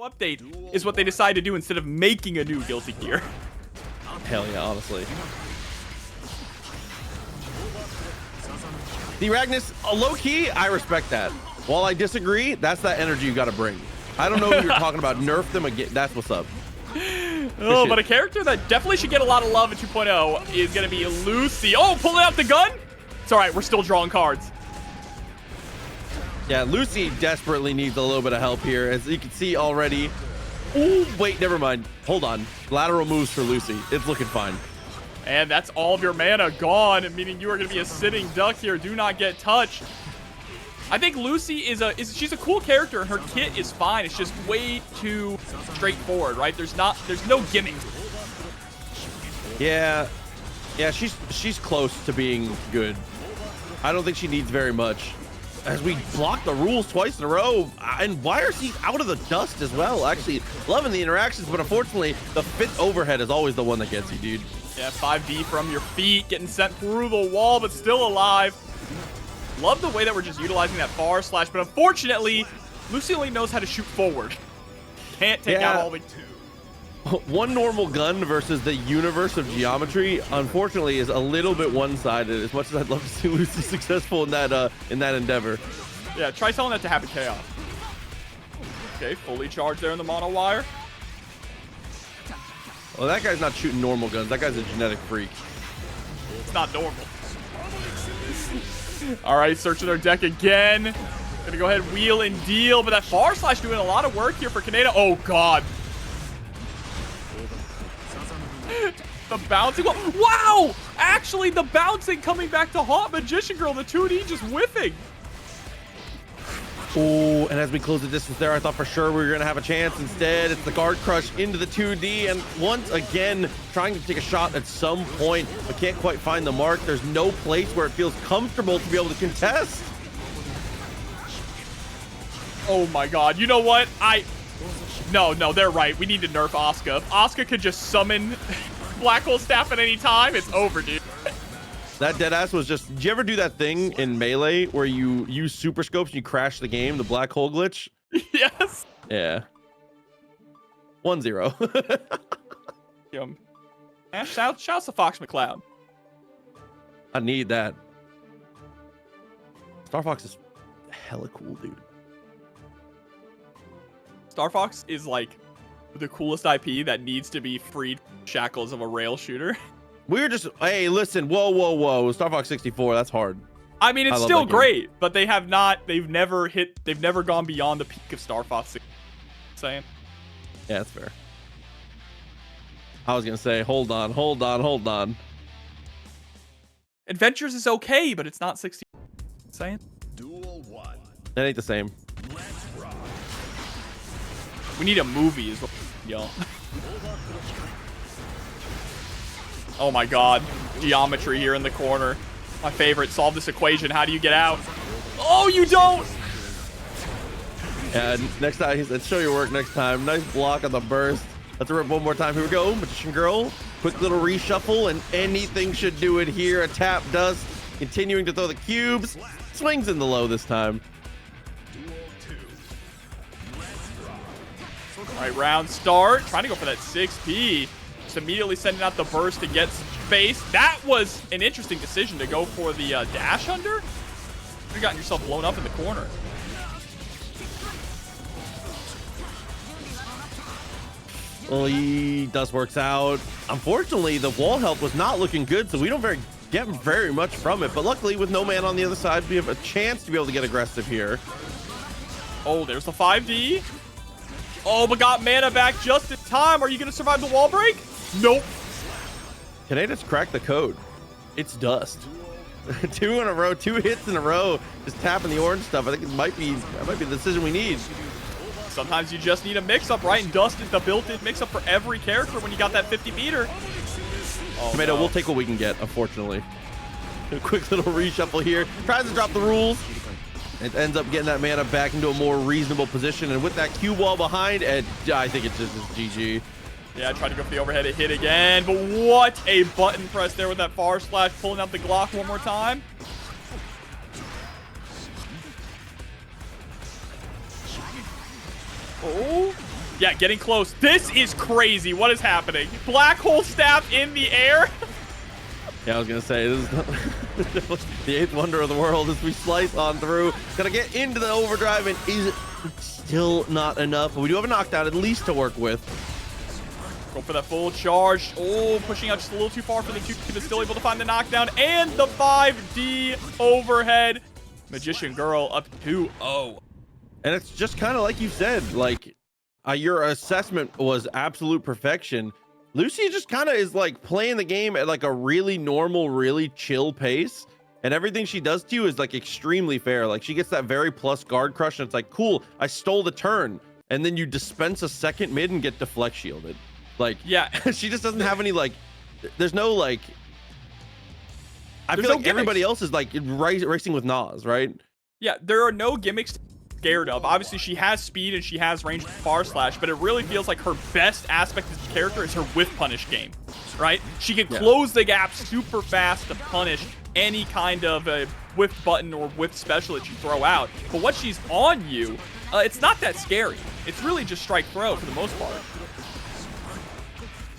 update is what they decide to do instead of making a new Guilty Gear. Hell yeah, honestly. The Ragnus, low-key, I respect that. While I disagree, that's that energy you got to bring. I don't know what you're talking about. Nerf them again. That's what's up. Oh, but a character that definitely should get a lot of love in 2.0 is going to be Lucy. Oh, pulling out the gun? It's all right. We're still drawing cards. Yeah, Lucy desperately needs a little bit of help here, as you can see already. Ooh, wait, never mind. Hold on. Lateral moves for Lucy. It's looking fine. And that's all of your mana gone, meaning you are going to be a sitting duck here. Do not get touched. I think Lucy she's a cool character, and her kit is fine. It's just way too straightforward, right? There's no gimmick. Yeah, she's close to being good. I don't think she needs very much. As we block the rules twice in a row, and why is he out of the dust as well? Actually, loving the interactions, but unfortunately, the fifth overhead is always the one that gets you, dude. Yeah, 5D from your feet, getting sent through the wall, but still alive. Love the way that we're just utilizing that far slash, but unfortunately, Lucy only knows how to shoot forward. Can't take out all the two. One normal gun versus the universe of geometry, unfortunately, is a little bit one-sided. As much as I'd love to see Lucy successful in that endeavor. Yeah, try telling that to Happy Chaos. Okay, fully charged there in the mono wire. Well, that guy's not shooting normal guns. That guy's a genetic freak. It's not normal. All right, searching their deck again. Gonna go ahead, wheel and deal, but that far slash doing a lot of work here for Kaneda. Oh, God. The bouncing. Wow! Actually, the bouncing coming back to haunt Magician Girl. The 2D just whiffing. Oh, and as we close the distance there, I thought for sure we were going to have a chance. Instead, it's the guard crush into the 2D, and once again, trying to take a shot at some point, but can't quite find the mark. There's no place where it feels comfortable to be able to contest. Oh my God. You know what? No, they're right. We need to nerf Asuka. If Asuka could just summon Black Hole Staff at any time, it's over, dude. That deadass was just... Did you ever do that thing in Melee where you use super scopes and you crash the game, the black hole glitch? Yes. Yeah. 1-0. Shouts to Fox McCloud. I need that. Star Fox is hella cool, dude. Star Fox is like the coolest IP that needs to be freed from shackles of a rail shooter. We're just, hey, listen, whoa. Star Fox 64, that's hard. I mean, it's still great, but they've never gone beyond the peak of Star Fox 64. Saying. Yeah, that's fair. I was gonna say, hold on. Adventures is okay, but it's not 60. Saying. Duel 1. That ain't the same. Let's rock. We need a movie, is what y'all. Oh my God, geometry here in the corner. My favorite, solve this equation. How do you get out? Oh, you don't! Yeah, next time, he said, show your work next time. Nice block on the burst. Let's rip one more time. Here we go, Magician Girl. Quick little reshuffle, and anything should do it here. A tap dust, continuing to throw the cubes. Swings in the low this time. Duel 2. Let's rock. All right, round start. Trying to go for that 6P. Just immediately sending out the burst to get space. That was an interesting decision to go for the dash under. You've gotten yourself blown up in the corner. Well, dust works out. Unfortunately, the wall health was not looking good, so we don't get very much from it. But luckily, with no man on the other side, we have a chance to be able to get aggressive here. Oh, there's the 5D. Oh, but got mana back just in time. Are you going to survive the wall break? Nope. Kaneda's cracked the code. It's dust. 2 in a row, 2 hits in a row, just tapping the orange stuff. I think that might be the decision we need. Sometimes you just need a mix-up, right? And dust is the built-in mix-up for every character when you got that 50-meter. Oh, Mito, we'll take what we can get, unfortunately. A quick little reshuffle here. Tries to drop the rules. It ends up getting that mana back into a more reasonable position. And with that cue wall behind, I think it's just GG. Yeah, tried to go for the overhead hit again. But what a button press there with that far slash, pulling out the Glock one more time. Oh, Yeah, getting close. This is crazy. What is happening? Black hole staff in the air. Yeah, I was gonna say, this is the 8th wonder of the world as we slice on through. Gonna get into the overdrive, and is still not enough. But we do have a knockdown at least to work with. Go for that full charge. Oh, pushing out just a little too far for the 2, but still able to find the knockdown and the 5D overhead. Magician Girl up 2-0. And it's just kind of like you said, like your assessment was absolute perfection. Lucy just kind of is like playing the game at like a really normal, really chill pace. And everything she does to you is like extremely fair. Like she gets that very plus guard crush and it's like, cool, I stole the turn. And then you dispense a second mid and get deflect shielded. Like, yeah, she just doesn't have any like, there's no like, I feel like everybody else is like racing with Nas, right? Yeah, there are no gimmicks to be scared of. Obviously, she has speed and she has range with far slash, but it really feels like her best aspect as a character is her whiff punish game, right? She can close the gap super fast to punish any kind of a whiff button or whiff special that you throw out. But once she's on you, it's not that scary. It's really just strike throw for the most part.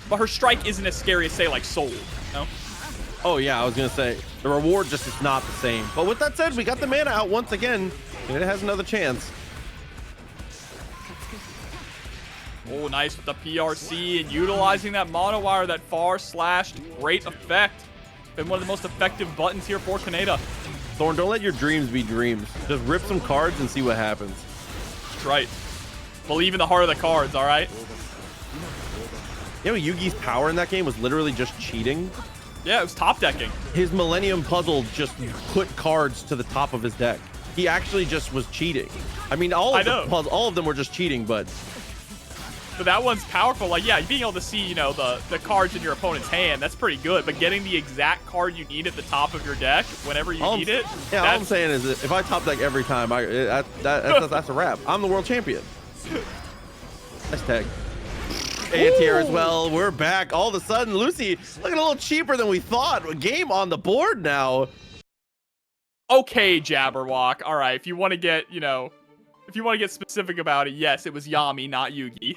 But her strike isn't as scary as, say, like Soul, you know? Oh, yeah, I was going to say, the reward just is not the same. But with that said, we got the mana out once again, and it has another chance. Oh, nice with the PRC and utilizing that mono wire, that far slashed, great effect. Been one of the most effective buttons here for Kaneda. Thorn, don't let your dreams be dreams. Just rip some cards and see what happens. That's right. Believe in the heart of the cards, all right? You know, Yugi's power in that game was literally just cheating. Yeah, it was top decking. His Millennium Puzzle just put cards to the top of his deck. He actually just was cheating. I mean, all of them were just cheating, but that one's powerful. Like, yeah, being able to see, you know, the cards in your opponent's hand, that's pretty good. But getting the exact card you need at the top of your deck whenever you need it. Yeah, all I'm saying is that if I top deck every time, that's a wrap. I'm the world champion. Nice tag. Anti-air as well. We're back. All of a sudden, Lucy looking a little cheaper than we thought. A game on the board now. Okay, Jabberwock. All right, if you want to get, you know, if you want to get specific about it, yes, it was Yami, not Yugi.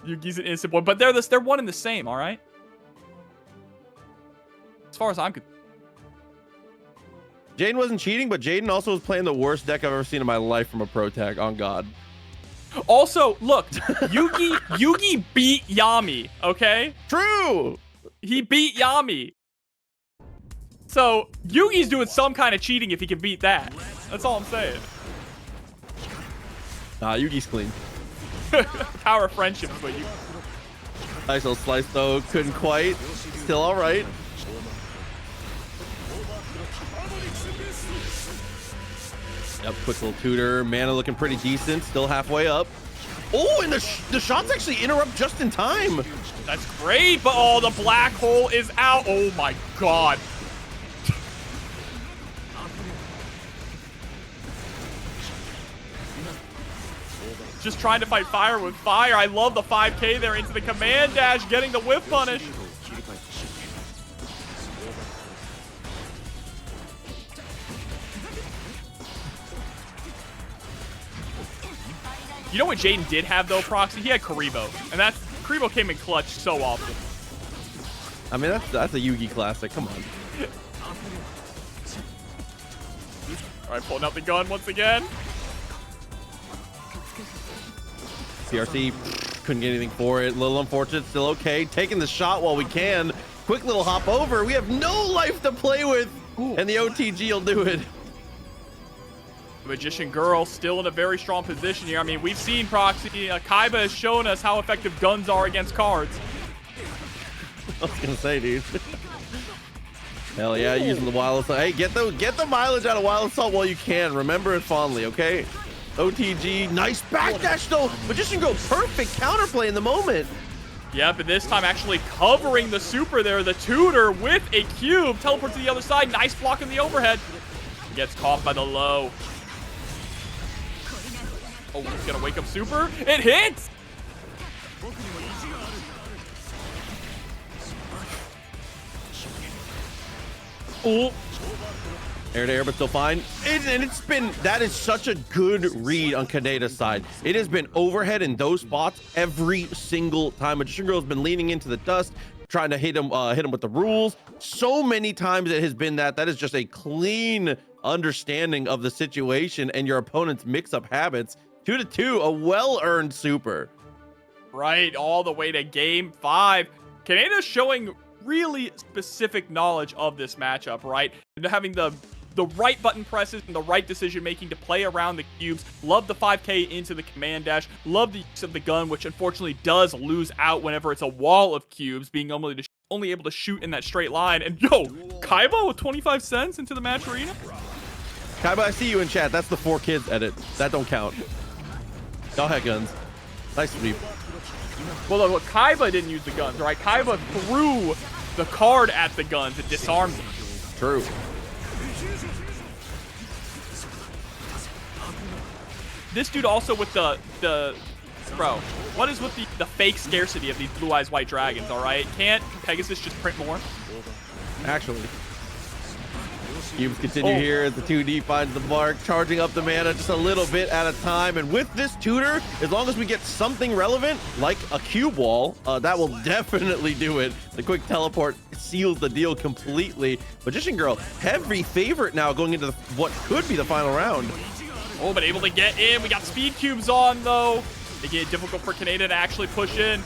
Yugi's an innocent boy, but they're one and the same, all right? As far as I'm concerned. Jaden wasn't cheating, but Jaden also was playing the worst deck I've ever seen in my life from a pro tag, on God. Also, look, Yugi beat Yami, okay? True! He beat Yami. So, Yugi's doing some kind of cheating if he can beat that. That's all I'm saying. Nah, Yugi's clean. Power of friendship, but you... Nice little slice, though. Couldn't quite. Still all right. Yep, quick little tutor. Mana looking pretty decent. Still halfway up. Oh, and the shots actually interrupt just in time. That's great, but oh, the black hole is out. Oh my God. Just trying to fight fire with fire. I love the 5K there into the command dash, getting the whiff punish. You know what Jaden did have, though, Proxy? He had Karibo. And Karibo came in clutch so often. I mean, that's a Yugi classic. Come on. All right, pulling out the gun once again. PRC couldn't get anything for it. A little unfortunate. Still okay. Taking the shot while we can. Quick little hop over. We have no life to play with. And the OTG will do it. Magician Girl still in a very strong position here. I mean, we've seen Proxy. Kaiba has shown us how effective guns are against cards. I was gonna say, dude. Hell yeah, using the wild assault. Hey, get the mileage out of wild assault while you can. Remember it fondly, okay? OTG, nice backdash though. Magician Girl, perfect counterplay in the moment. Yep, and this time actually covering the super there. The tutor with a cube. Teleport to the other side. Nice block in the overhead. Gets caught by the low. Oh, he's gonna wake up super. It hits! Oh. Air to air, but still fine. And it's been, that is such a good read on Kaneda's side. It has been overhead in those spots every single time. Magician Girl has been leaning into the dust, trying to hit him with the rules. So many times it has been that. That is just a clean understanding of the situation and your opponent's mix-up habits. 2-2, a well-earned super. Right, all the way to game 5. Kaneda's showing really specific knowledge of this matchup, right? And having the right button presses and the right decision making to play around the cubes. Love the 5K into the command dash. Love the use of the gun, which unfortunately does lose out whenever it's a wall of cubes, being only able to shoot in that straight line. And yo, Kaiba with 25 cents into the match arena. Kaiba, I see you in chat. That's the 4Kids edit. That don't count. Y'all had guns. Nice sweep. Well, look, Kaiba didn't use the guns, right? Kaiba threw the card at the guns and disarmed them. True. This dude also with the bro, what is with the fake scarcity of these blue eyes white dragons, all right? Can't Pegasus just print more? Actually. Cubes continue here as the 2D finds the mark, charging up the mana just a little bit at a time. And with this tutor, as long as we get something relevant, like a cube wall, that will definitely do it. The quick teleport seals the deal completely. Magician Girl, heavy favorite now going into what could be the final round. Oh, but able to get in. We got speed cubes on, though. Making it difficult for Kaneda to actually push in.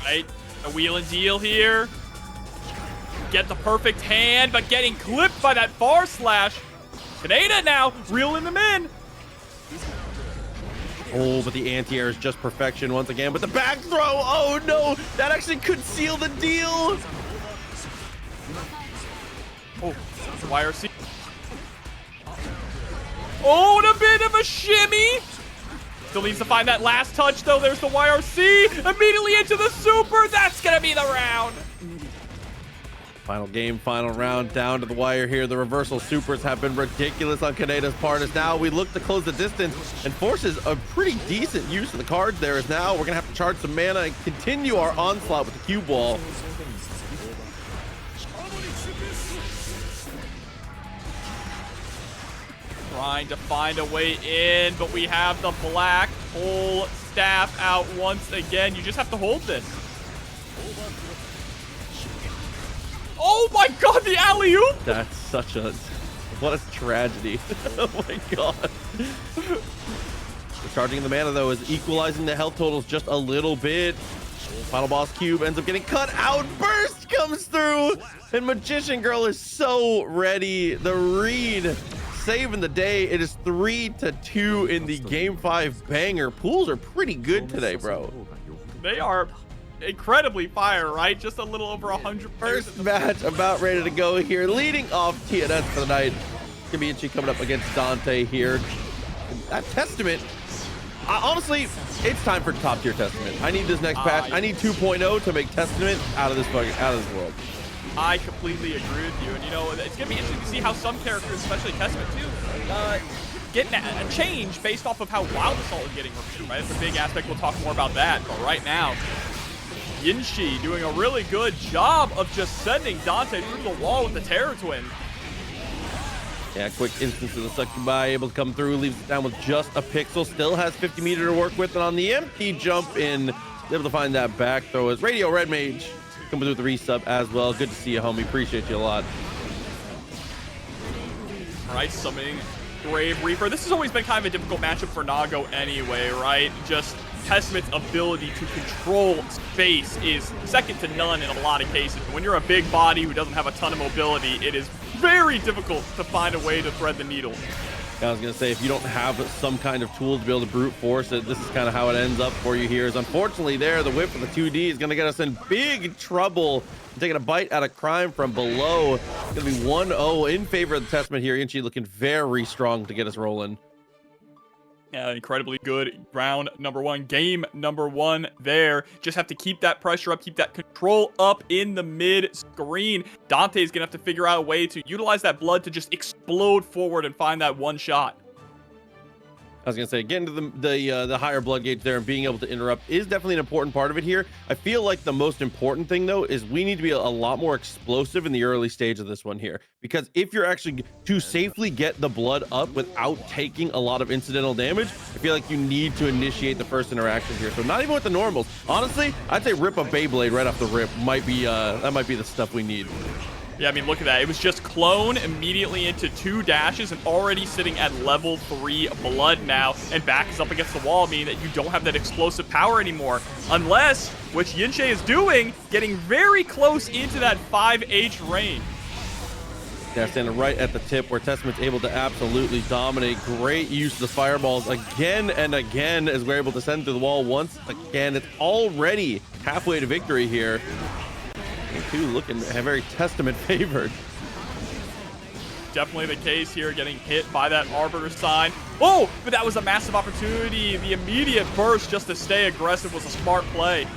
Right, a wheel and deal here. Get the perfect hand, but getting clipped by that bar slash. Kaneda now reeling them in. Oh, but the anti-air is just perfection once again. But the back throw, oh no, that actually could seal the deal. Oh, YRC. Oh, and a bit of a shimmy. Still needs to find that last touch, though. There's the YRC. Immediately into the super. That's going to be the round. Final game, final round, down to the wire here. The reversal supers have been ridiculous on Kaneda's part, as now we look to close the distance and forces a pretty decent use of the cards there, as now we're gonna have to charge some mana and continue our onslaught with the cube wall. Trying to find a way in, but we have the black hole staff out once again. You just have to hold this. Oh my god, the alley-oop! That's such a, what a tragedy. Oh my god. The charging the mana though is equalizing the health totals just a little bit. Final boss cube ends up getting cut out. Burst comes through, and Magician Girl is so ready. The read saving the day. It is 3-2 in the game 5 banger. Pools are pretty good today, bro. They are incredibly fire, right? Just a little over 100. First match about ready to go here, leading off TNS for the night. It's gonna be Yinshey coming up against Dante here. That Testament, honestly, it's time for top tier Testament. I need this next patch. I need 2.0 to make Testament out of this world. I completely agree with you, and you know, it's gonna be interesting to see how some characters, especially Testament too, get a change based off of how Wild Assault is getting reviewed, right? It's a big aspect. We'll talk more about that, but right now, Yinshey doing a really good job of just sending Dante through the wall with the Terror Twin. Yeah, quick instance of the SauceQue able to come through, leaves it down with just a pixel, still has 50 meter to work with, and on the empty jump in, able to find that back throw as Radio Red Mage coming through with the resub as well. Good to see you, homie. Appreciate you a lot. All right, summoning Grave Reaper. This has always been kind of a difficult matchup for Nago anyway, right? Just Testament's ability to control space is second to none in a lot of cases. When you're a big body who doesn't have a ton of mobility, it is very difficult to find a way to thread the needle. I was going to say, if you don't have some kind of tool to be able to brute force it, this is kind of how it ends up for you here. Is unfortunately there, the whip for the 2D is going to get us in big trouble. Taking a bite out of crime from below. It's going to be 1-0 in favor of the Testament here. Yinshey looking very strong to get us rolling. Yeah, incredibly good round number 1, game number 1 there. Just have to keep that pressure up, keep that control up in the mid screen. Dante's gonna have to figure out a way to utilize that blood to just explode forward and find that one shot. I was gonna say, getting to the higher blood gauge there and being able to interrupt is definitely an important part of it here. I feel like the most important thing though is we need to be a lot more explosive in the early stage of this one here, because if you're actually to safely get the blood up without taking a lot of incidental damage, I feel like you need to initiate the first interaction here. So not even with the normals. Honestly, I'd say rip a Beyblade right off the rip might be that might be the stuff we need. Yeah, I mean, look at that. It was just clone immediately into 2 dashes and already sitting at level 3 blood now, and backs up against the wall, meaning that you don't have that explosive power anymore. Unless, which Yinshey is doing, getting very close into that 5H range. Yeah, standing right at the tip where Testament's able to absolutely dominate. Great use of the fireballs again and again as we're able to send through the wall once again. It's already halfway to victory here. Two looking very Testament favored. Definitely the case here, getting hit by that Arbiter sign. Oh, but that was a massive opportunity. The immediate burst just to stay aggressive was a smart play.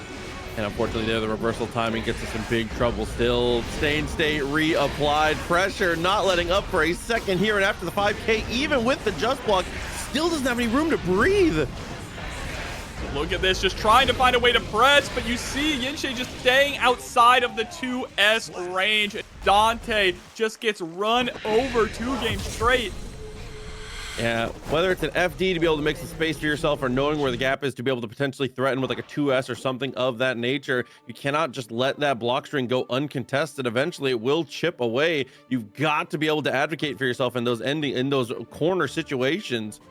And unfortunately there, the reversal timing gets us in big trouble still. Stain state reapplied. Pressure not letting up for a second here, and after the 5K, even with the just block, still doesn't have any room to breathe. Look at this, just trying to find a way to press, but you see Yinshey just staying outside of the 2S range. Dante just gets run over 2 games straight. Yeah, whether it's an FD to be able to make some space for yourself or knowing where the gap is to be able to potentially threaten with like a 2S or something of that nature, you cannot just let that block string go uncontested. Eventually it will chip away. You've got to be able to advocate for yourself in those corner situations.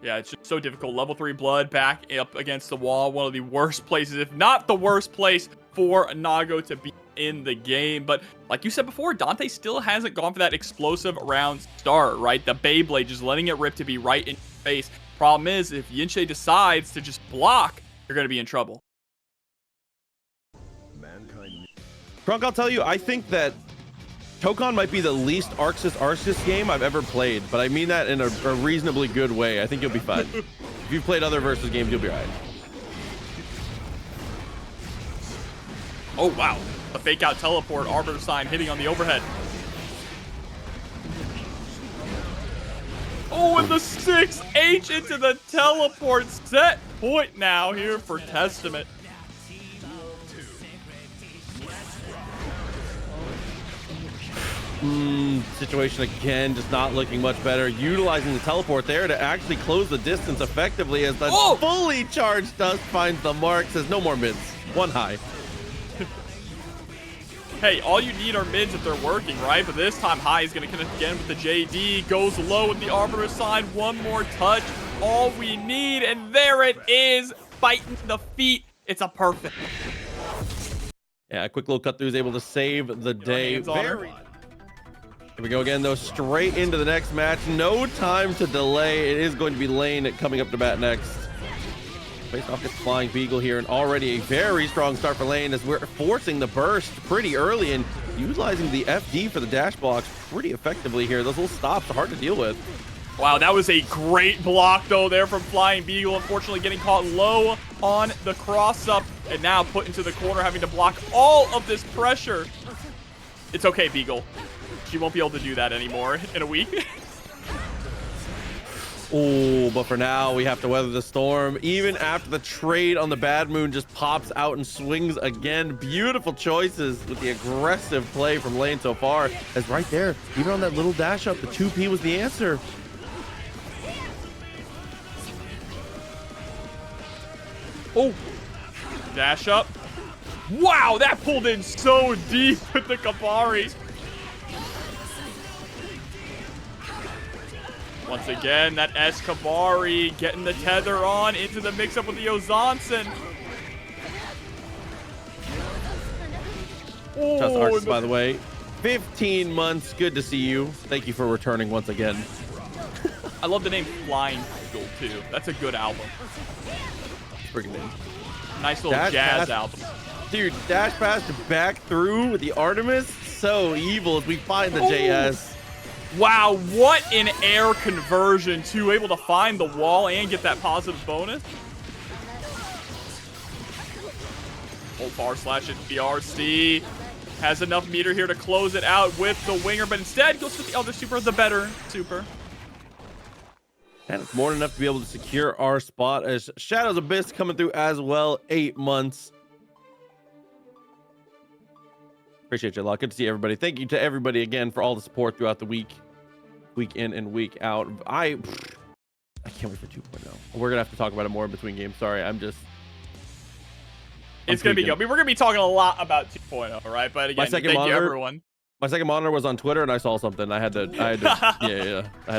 Yeah, it's just so difficult. Level 3 blood back up against the wall. One of the worst places, if not the worst place for Nago to be in the game. But like you said before, Dante still hasn't gone for that explosive round start, right? The Beyblade, just letting it rip to be right in your face. Problem is, if Yinshey decides to just block, you're going to be in trouble. Crunk, I'll tell you, I think that Tokon might be the least Arxis game I've ever played, but I mean that in a reasonably good way. I think you'll be fine. If you've played other versus games, you'll be right. Oh, wow. A fake out teleport, Arbiter sign hitting on the overhead. Oh, and the 6H into the teleport. Set point now here for Testament. Situation again, just not looking much better. Utilizing the teleport there to actually close the distance effectively as the fully charged dust finds the mark. Says no more mids. One high. Hey, all you need are mids if they're working, right? But this time high is going to connect again with the JD. Goes low with the Arbiter sign. One more touch. All we need. And there it is. Biting the feet. It's a perfect. Yeah, a quick little cut through is able to save the day. Here we go again, though, straight into the next match. No time to delay. It is going to be Layne coming up to bat next. Face off gets Flying Beagle here, and already a very strong start for Layne as we're forcing the burst pretty early and utilizing the FD for the dash blocks pretty effectively here. Those little stops are hard to deal with. Wow, that was a great block, though, there from Flying Beagle. Unfortunately, getting caught low on the cross-up and now put into the corner, having to block all of this pressure. It's okay, Beagle. She won't be able to do that anymore in a week. Oh, but for now, we have to weather the storm. Even after the trade on the Bad Moon just pops out and swings again. Beautiful choices with the aggressive play from Layne so far. As right there, even on that little dash up, the 2P was the answer. Oh, dash up. Wow, that pulled in so deep with the Kabari. Once again, that Kabari getting the tether on into the mix-up with the Ozanson. Just Arxis, by the way. 15 months. Good to see you. Thank you for returning once again. I love the name Flying Beagle, too. That's a good album. Freaking name. Nice little jazz album. Dude, dash pass back through with the Artemis. So evil as we find the JS. Wow, what an air conversion, too. Able to find the wall and get that positive bonus. Hold bar slash at BRC. Has enough meter here to close it out with the winger, but instead goes for the other super, the better super. And it's more than enough to be able to secure our spot as Shadow's Abyss coming through as well. 8 months. Appreciate you a lot. Good to see everybody. Thank you to everybody again for all the support throughout the week in and week out. I can't wait for 2.0. We're gonna have to talk about it more in between games. Sorry, It's gonna be good. We're gonna be talking a lot about 2.0, right? But again, thank you everyone. My second monitor was on Twitter and I saw something. I had to yeah. I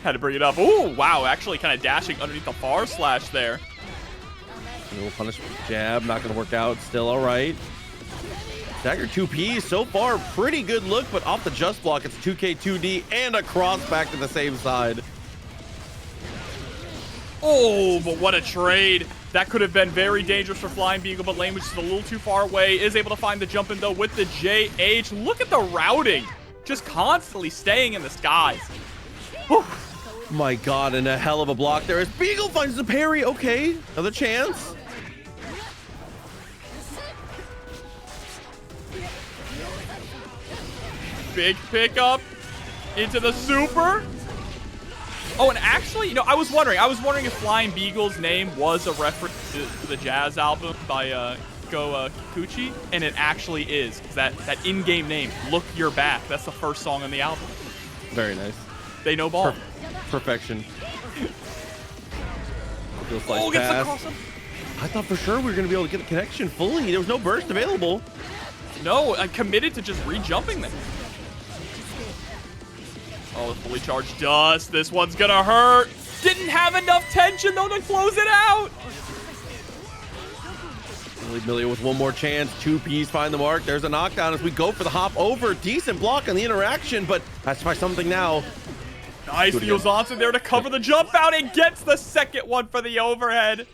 had to bring it up. Oh wow, actually kind of dashing underneath the far slash there. A little punish jab, not gonna work out. Still all right. Dagger 2P so far, pretty good look, but off the just block, it's 2K 2D and a cross back to the same side. Oh, but what a trade. That could have been very dangerous for Flying Beagle, but layne, which is a little too far away, is able to find the jump in though with the JH. Look at the routing, just constantly staying in the skies. Whew. My God, and a hell of a block there as Beagle finds the parry. Okay, another chance. Big pickup into the super. Oh, and actually, you know, I was wondering if Flying Beagle's name was a reference to the jazz album by Go Kikuchi, and it actually is. That in-game name, Look Your Back. That's the first song on the album. Very nice. They know ball. Perfection. Oh, gets the cross up. I thought for sure we were going to be able to get the connection fully. There was no burst available. No, I'm committed to just re-jumping them. Oh, fully charged dust. This one's gonna hurt. Didn't have enough tension though to close it out. Millia with one more chance. 2Ps find the mark. There's a knockdown as we go for the hop over. Decent block on the interaction, but has to try something now. Nice, Johnson there to cover the jump out and gets the second one for the overhead.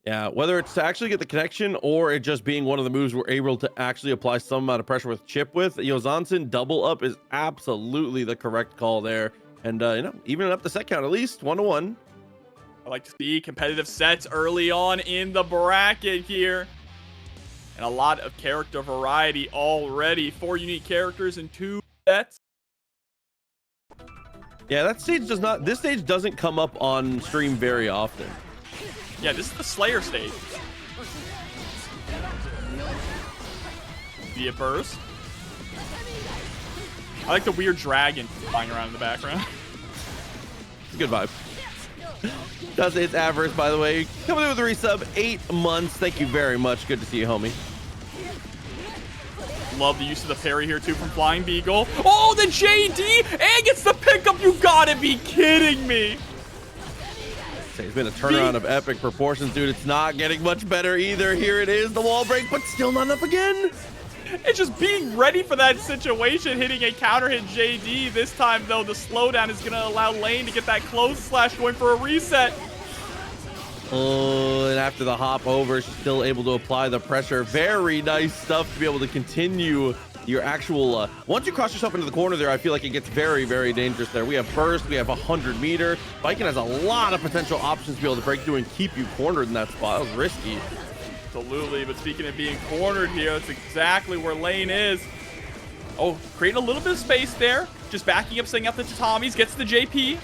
Yeah, whether it's to actually get the connection or it just being one of the moves we're able to actually apply some amount of pressure with chip with, Johnson double up is absolutely the correct call there. And, you know, even up the set count, at least 1-1. I like to see competitive sets early on in the bracket here. And a lot of character variety already. 4 unique characters in 2 sets. Yeah, this stage doesn't come up on stream very often. Yeah, this is the Slayer stage. Via burst. I like the weird dragon flying around in the background. It's a good vibe. Does its Avarice, by the way. Coming in with a resub, 8 months. Thank you very much. Good to see you, homie. Love the use of the parry here, too, from Flying Beagle. Oh, the JD! And gets the pickup! You gotta be kidding me! It's been a turnaround of epic proportions, dude. It's not getting much better either. Here it is, the wall break, but still not enough again. It's just being ready for that situation, hitting a counter hit JD. This time, though, the slowdown is going to allow layne to get that close slash going for a reset. Oh, and after the hop over, she's still able to apply the pressure. Very nice stuff to be able to continue your actual once you cross yourself into the corner there, I feel like it gets very, very dangerous there. We have burst, we have 100 meter. Baiken has a lot of potential options to be able to break through and keep you cornered in that spot. That was risky. Absolutely, but speaking of being cornered here, that's exactly where layne is. Oh, creating a little bit of space there, just backing up, setting up the tatamis, gets the JP.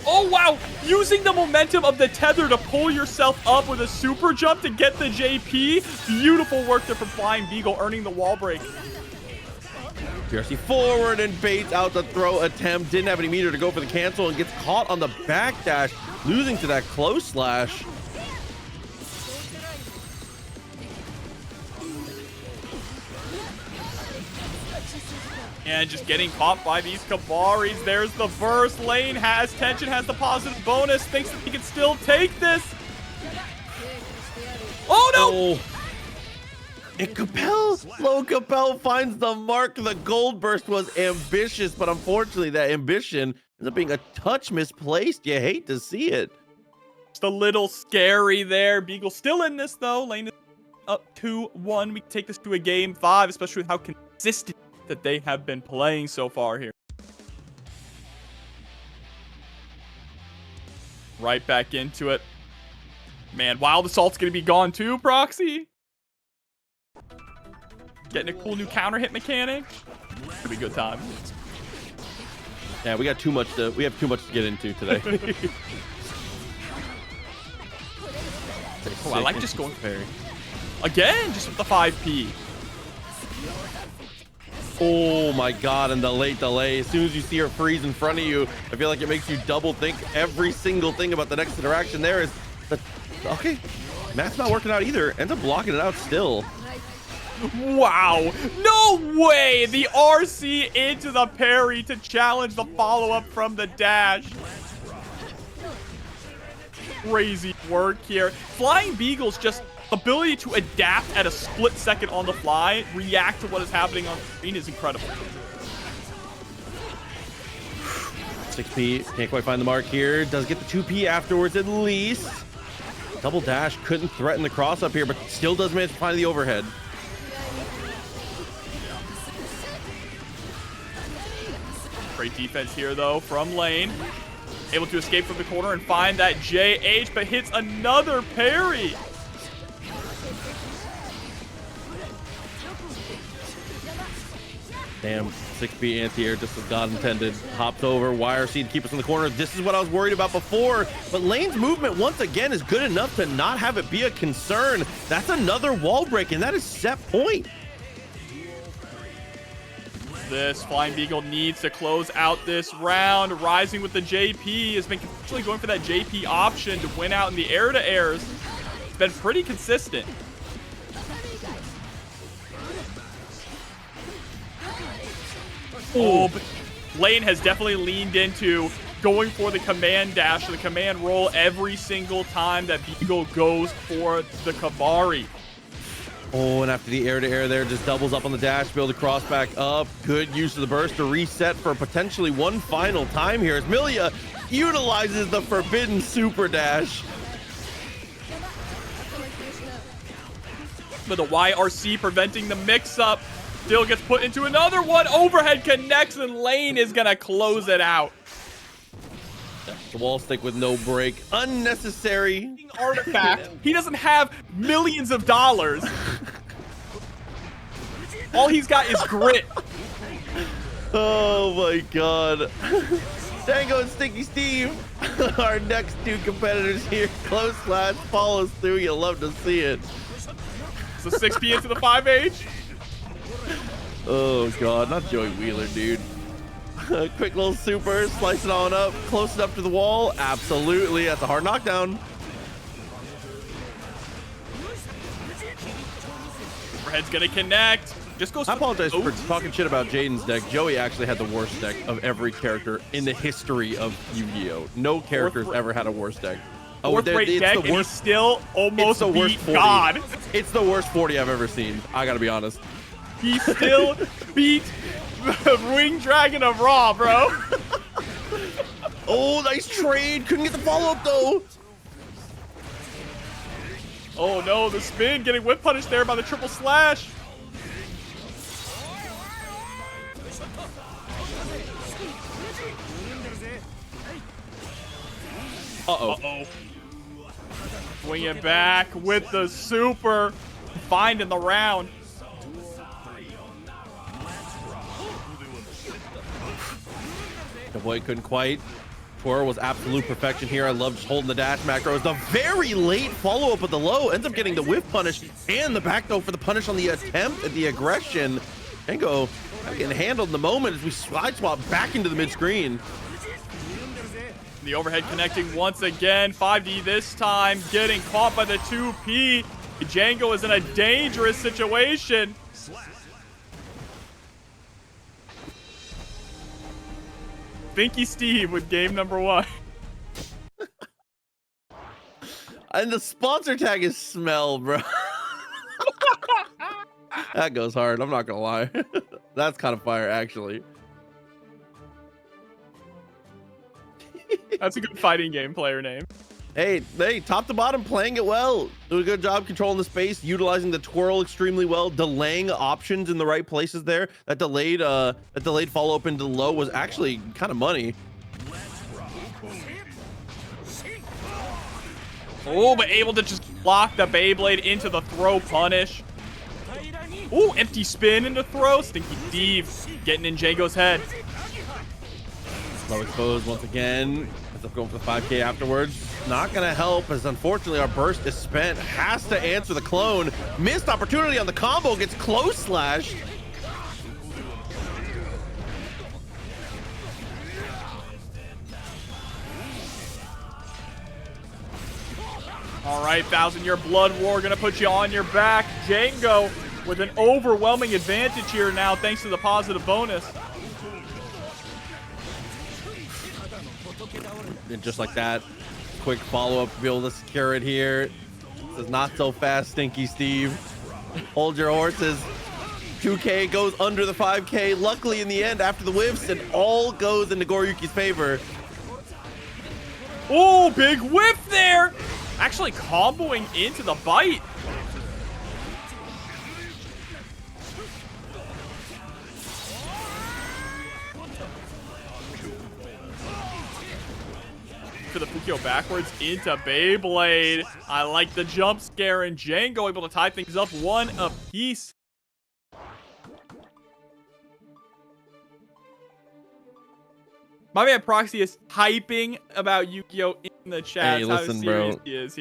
Oh, wow. Using the momentum of the tether to pull yourself up with a super jump to get the JP. Beautiful work there from Flying Beagle, earning the wall break. PRC forward and baits out the throw attempt. Didn't have any meter to go for the cancel and gets caught on the backdash, losing to that close slash. And just getting caught by these Kabaris. There's the burst. Layne has tension, has the positive bonus. Thinks that he can still take this. Oh, no! Oh. And low Capel finds the mark. The gold burst was ambitious, but unfortunately that ambition ends up being a touch misplaced. You hate to see it. Just a little scary there. Beagle still in this, though. Layne is up 2-1. We can take this to a game 5, especially with how consistent that they have been playing so far here. Right back into it. Man, Wild Assault's gonna be gone too, Proxy. Getting a cool new counter hit mechanic. It'll be a good time. Yeah, we have too much to get into today. Oh, I like just going again, just with the 5P. Oh my god, and the late delay. As soon as you see her freeze in front of you, I feel like it makes you double think every single thing about the next interaction. There is the okay, Matt's not working out either. Ends up blocking it out still. Wow, no way! The RC into the parry to challenge the follow-up from the dash. Crazy work here. Flying Beagle's just ability to adapt at a split second on the fly, react to what is happening on screen is incredible. 6P, can't quite find the mark here. Does get the 2P afterwards at least. Double dash, couldn't threaten the cross up here, but still does manage to find the overhead. Great defense here, though, from Layne. Able to escape from the corner and find that JH, but hits another parry. Damn, 6P anti-air just as God intended. Hopped over, YRC to keep us in the corner. This is what I was worried about before, but Layne's movement once again is good enough to not have it be a concern. That's another wall break, and that is set point. This Flying Beagle needs to close out this round. Rising with the JP has been continually going for that JP option to win out in the air-to-airs. It's been pretty consistent. Oh, but Layne has definitely leaned into going for the command dash or the command roll every single time that Beagle goes for the Kabari. Oh, and after the air-to-air there, just doubles up on the dash, build a cross back up. Good use of the burst to reset for potentially one final time here as Millia utilizes the forbidden super dash. But the YRC preventing the mix-up. Still gets put into another one. Overhead connects, and Layne is going to close it out. The wall stick with no break. Unnecessary. Artifact. He doesn't have millions of dollars. All he's got is grit. Oh my god. Django and Sticky Steve, our next two competitors here. Close slash follows through. You'll love to see it. So 6P into the 5H. Oh god, not Joey Wheeler, dude. Quick little super, slice it on up, close it up to the wall. Absolutely, that's a hard knockdown. Overhead's gonna connect. Just goes. I apologize for talking shit about Jaden's deck. Joey actually had the worst deck of every character in the history of Yu-Gi-Oh! No character's ever had a worse deck. Fourth rate deck, and he's still almost the worst beat 40. God. It's the worst 40 I've ever seen. I gotta be honest. He still beat the Wing Dragon of Raw, bro. Oh, nice trade. Couldn't get the follow-up, though. Oh, no. The spin getting whip punished there by the triple slash. Uh-oh. Uh-oh. Swing it back with the super. Finding the round. The boy couldn't quite. Tor was absolute perfection here. I love just holding the dash macros. The very late follow-up of the low ends up getting the whiff punish and the back throw for the punish on the attempt at the aggression. Django getting handled in the moment as we slide swap back into the mid-screen. The overhead connecting once again. 5D this time, getting caught by the 2P. Django is in a dangerous situation. Thinky Steve with game number 1. And the sponsor tag is smell, bro. That goes hard. I'm not gonna lie. That's kind of fire, actually. That's a good fighting game player name. Hey, top to bottom, playing it well. Do a good job controlling the space, utilizing the twirl extremely well, delaying options in the right places there. That delayed follow-up into the low was actually kind of money. Oh, but able to just block the Beyblade into the throw punish. Ooh, empty spin into throw. Stinky Steve getting in Django's head. Low exposed once again. Ends up going for the 5K afterwards. Not gonna help, as unfortunately our burst is spent. Has to answer the clone. Missed opportunity on the combo. Gets close slashed. All right, 1,000-year blood war gonna put you on your back. Django with an overwhelming advantage here now, thanks to the positive bonus. And just like that, quick follow-up to be able to secure it here. This is not so fast, Stinky Steve. Hold your horses. 2K goes under the 5K. Luckily, in the end, after the whiffs, it all goes in Nagoriyuki's favor. Oh, big whiff there! Actually comboing into the bite. To the Fukio backwards into Beyblade. I like the jump scare, and Django able to tie things up one apiece. My man Proxy is hyping about Yu-Gi-Oh! In the chat. Hey, How listen, serious bro. he is.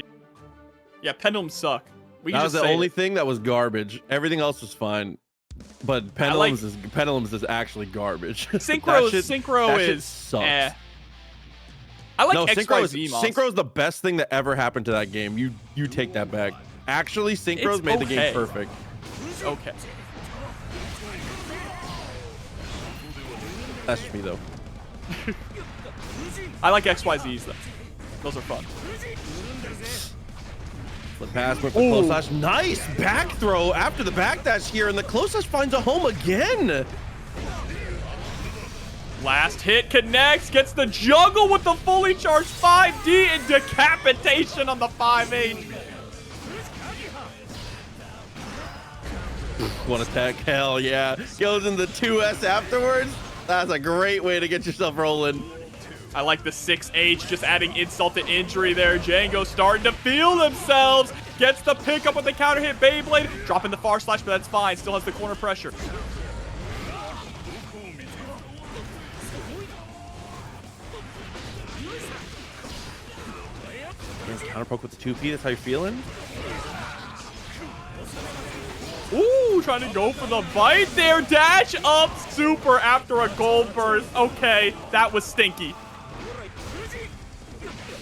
Yeah, pendulums suck. We can That was just the say only it. thing that was garbage. Everything else was fine. But pendulums is actually garbage. Synchro that shit is sucks. eh. I like No, XYZ mods. Synchro is the best thing that ever happened to that game. You take that back. Actually, Synchro's It's made the game okay. perfect. Okay. That's just me though. I like XYZs though. Those are fun. Flip pass with the close slash. Nice back throw after the backdash here, and the close slash finds a home again. Last hit connects, gets the juggle with the fully charged 5D and decapitation on the 5H. One attack, hell yeah. Goes in the 2S afterwards. That's a great way to get yourself rolling. I like the 6H, just adding insult to injury there. Django starting to feel themselves. Gets the pickup with the counter hit Beyblade. Dropping the far slash, but that's fine. Still has the corner pressure. Counter poke with the 2P, that's how you're feeling? Ooh, trying to go for the bite there. Dash up super after a gold burst. Okay, that was stinky.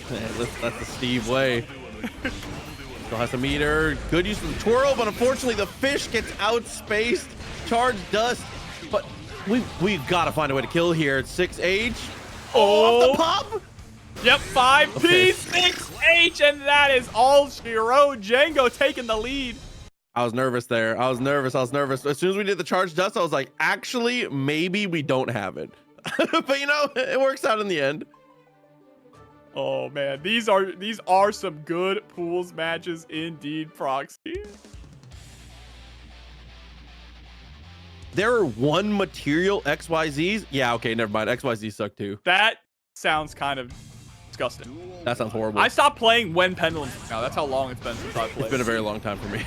Man, that's the Steve way. Still has a meter. Good use of the twirl, but unfortunately the fish gets outspaced. Charged dust. But we've got to find a way to kill here. It's 6H. Oh, off the pop. Yep, 5P, Okay. 6H, and that is all she wrote. Django taking the lead. I was nervous there. I was nervous. As soon as we did the charge dust, I was like, actually, maybe we don't have it. But you know, it works out in the end. Oh man, these are some good pools matches indeed, Proxy. There are one material XYZs. Yeah, okay, never mind. XYZ suck too. That sounds kind of disgusting. That sounds horrible. I stopped playing when Pendulum now. That's how long it's been since I played. It's been a very long time for me.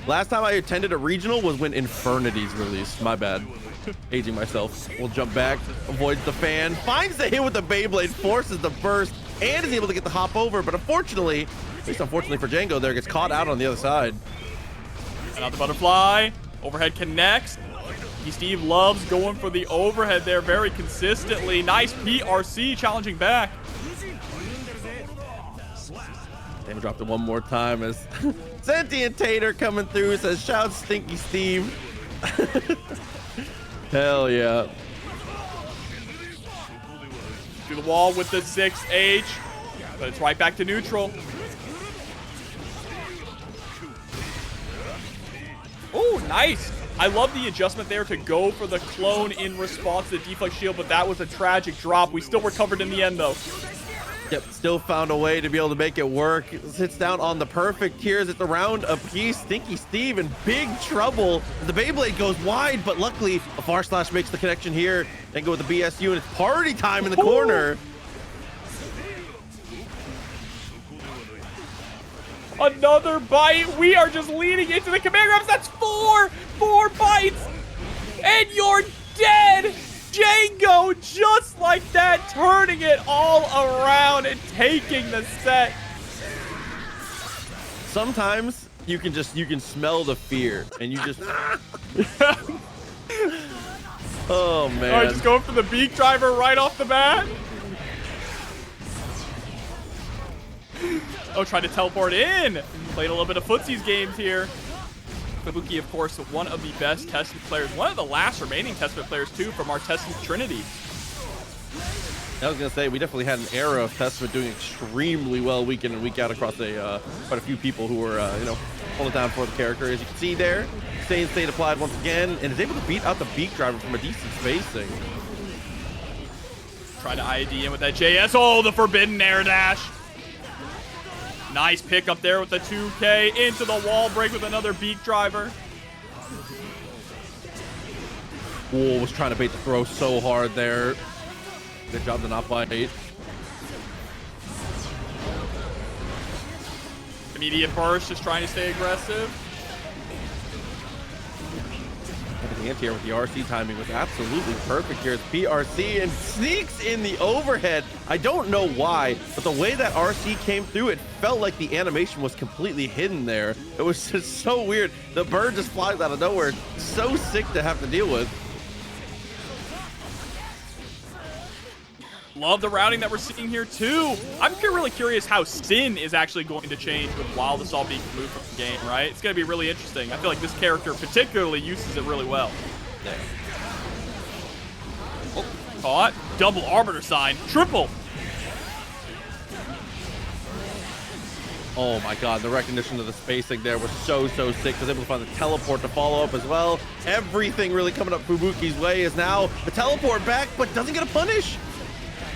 Last time I attended a regional was when Infernity's released. My bad. Aging myself. We'll jump back. Avoids the fan. Finds the hit with the Beyblade. Forces the burst. And is able to get the hop over. But unfortunately, at least unfortunately for Django there, gets caught out on the other side. Another butterfly. Overhead connects. Steve loves going for the overhead there very consistently. Nice PRC challenging back. Damn, dropped it one more time as Sentient Tater coming through says, shout Stinky Steve. Hell yeah. To the wall with the 6H. But it's right back to neutral. Oh, nice. I love the adjustment there to go for the clone in response to the deflect shield, but that was a tragic drop. We still recovered in the end, though. Yep, still found a way to be able to make it work. Sits down on the perfect tiers. It's a round apiece. Stinky Steve in big trouble. The Beyblade goes wide, but luckily a far slash makes the connection here. Then go with the BSU, and it's party time in the corner. Another bite. We are just leading into the command grabs. That's four bites. And you're dead. Django, just like that, turning it all around and taking the set. Sometimes you can smell the fear and you just oh man. All right, just going for the beak driver right off the bat. Oh, tried to teleport in. Played a little bit of footsies games here. Fubuki, of course, one of the best Testament players. One of the last remaining Testament players, too, from our Testament Trinity. I was going to say, we definitely had an era of Testament doing extremely well week in and week out across quite a few people who were, holding down for the character. As you can see there, staying state applied once again, and is able to beat out the beak driver from a decent spacing. Trying to ID in with that JS. Oh, the forbidden air dash. Nice pick up there with the 2K into the wall break with another beak driver. Wool was trying to bait the throw so hard there. Good job to not bite. Immediate burst, just trying to stay aggressive. The anti-air with the RC timing was absolutely perfect here. It's PRC and sneaks in the overhead. I don't know why, but the way that RC came through, it felt like the animation was completely hidden there. It was just so weird. The bird just flies out of nowhere. So sick to have to deal with. Love the routing that we're seeing here too. I'm really curious how Sin is actually going to change with Wild Assault being removed from the game, right? It's going to be really interesting. I feel like this character particularly uses it really well. Yeah. Oh, caught. Double Arbiter sign. Triple. Oh my god, the recognition of the spacing there was so sick. Was able to find the teleport to follow up as well. Everything really coming up Fubuki's way is now the teleport back, but doesn't get a punish.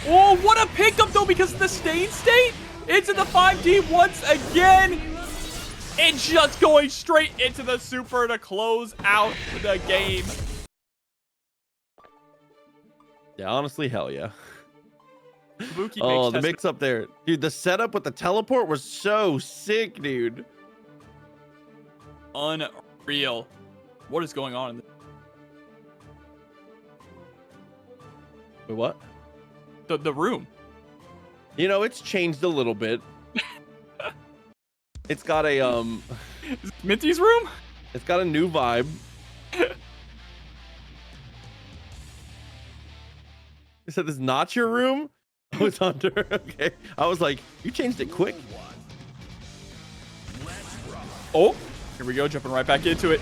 Oh, what a pickup, though, because of the stain state into the 5D once again. And just going straight into the super to close out the game. Yeah, honestly, hell yeah. Fubuki Oh, makes the mix up there. Dude, the setup with the teleport was so sick, dude. Unreal. What is going on in this? Wait, what? The room. You know, it's changed a little bit. It's got a Is this Minty's room? it's got a new vibe. You said this is not your room? Oh, it's under. Okay. I was like, you changed it quick. Oh, here we go, jumping right back into it.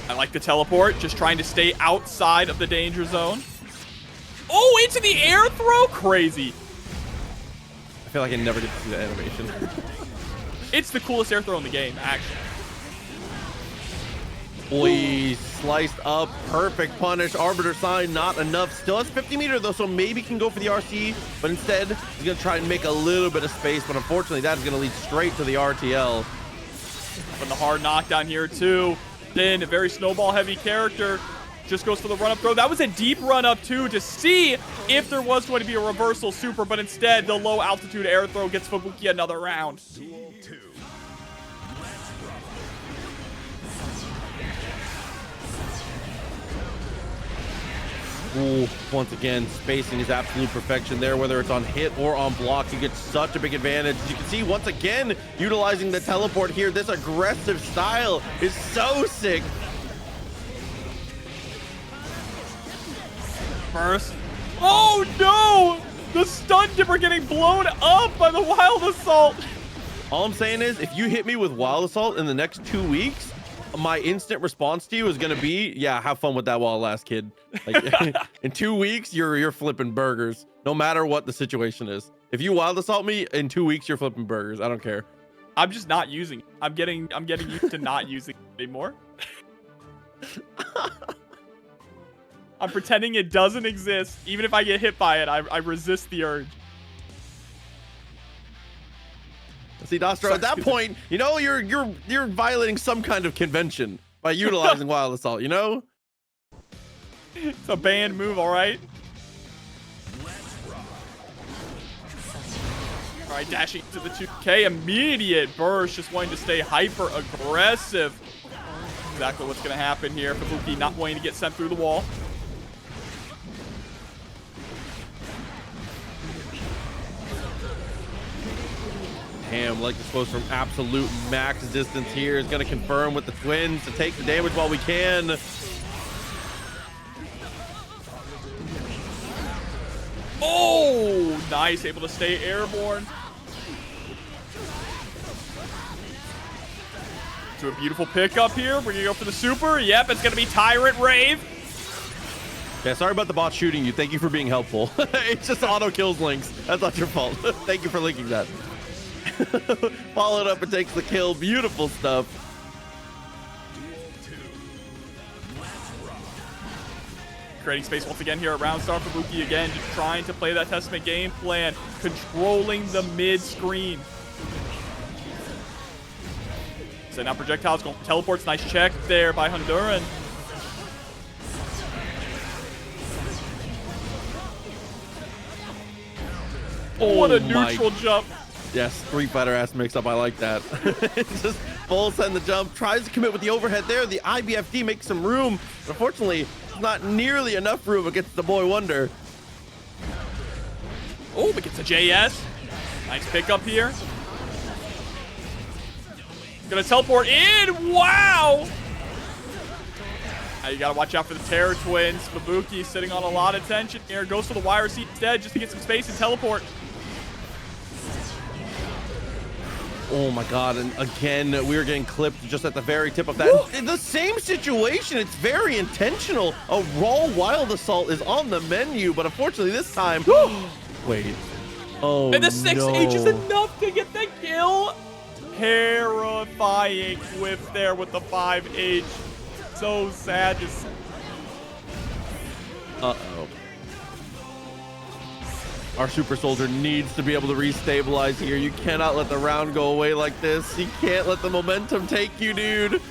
I like the teleport, just trying to stay outside of the danger zone. Oh, into the air throw? Crazy. I feel like I never get to see that animation. It's the coolest air throw in the game, actually. Boy, sliced up. Perfect punish. Arbiter sign, not enough. Still has 50 meter though, so maybe can go for the RC, but instead he's going to try and make a little bit of space, but unfortunately that is going to lead straight to the RTL. From the hard knockdown here, too. Then a very snowball heavy character just goes for the run up throw. That was a deep run up too to see if there was going to be a reversal super, but instead the low altitude air throw gets Fubuki another round. Duel 2. Ooh, once again, spacing is absolute perfection there, whether it's on hit or on block. You get such a big advantage. As you can see, once again, utilizing the teleport here. This aggressive style is so sick. First. Oh no! The stun dipper getting blown up by the Wild Assault. All I'm saying is, if you hit me with Wild Assault in the next 2 weeks, my instant response to you is going to be, yeah, have fun with that while it lasts, kid. Like, in 2 weeks, you're flipping burgers, no matter what the situation is. If you Wild Assault me, in 2 weeks, you're flipping burgers. I don't care. I'm just not using it. I'm getting used to not using it anymore. I'm pretending it doesn't exist. Even if I get hit by it, I resist the urge. See, Dostro, at that point, you know, you're violating some kind of convention by utilizing Wild Assault, you know? It's a banned move, all right? All right, dashing to the 2K. Immediate burst, just wanting to stay hyper aggressive. Exactly what's going to happen here. Fubuki not wanting to get sent through the wall. Damn, like supposed from absolute max distance here is going to confirm with the twins to take the damage while we can. Oh, nice. Able to stay airborne. To a beautiful pickup here. We're going to go for the super. Yep, it's going to be Tyrant Rave. Yeah, sorry about the bot shooting you. Thank you for being helpful. It just auto kills links. That's not your fault. Thank you for linking that. Followed up and takes the kill. Beautiful stuff. Creating space once again here at Roundstar. Fubuki again just trying to play that Testament game plan. Controlling the mid screen. So now projectiles going for teleports. Nice check there by Honduran. Oh, what a neutral jump. Yes, Street Fighter ass mix up. I like that. Just full send the jump. Tries to commit with the overhead there. The IBFD makes some room. But unfortunately, not nearly enough room against the Boy Wonder. Oh, but gets a JS. Nice pickup here. Gonna teleport in. Wow. Now you gotta watch out for the Terror Twins. Fubuki sitting on a lot of tension here. Goes for the wire seat instead just to get some space and teleport. Oh my god, and again, we were getting clipped just at the very tip of that. In the same situation, it's very intentional. A raw wild assault is on the menu, but unfortunately this time... Wait. Oh, and the 6H is no. enough to get the kill. Terrifying whiff there with the 5H. So sad to see. Uh-oh. Our super soldier needs to be able to restabilize here. You cannot let the round go away like this. You can't let the momentum take you, dude.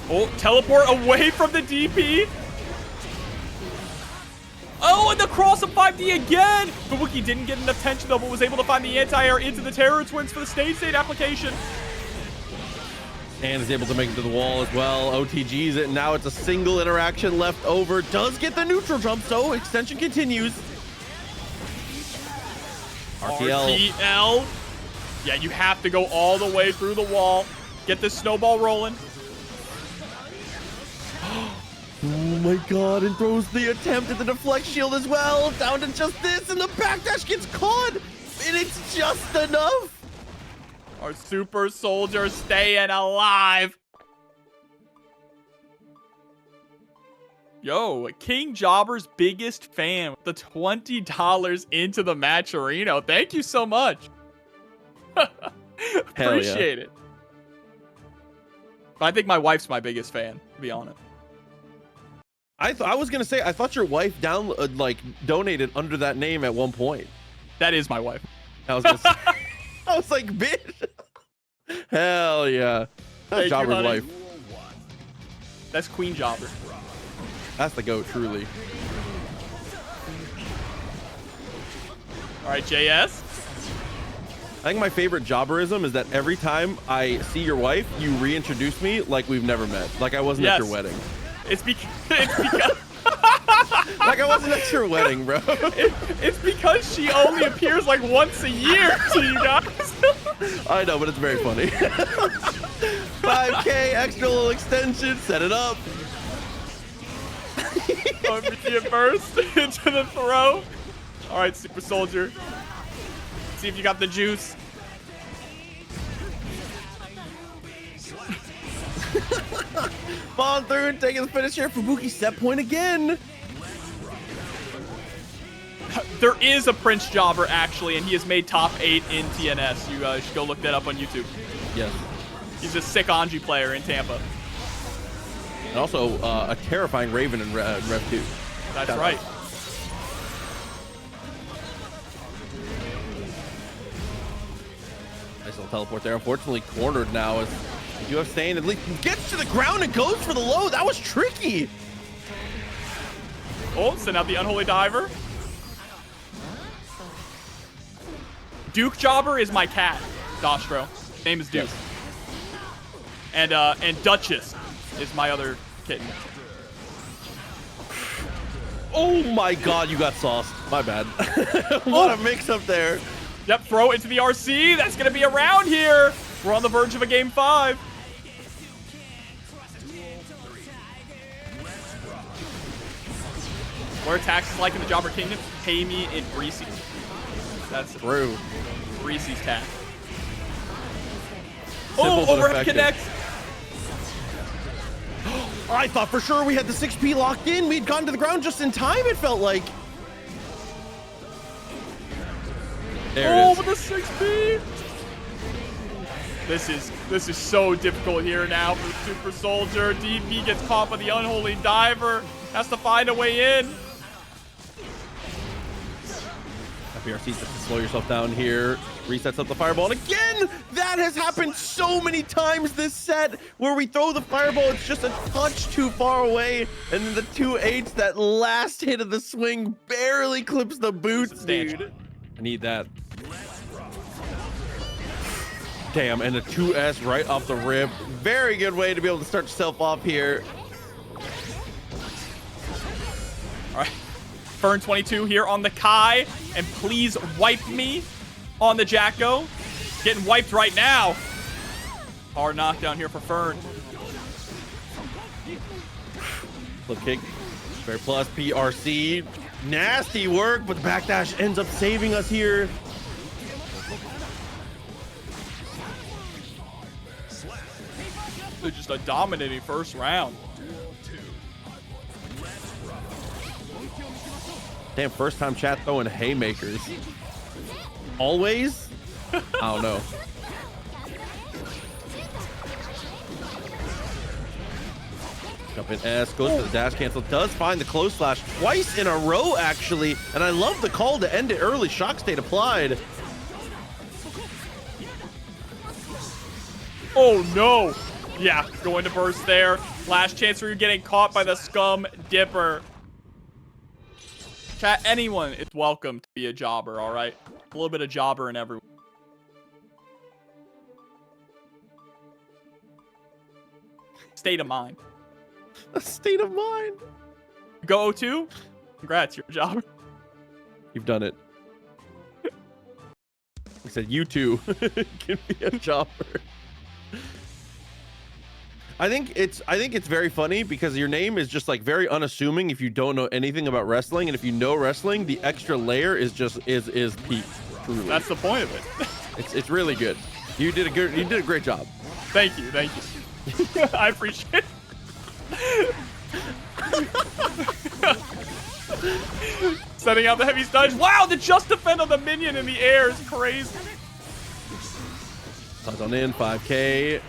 Oh, teleport away from the DP. Oh, and the cross of 5D again. Fubuki didn't get enough tension though, but was able to find the anti-air into the Terror Twins for the state application. And is able to make it to the wall as well. OTGs it. Now it's a single interaction left over. Does get the neutral jump, so extension continues. RTL. Yeah, you have to go all the way through the wall. Get this snowball rolling. Oh my god, and throws the attempt at the deflect shield as well. Down to just this, and the backdash gets caught. And it's just enough. Our super soldier staying alive. Yo, King Jobber's biggest fan with the $20 into the match arena. Thank you so much. Appreciate it. But I think my wife's my biggest fan, to be honest. I was gonna say I thought your wife donated under that name at one point. That is my wife. I was gonna say, I was like, bitch. Hell yeah. That's Jobber's wife. That's Queen Jobber. That's the GOAT, truly. All right, JS. I think my favorite Jobberism is that every time I see your wife, you reintroduce me like we've never met. Like I wasn't at your wedding. It's because like I wasn't at your wedding, bro. It's because she only appears like once a year to you guys. I know, but it's very funny. 5K, extra little extension, set it up. Immediate burst into the throw. All right, super soldier. See if you got the juice. Falling through and taking the finish here. Fubuki set point again. There is a Prince Jobber actually, and he has made top 8 in TNS. You should go look that up on YouTube. Yes. He's a sick Anji player in Tampa. And also a terrifying Raven in Rev 2. That's right. Nice little teleport there. Unfortunately, cornered now as you have Stain at least gets to the ground and goes for the low. That was tricky. Oh, send out the Unholy Diver. Duke Jobber is my cat, Dostro. Name is Duke. Yes. And Duchess is my other kitten. Oh my god, you got sauced. My bad. What a mix-up there. Yep, throw into the RC. That's going to be around here. We're on the verge of a game 5. What are taxes like in the Jobber Kingdom? Pay me in Greasy. That's true. Greasy's tax. Simple Oh, overhead connect. I thought for sure we had the 6P locked in. We'd gotten to the ground just in time, it felt like. There it is. With the 6P. This is so difficult here now for the Super Soldier. DP gets caught by the Unholy Diver. Has to find a way in. FBRC just to slow yourself down here. Resets up the fireball. And again, that has happened so many times this set where we throw the fireball. It's just a touch too far away. And then the 2-8s, that last hit of the swing barely clips the boots, dude. I need that. Damn, and a 2S right off the rip. Very good way to be able to start yourself off here. All right. Fern 22 here on the Kai. And please wipe me on the Jacko. Getting wiped right now. Hard knockdown here for Fern. Flip kick. Fair plus PRC. Nasty work, but the backdash ends up saving us here. They're just a dominating first round. Damn, first time chat throwing haymakers. Always? I don't know. Jump in S, goes for the dash cancel, does find the close slash twice in a row, actually. And I love the call to end it early. Shock state applied. Oh, no. Yeah, going to burst there. Last chance for you getting caught by the Scum Dipper. Chat, anyone is welcome to be a jobber, all right? A little bit of jobber in everyone. State of mind. A state of mind. Go to. Congrats, you're a jobber. You've done it. He said you too can be a jobber. I think it's very funny because your name is just like very unassuming if you don't know anything about wrestling, and if you know wrestling, the extra layer is just is peak. Truly. That's the point of it. It's really good. You did a great job. Thank you. I appreciate it. Setting out the heavy stunge. Wow, the just defend on the minion in the air is crazy. Touch on in 5K.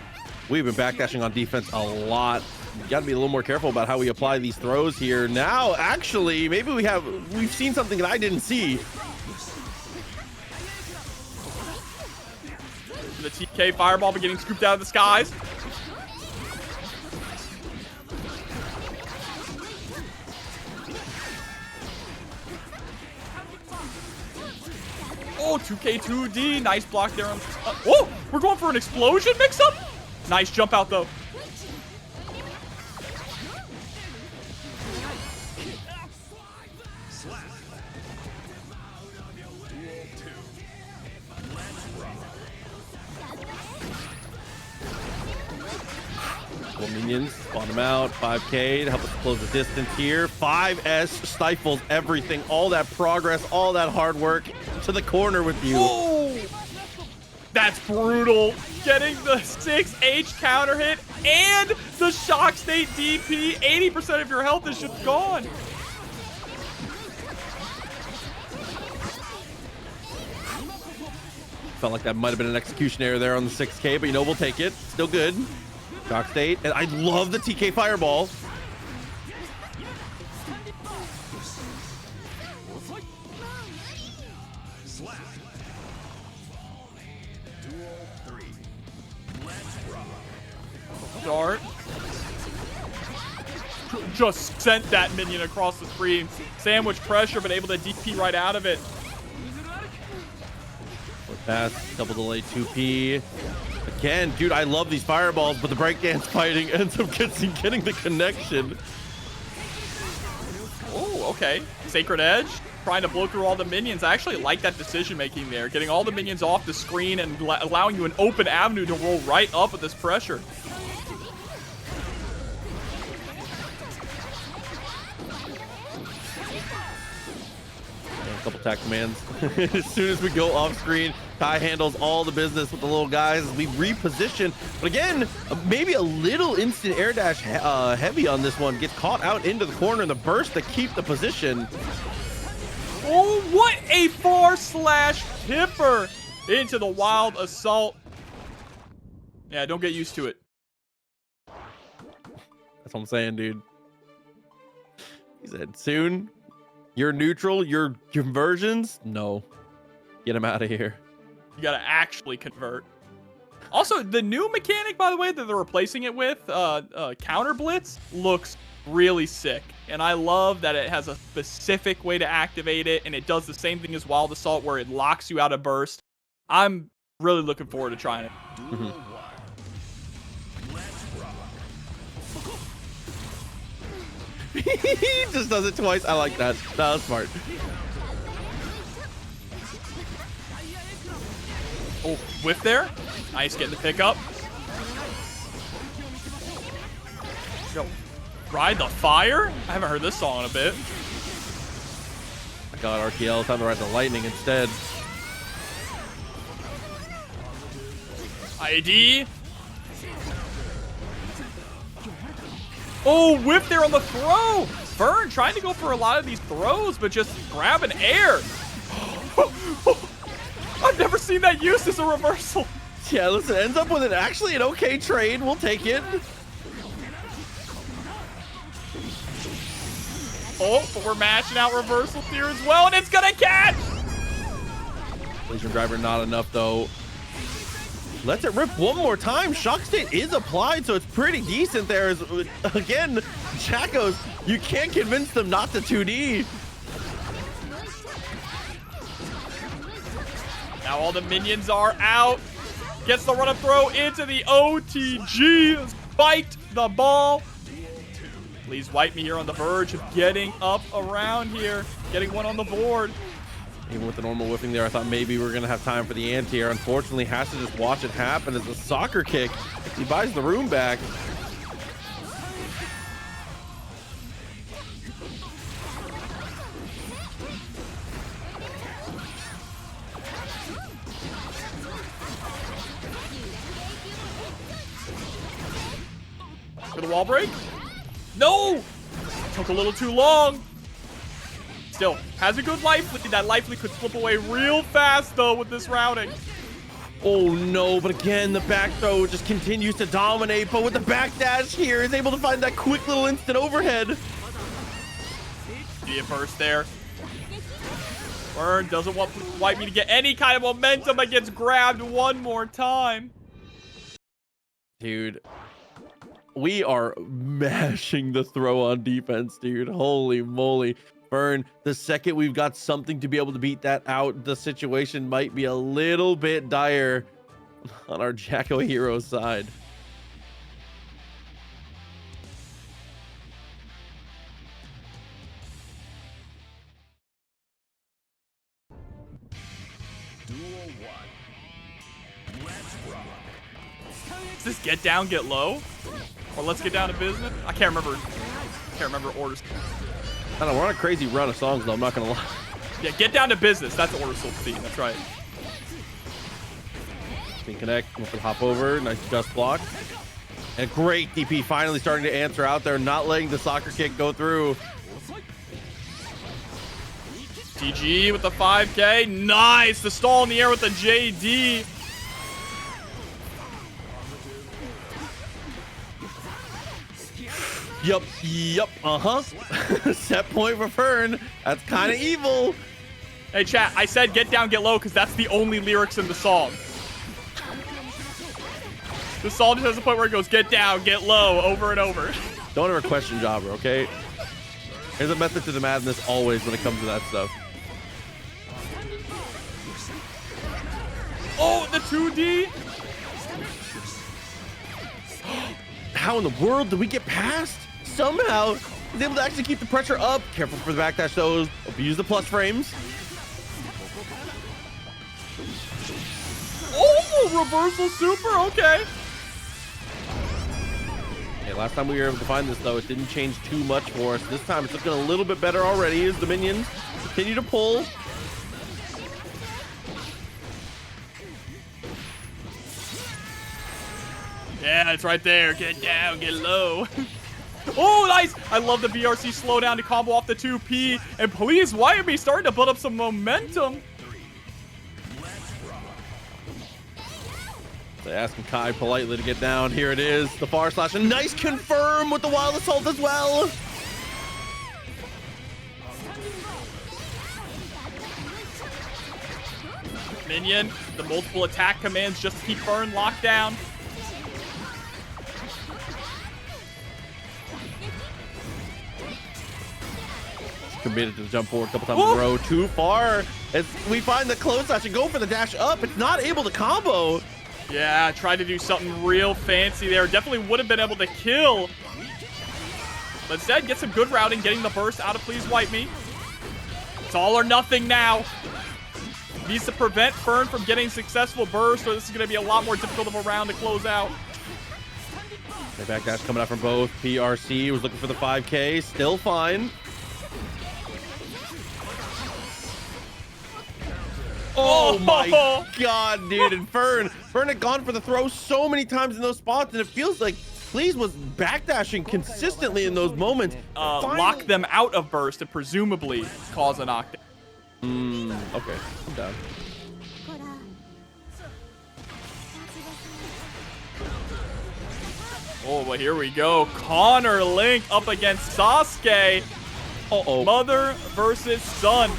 We've been backdashing on defense a lot. You got to be a little more careful about how we apply these throws here. Now, actually, maybe we've seen something that I didn't see. The TK fireball beginning scooped out of the skies. Oh, 2K2D. Nice block there. Oh, we're going for an explosion mix-up. Nice jump out, though. Minions, spawn them out. 5K to help us close the distance here. 5S stifles everything. All that progress, all that hard work to the corner with you. Oh, that's brutal. Getting the 6H counter hit and the shock state DP. 80% of your health is just gone. Felt like that might have been an execution error there on the 6K, but you know, we'll take it. Still good. Shock state, and I love the TK fireball. Dart. Just sent that minion across the screen. Sandwich pressure, but able to DP right out of it. Pass, double delay 2P. Again, dude, I love these fireballs, but the breakdance fighting ends up getting the connection. Oh, okay. Sacred Edge, trying to blow through all the minions. I actually like that decision making there. Getting all the minions off the screen and allowing you an open avenue to roll right up with this pressure. A couple attack commands. As soon as we go off screen, Kai handles all the business with the little guys. We reposition, but again, maybe a little instant air dash heavy on this one. Gets caught out into the corner, and the burst to keep the position. Oh, what a far slash tipper into the wild assault. Yeah, don't get used to it. That's what I'm saying, dude. He said, soon. You're neutral, your conversions? No. Get him out of here. You gotta actually convert. Also, the new mechanic, by the way, that they're replacing it with, Counter Blitz, looks really sick. And I love that it has a specific way to activate it, and it does the same thing as Wild Assault, where it locks you out of burst. I'm really looking forward to trying it. He just does it twice. I like that. That was smart. Oh, whiff there. Nice, getting the pickup. Go. Ride the Fire? I haven't heard this song in a bit. I got RTL. Time to ride the lightning instead. ID. Oh, whiff there on the throw. Fern trying to go for a lot of these throws, but just grabbing air. I've never seen that used as a reversal. Yeah, listen, ends up with actually an okay trade. We'll take it. Oh, but we're matching out reversals here as well, and it's gonna catch. Legion driver not enough though. Lets it rip one more time. Shock state is applied, so it's pretty decent there. Again, Jackos, you can't convince them not to 2D. Now all the minions are out. Gets the run-up throw into the OTG. Spiked the ball. Please wipe me here on the verge of getting up around here. Getting one on the board. Even with the normal whiffing there, I thought maybe we were going to have time for the anti-air. Unfortunately, has to just watch it happen as a soccer kick. He buys the room back. For the wall break? No! Took a little too long. Still, has a good life lead. That life lead could slip away real fast, though, with this routing. Oh, no. But again, the back throw just continues to dominate. But with the back dash here, is able to find that quick little instant overhead. See a burst there. Burn doesn't want Wipe Me to get any kind of momentum, but gets grabbed one more time. Dude, we are mashing the throw on defense, dude. Holy moly. Burn, the second we've got something to be able to beat that out, the situation might be a little bit dire on our Jacko hero side. Does this get down, get low? Or let's get down to business? I can't remember orders. I don't know, we're on a crazy run of songs though, I'm not gonna lie. Yeah, get down to business. That's the order soul theme. That's right. Can connect, we can hop over, nice just block. And great DP finally starting to answer out there, not letting the soccer kick go through. TG with the 5K. Nice. The stall in the air with the JD. Yup, Set point for Fern. That's kind of evil. Hey, chat, I said get down, get low, because that's the only lyrics in the song. The Saul just has a point where he goes, get down, get low, over and over. Don't ever question Jobber, okay? There's a method to the madness always when it comes to that stuff. Oh, the 2D. How in the world did we get past? Somehow, he's able to actually keep the pressure up. Careful for the backdash though. Abuse the plus frames. Oh, reversal super, okay. Yeah, last time we were able to find this though, it didn't change too much for us. This time it's looking a little bit better already as the minions continue to pull. Yeah, it's right there. Get down, get low. Oh, nice. I love the VRC slowdown to combo off the 2P. And PleaseWipeMe starting to build up some momentum. They're asking Kai politely to get down. Here it is. The far slash. A nice confirm with the wild assault as well. Minion, the multiple attack commands just to keep Burn locked down. Committed to the jump forward a couple times in a row. Too far. As we find the close slash and go for the dash up. It's not able to combo. Yeah, tried to do something real fancy there. Definitely would have been able to kill. But instead, get some good routing, getting the burst out of PleaseWipeMe. It's all or nothing now. Needs to prevent Fern from getting successful burst, or this is going to be a lot more difficult of a round to close out. The backdash coming out from both. PRC was looking for the 5K. Still fine. Oh my god, dude. And Fern had gone for the throw so many times in those spots, and it feels like Please was backdashing consistently in those moments. Lock them out of burst and presumably cause a knockdown. Okay, I'm down. Oh, well, here we go. Connorlink up against SauceQue. Uh-oh. Mother versus son.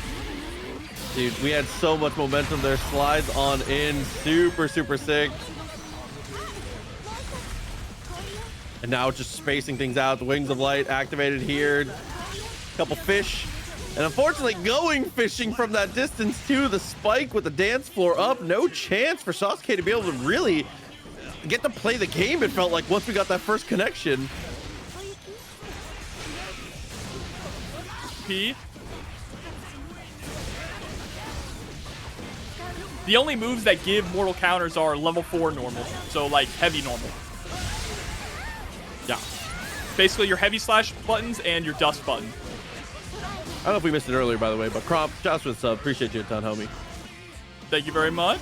Dude, we had so much momentum there. Slides on in. Super, super sick. And now just spacing things out. The Wings of Light activated here. Couple fish. And unfortunately, going fishing from that distance too. The spike with the dance floor up. No chance for SauceQue to be able to really get to play the game, it felt like, once we got that first connection. P. The only moves that give mortal counters are level 4 normal. So, like, heavy normal. Yeah. Basically, your heavy slash buttons and your dust button. I don't know if we missed it earlier, by the way, but Cromp, Josh with sub. Appreciate you a ton, homie. Thank you very much.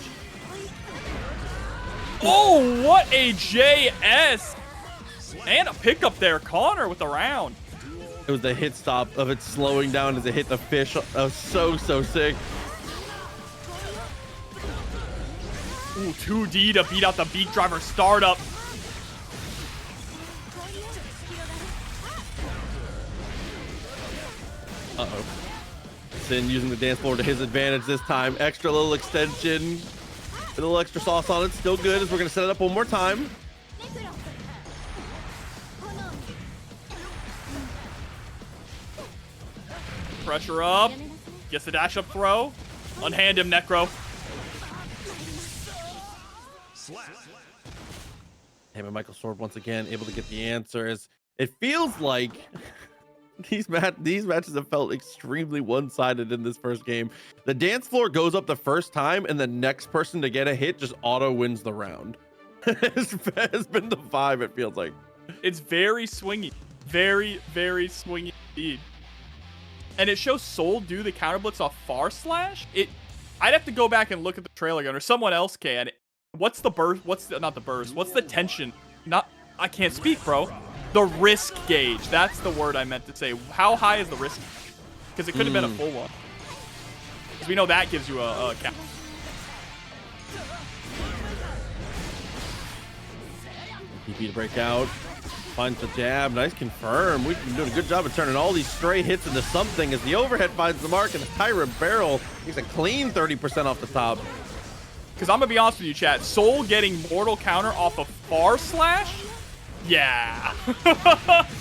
Oh, what a JS! And a pickup there. Connor with the round. It was the hit stop of it slowing down as it hit the fish. That was so, so sick. Ooh, 2D to beat out the Beak Driver startup. Uh-oh. Sin using the dance floor to his advantage this time. Extra little extension. A little extra sauce on it. Still good as we're going to set it up one more time. Pressure up. Gets the dash up throw. Unhand him, Necro. Damn it, Michael Sword once again able to get the answer. As it feels like these matches have felt extremely one-sided in this first game. The dance floor goes up the first time, and the next person to get a hit just auto wins the round. Has been the vibe, it feels like. It's very swingy. Very, very swingy indeed. And it shows Soul do the counter blitz off far slash. I'd have to go back and look at the trailer again, or someone else can. What's the burst? Not the burst. What's the tension? I can't speak, bro. The risk gauge. That's the word I meant to say. How high is the risk? Because it could have been a full one. Because we know that gives you a count. DP to break out. Finds the jab. Nice confirm. We've been doing a good job of turning all these stray hits into something as the overhead finds the mark and the Tyra barrel takes a clean 30% off the top. Because I'm going to be honest with you, chat. Soul getting mortal counter off of Far slash? Yeah.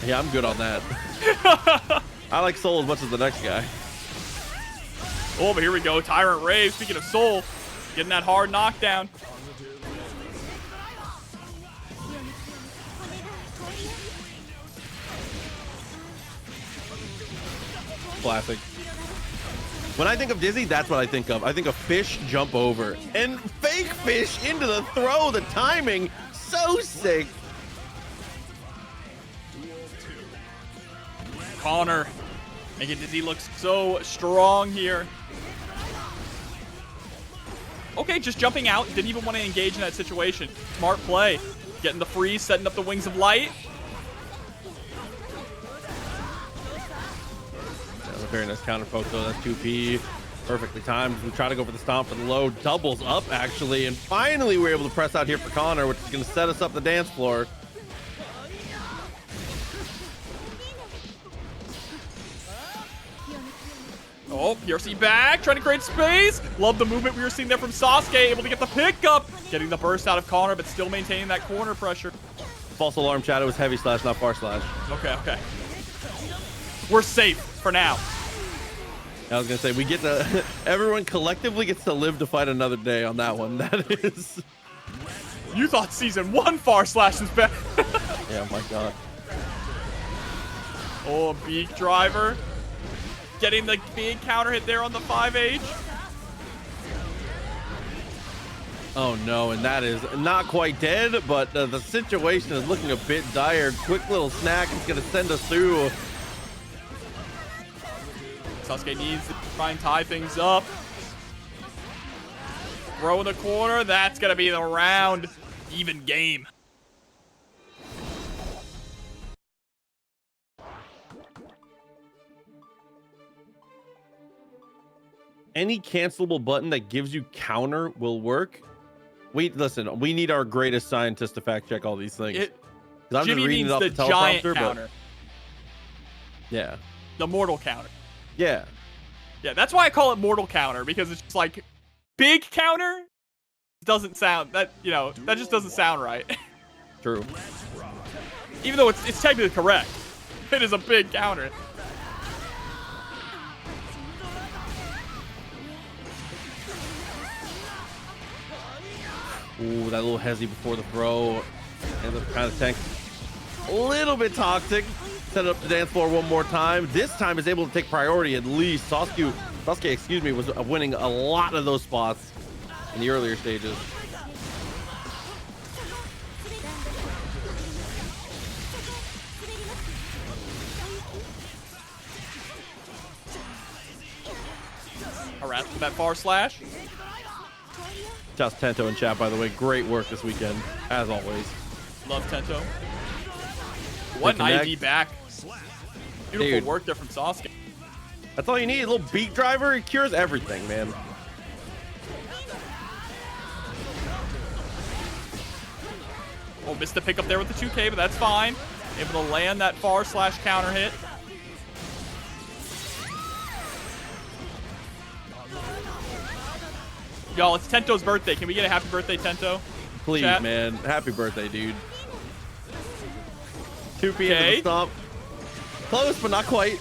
Yeah, I'm good on that. I like Soul as much as the next guy. Oh, but here we go. Tyrant Rave, speaking of Soul, getting that hard knockdown. Classic. When I think of Dizzy, that's what I think of. I think of fish jump over and fake fish into the throw. The timing, so sick. Connor making Dizzy look so strong here. Okay, just jumping out. Didn't even want to engage in that situation. Smart play. Getting the freeze, setting up the Wings of Light. Very nice counter poke though. That's 2P. Perfectly timed. We try to go for the stomp for the low. Doubles up actually. And finally we're able to press out here for Connor, which is going to set us up the dance floor. Oh, PRC back, trying to create space. Love the movement we were seeing there from Sasuke, able to get the pickup. Getting the burst out of Connor, but still maintaining that corner pressure. False alarm chat. It was heavy slash, not far slash. Okay, okay. We're safe for now. I was gonna say we get to everyone collectively gets to live to fight another day on that one. That is. You thought season 1 far slash was bad. Yeah, my God. Oh, beak driver. Getting the big counter hit there on the 5H. Oh no, and that is not quite dead, but the situation is looking a bit dire. Quick little snack is gonna send us through. Sasuke needs to try and tie things up. Throw in the corner. That's going to be the round. Even game. Any cancelable button that gives you counter will work. Wait, listen, we need our greatest scientist to fact check all these things. I'm Jimmy just reading means it off the giant teleprompter, counter. Yeah. The mortal counter. Yeah. Yeah, that's why I call it mortal counter, because it's just like big counter doesn't sound that, you know, that just doesn't sound right. True. Even though it's technically correct. It is a big counter. Ooh, that little hezzy before the throw. Ends up kind of tank. A little bit toxic. Set it up the dance floor one more time. This time is able to take priority at least. Sasuke, excuse me, was winning a lot of those spots in the earlier stages. Harassed with that far slash. Shouts Tento in chat, by the way. Great work this weekend, as always. Love Tento. What an ID back. Beautiful work there from Sasuke. That's all you need. A little beat driver. It cures everything, man. Oh, missed the pickup there with the 2K, but that's fine. Able to land that far slash counter hit. Y'all, it's Tento's birthday. Can we get a happy birthday, Tento? Please, Chat? man. Happy birthday, dude. 2 p.m. to the stomp. Close, but not quite.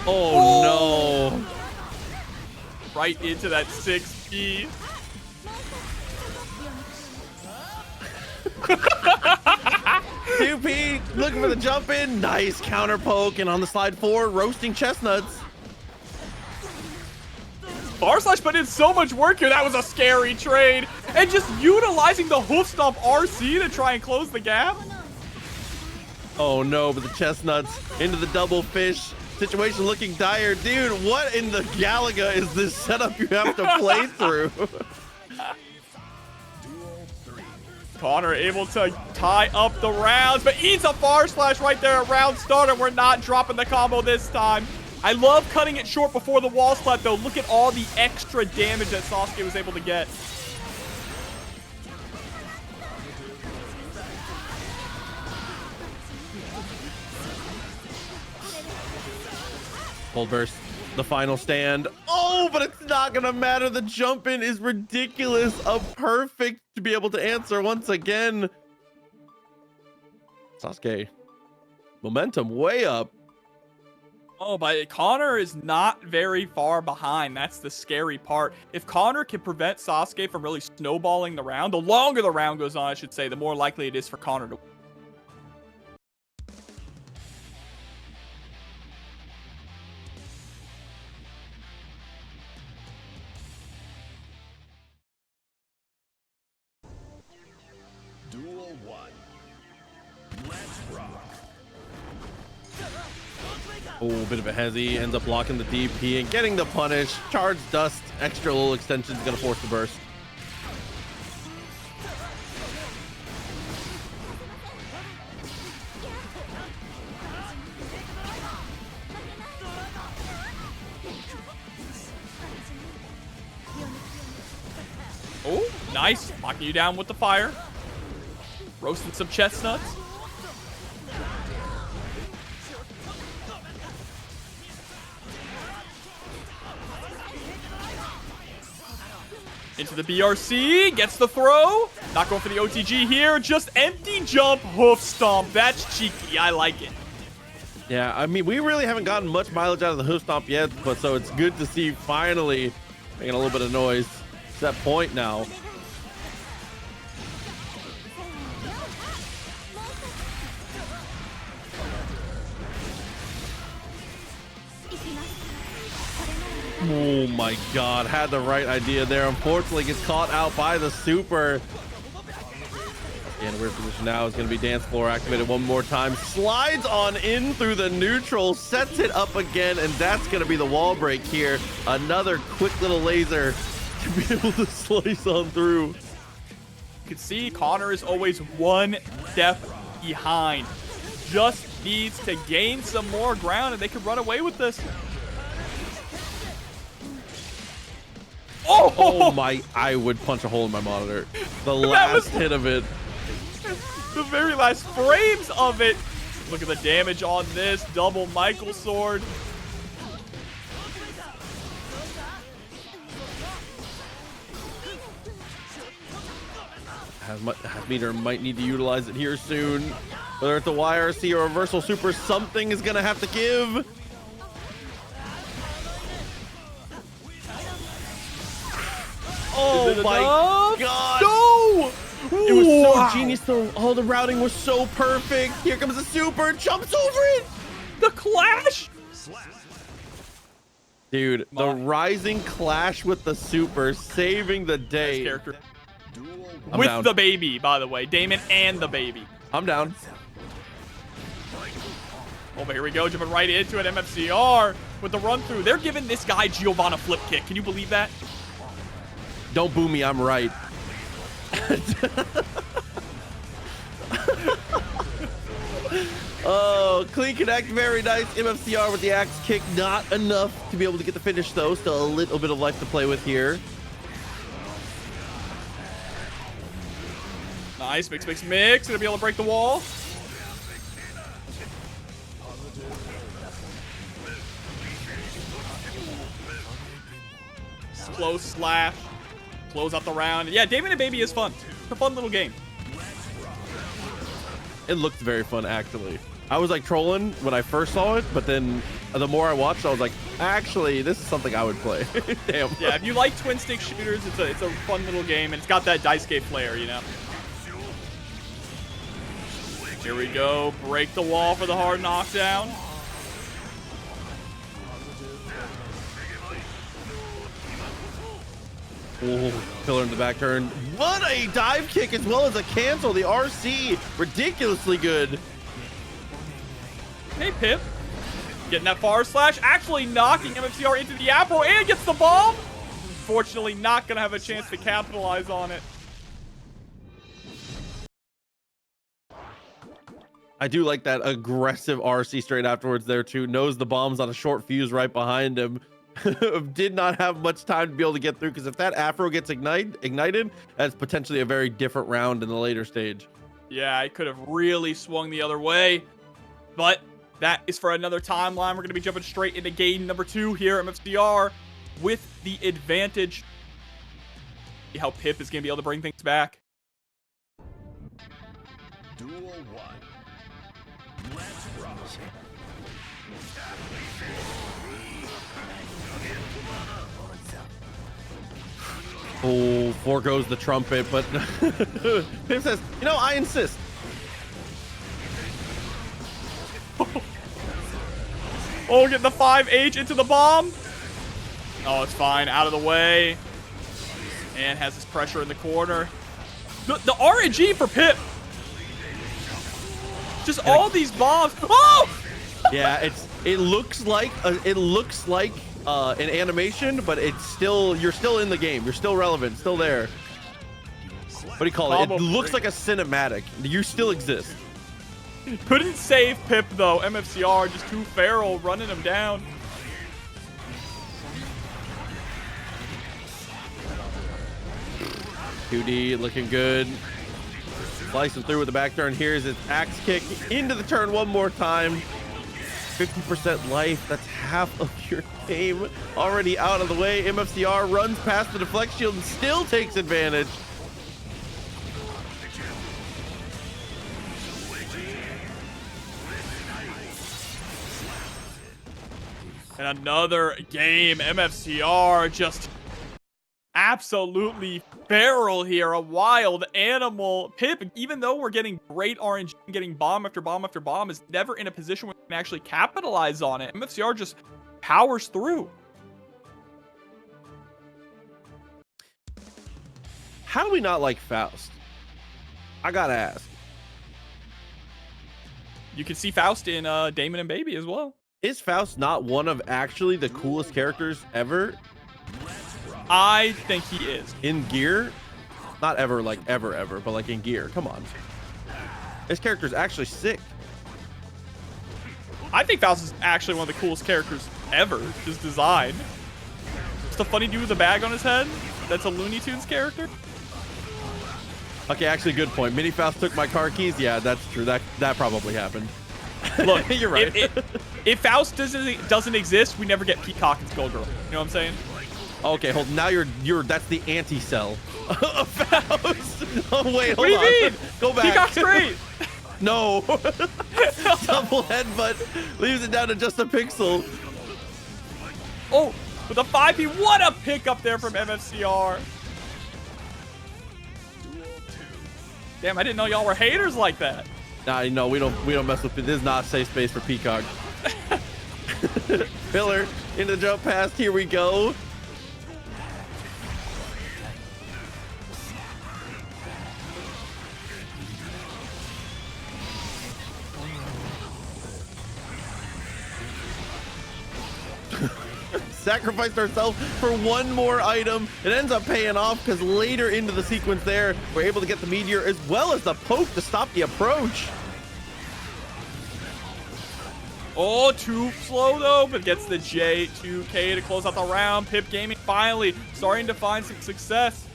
Oh, no. Right into that 6P. P looking for the jump in. Nice counter poke. And on the slide 4, roasting chestnuts. Far slash put in so much work here. That was a scary trade. And just utilizing the hoof stomp RC to try and close the gap. Oh no, but the chestnuts into the double fish. Situation looking dire. Dude, what in the Galaga is this setup you have to play through? Connor able to tie up the rounds, but eats a far slash right there at round start, and we're not dropping the combo this time. I love cutting it short before the wall splat, though. Look at all the extra damage that Sasuke was able to get. Cold burst. the final stand. Oh, but it's not gonna matter. The jump in is ridiculous. A perfect to be able to answer once again. SauceQue, momentum way up. Oh, but Connor is not very far behind. That's the scary part. If Connor can prevent SauceQue from really snowballing the round, the longer the round goes on, I should say, the more likely it is for Connor to win. Duel 1. Let's rock. Oh, bit of a hezzy, ends up blocking the DP and getting the punish. Charge dust, extra little extension is gonna force the burst. Oh, nice. Locking you down with the fire. Roasting some chestnuts. Into the BRC, gets the throw. Not going for the OTG here, just empty jump, hoof stomp. That's cheeky, I like it. Yeah, I mean, we really haven't gotten much mileage out of the hoof stomp yet, but so it's good to see finally making a little bit of noise. It's that point now. Oh my god, had the right idea there. Unfortunately gets caught out by the super. In a weird position now, is going to be dance floor activated one more time. Slides on in through the neutral, sets it up again, and that's going to be the wall break here. Another quick little laser to be able to slice on through. You can see Connor is always one step behind. Just needs to gain some more ground and they could run away with this. Oh my, I would punch a hole in my monitor. The last hit of it. The very last frames of it. Look at the damage on this double Michael sword. Meter might need to utilize it here soon. Whether it's a YRC or a reversal super, something is gonna have to give. Oh my god! No! It was so genius though. All the routing was so perfect. Here comes the super, jumps over it. The clash! Dude, the rising clash with the super, saving the day. Character. I'm With down. the baby, by the way. Damon and the baby. I'm down. Oh, but here we go. Jumping right into an MFCR with the run through. They're giving this guy Giovanna flip kick. Can you believe that? Don't boo me, I'm right. Oh, clean connect, very nice. MFCR with the axe kick, not enough to be able to get the finish though. Still a little bit of life to play with here. Nice, mix. Gonna be able to break the wall. Close slash. Close out the round. Yeah, Damon and Baby is fun. It's a fun little game. It looked very fun, actually. I was like trolling when I first saw it, but then the more I watched, I was like, actually, this is something I would play. Damn. Yeah, if you like twin stick shooters, it's a fun little game, and it's got that dice game flair, you know. Here we go. Break the wall for the hard knockdown. Ooh, killer in the back turn. What a dive kick as well as a cancel. The RC, ridiculously good. Hey, Pip. Getting that far slash. Actually knocking MFCR into the apple and gets the bomb. Unfortunately, not going to have a chance to capitalize on it. I do like that aggressive RC straight afterwards there too. Knows the bomb's on a short fuse right behind him. Did not have much time to be able to get through, because if that afro gets ignited, that's potentially a very different round in the later stage. Yeah, I could have really swung the other way, but that is for another timeline. We're going to be jumping straight into game number 2 here at MFCR with the advantage. See how Pip is going to be able to bring things back. Duel 1. Let's rock. Oh, foregoes the trumpet, but Pip says, you know, I insist. Oh, get the 5H into the bomb. Oh, it's fine. Out of the way. And has this pressure in the corner. The RNG for Pip. Just all these bombs. Oh! Yeah, it looks like an animation, but it's still, you're still in the game. You're still relevant, still there. What do you call it? It looks like a cinematic. You still exist. Couldn't save Pip though. MFCR just too feral, running him down. QD looking good. Slicing through with the back turn. Here's its axe kick into the turn one more time. 50% life. That's half of your game already out of the way. MFCR runs past the deflect shield and still takes advantage. And another game. MFCR just absolutely feral here. A wild animal. Pip, even though we're getting great RNG and getting bomb after bomb after bomb, is never in a position where we can actually capitalize on it. MFCR just powers through. How do we not like Faust? I gotta ask. You can see Faust in Damon and Baby as well. Is Faust not one of actually the coolest characters ever? I think he is. In Gear? Not ever, like ever, but like in Gear. Come on. This character's actually sick. I think Faust is actually one of the coolest characters ever. Just designed. Just the funny dude with a bag on his head. That's a Looney Tunes character. Okay, actually, good point. Mini Faust took my car keys. Yeah, that's true. That probably happened. Look, you're right. If Faust doesn't exist, we never get Peacock and Skullgirl. You know what I'm saying? Okay, hold. Now you're that's the anti-cell of Faust. Oh wait, hold on. What do you mean? Go back. Peacock's great. No. Double headbutt leaves it down to just a pixel. Oh, with a 5P, what a pick up there from MFCR. Damn, I didn't know y'all were haters like that. Nah, no, we don't mess with it. This is not safe space for Peacock. Pillar into the jump pass. Here we go. Sacrificed ourselves for one more item. It ends up paying off because later into the sequence there, we're able to get the meteor as well as the poke to stop the approach. Oh, too slow though, but gets the J2K to close out the round. Pip Gaming finally starting to find some success.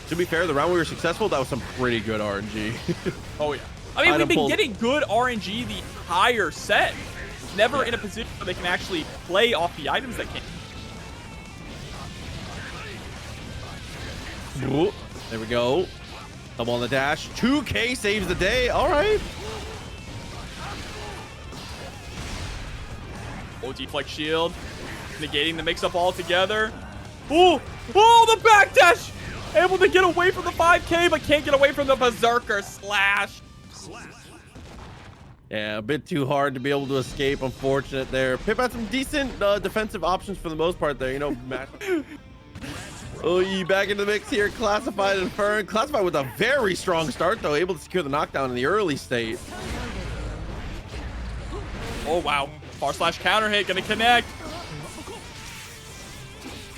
To be fair, the round we were successful, that was some pretty good RNG. Oh yeah. I mean, we've been getting good RNG the entire set. Never in a position where they can actually play off the items that came. Ooh, there we go. Double on the dash. 2K saves the day. All right. Oh, deflect shield. Negating the mix-up altogether. Ooh. Oh, the backdash. Able to get away from the 5K, but can't get away from the Berserker slash. Yeah, a bit too hard to be able to escape. Unfortunate there. Pip had some decent defensive options for the most part there. You know, oh, you back into the mix here. Classified and Fern. Classified with a very strong start, though. Able to secure the knockdown in the early state. Oh, wow. Far slash counter hit. Gonna connect.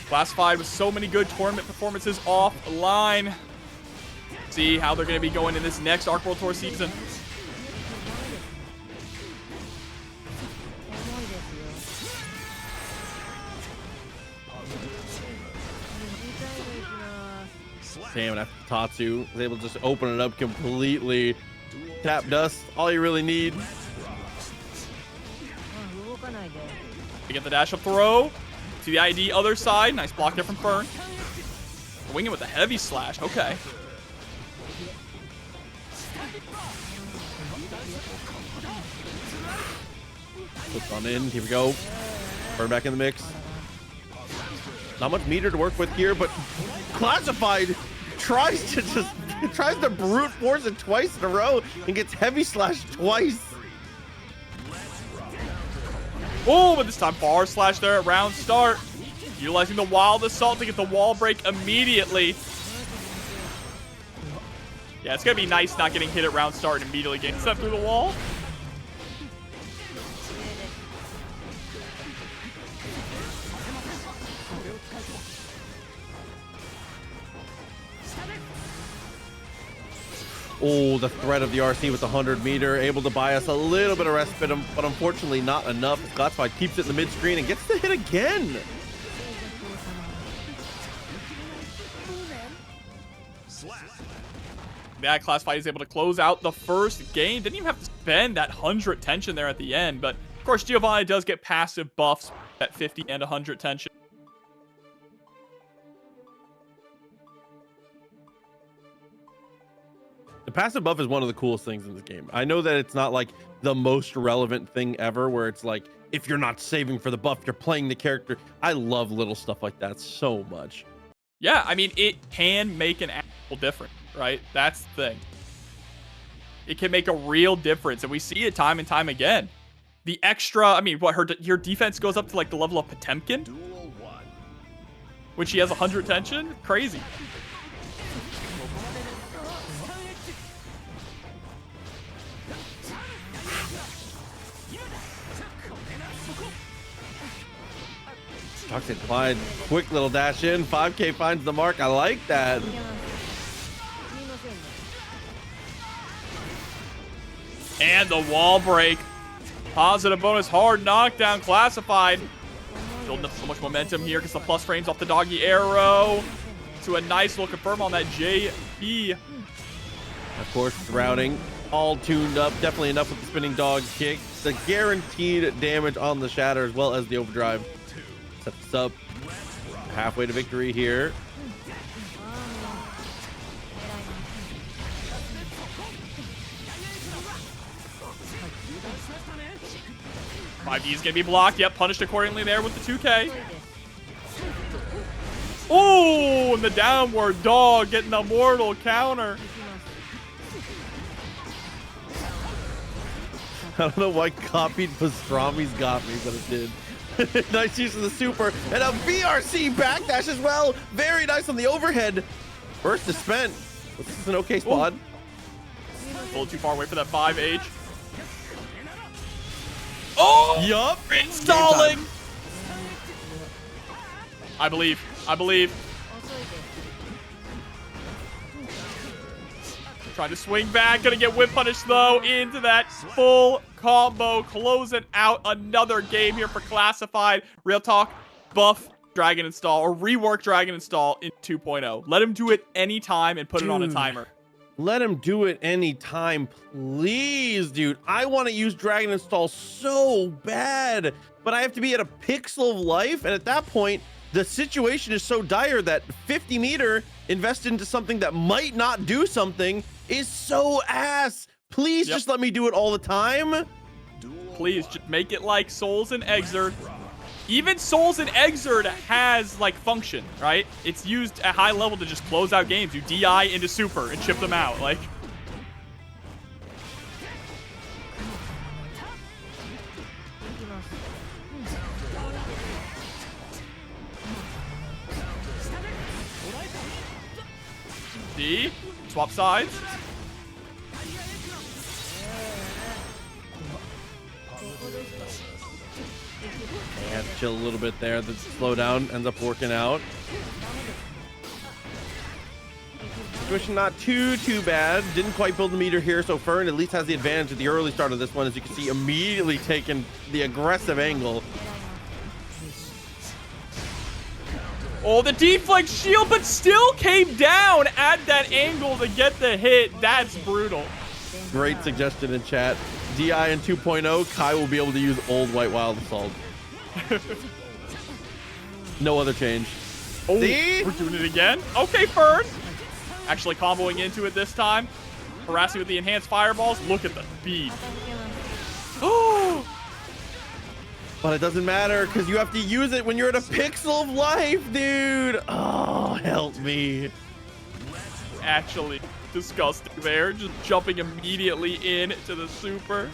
Classified with so many good tournament performances offline. See how they're going to be going in this next Arc World Tour season. Damn, and after Tatsu was able to just open it up completely. Tap dust, all you really need. We get the dash up throw. To the ID other side. Nice block there from Fern. Winging with a heavy slash. Okay. Puts on in. Here we go. Fern back in the mix. Not much meter to work with here, but Classified tries to brute force it twice in a row and gets heavy slash twice. Oh, but this time bar slash there at round start. Utilizing the wild assault to get the wall break immediately. Yeah, it's gonna be nice not getting hit at round start and immediately getting sent through the wall. Oh, the threat of the RC with the 100 meter, able to buy us a little bit of respite, but unfortunately not enough. Classified keeps it in the mid screen and gets the hit again. Yeah, Classified is able to close out the first game. Didn't even have to spend that 100 tension there at the end, but of course Giovanna does get passive buffs at 50 and 100 tension. The passive buff is one of the coolest things in this game. I know that it's not like the most relevant thing ever, where it's like, if you're not saving for the buff, you're playing the character. I love little stuff like that so much. Yeah, I mean, it can make an actual difference, right? That's the thing. It can make a real difference, and we see it time and time again. The extra, I mean, what, your defense goes up to like the level of Potemkin? When she has 100 tension? Crazy. Toxic Clyde, quick little dash in. 5K finds the mark. I like that. And the wall break. Positive bonus, hard knockdown, Classified. Building up so much momentum here because the plus frames off the doggy arrow. To a nice little confirm on that JP. Of course, routing all tuned up. Definitely enough with the spinning dog kick. The guaranteed damage on the shatter as well as the overdrive. Sets us up halfway to victory here. .5E is going to be blocked. Yep, punished accordingly there with the 2K. Oh, and the downward dog getting the mortal counter. I don't know why copied pastrami's got me, but it did. Nice use of the super and a VRC backdash as well. Very nice on the overhead. Burst is spent. This is an okay spot. Ooh. A little too far away for that 5H. Oh! Yup. Installing! I believe. Trying to swing back. Gonna get whip punish though into that full combo. Closing out another game here for Classified. Real talk. Buff Dragon Install or rework Dragon Install in 2.0. Let him do it anytime and put it on a timer. Let him do it anytime, please, dude. I want to use Dragon Install so bad, but I have to be at a pixel of life. And at that point, the situation is so dire that 50 meter invested into something that might not do something is so ass. Please just let me do it all the time. Please just make it like Souls and Exert. Even Souls and Exert has like function, right? It's used at high level to just close out games. You DI into super and chip them out. Like, D, swap sides. And chill a little bit there. The slowdown ends up working out. Situation not too bad. Didn't quite build the meter here, so Fern at least has the advantage at the early start of this one, as you can see, immediately taking the aggressive angle. Oh, the deflect shield, but still came down at that angle to get the hit. That's brutal. Great suggestion in chat. DI in 2.0, Kai will be able to use old White Wild Assault. No other change. Oh, See? we're doing it again. Okay, Fern. Actually comboing into it this time. Harassing with the enhanced fireballs. Look at the speed. Oh. But it doesn't matter because you have to use it when you're at a pixel of life, dude. Oh, help me. Actually disgusting there. Just jumping immediately in to the super.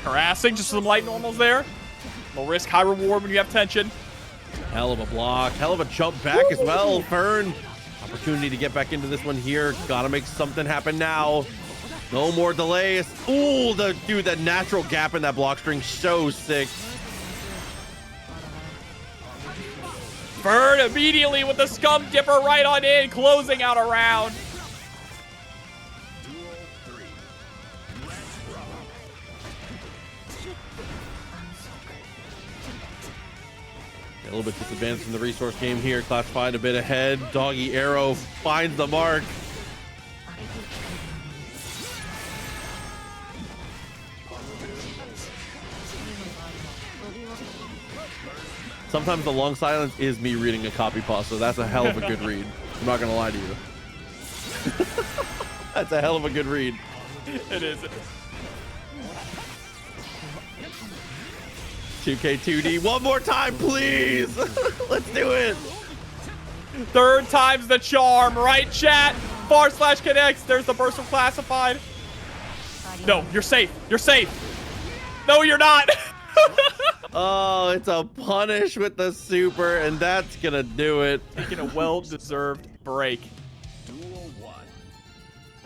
Harassing, just some light normals there. Low risk, high reward when you have tension. Hell of a block. Hell of a jump back as well. Fern, opportunity to get back into this one here. Gotta make something happen now. No more delays. Ooh, dude, that natural gap in that block string, so sick. Fern immediately with the scum dipper right on in, closing out a round. A little bit disadvantaged in the resource game here. Classified a bit ahead. Doggy Arrow finds the mark. Sometimes the long silence is me reading a copy pasta. That's a hell of a good read. I'm not gonna lie to you. That's a hell of a good read. It is. 2K2D. One more time, please. Let's do it. Third time's the charm, right, chat? / connects. There's the burst from classified. No, you're safe. You're safe. No, you're not. Oh, it's a punish with the super, and that's gonna do it. Taking a well-deserved break.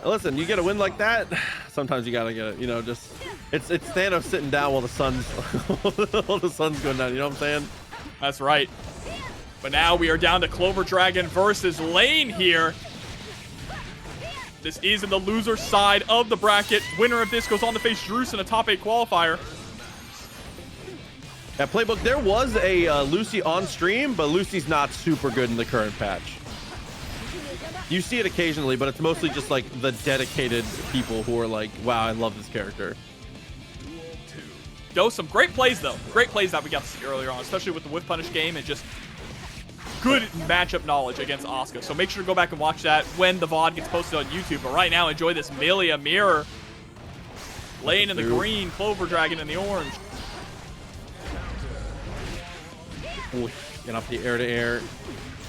Listen, you get a win like that, sometimes you gotta get it, you know, just it's Thanos sitting down while the sun's while the sun's going down, you know what I'm saying? That's right. But now we are down to CloverDragon versus layne here. This is in the loser side of the bracket. Winner of this goes on to face druice in a top 8 qualifier. Yeah, Playbook, there was a Lucy on stream, but Lucy's not super good in the current patch. You see it occasionally, but it's mostly just like the dedicated people who are like, wow, I love this character. Yo, some great plays, though. Great plays that we got to see earlier on, especially with the whiff punish game and just good matchup knowledge against Asuka. So make sure to go back and watch that when the VOD gets posted on YouTube. But right now, enjoy this Millia mirror. layne in the green, CloverDragon in the orange. Ooh, get off the air-to-air.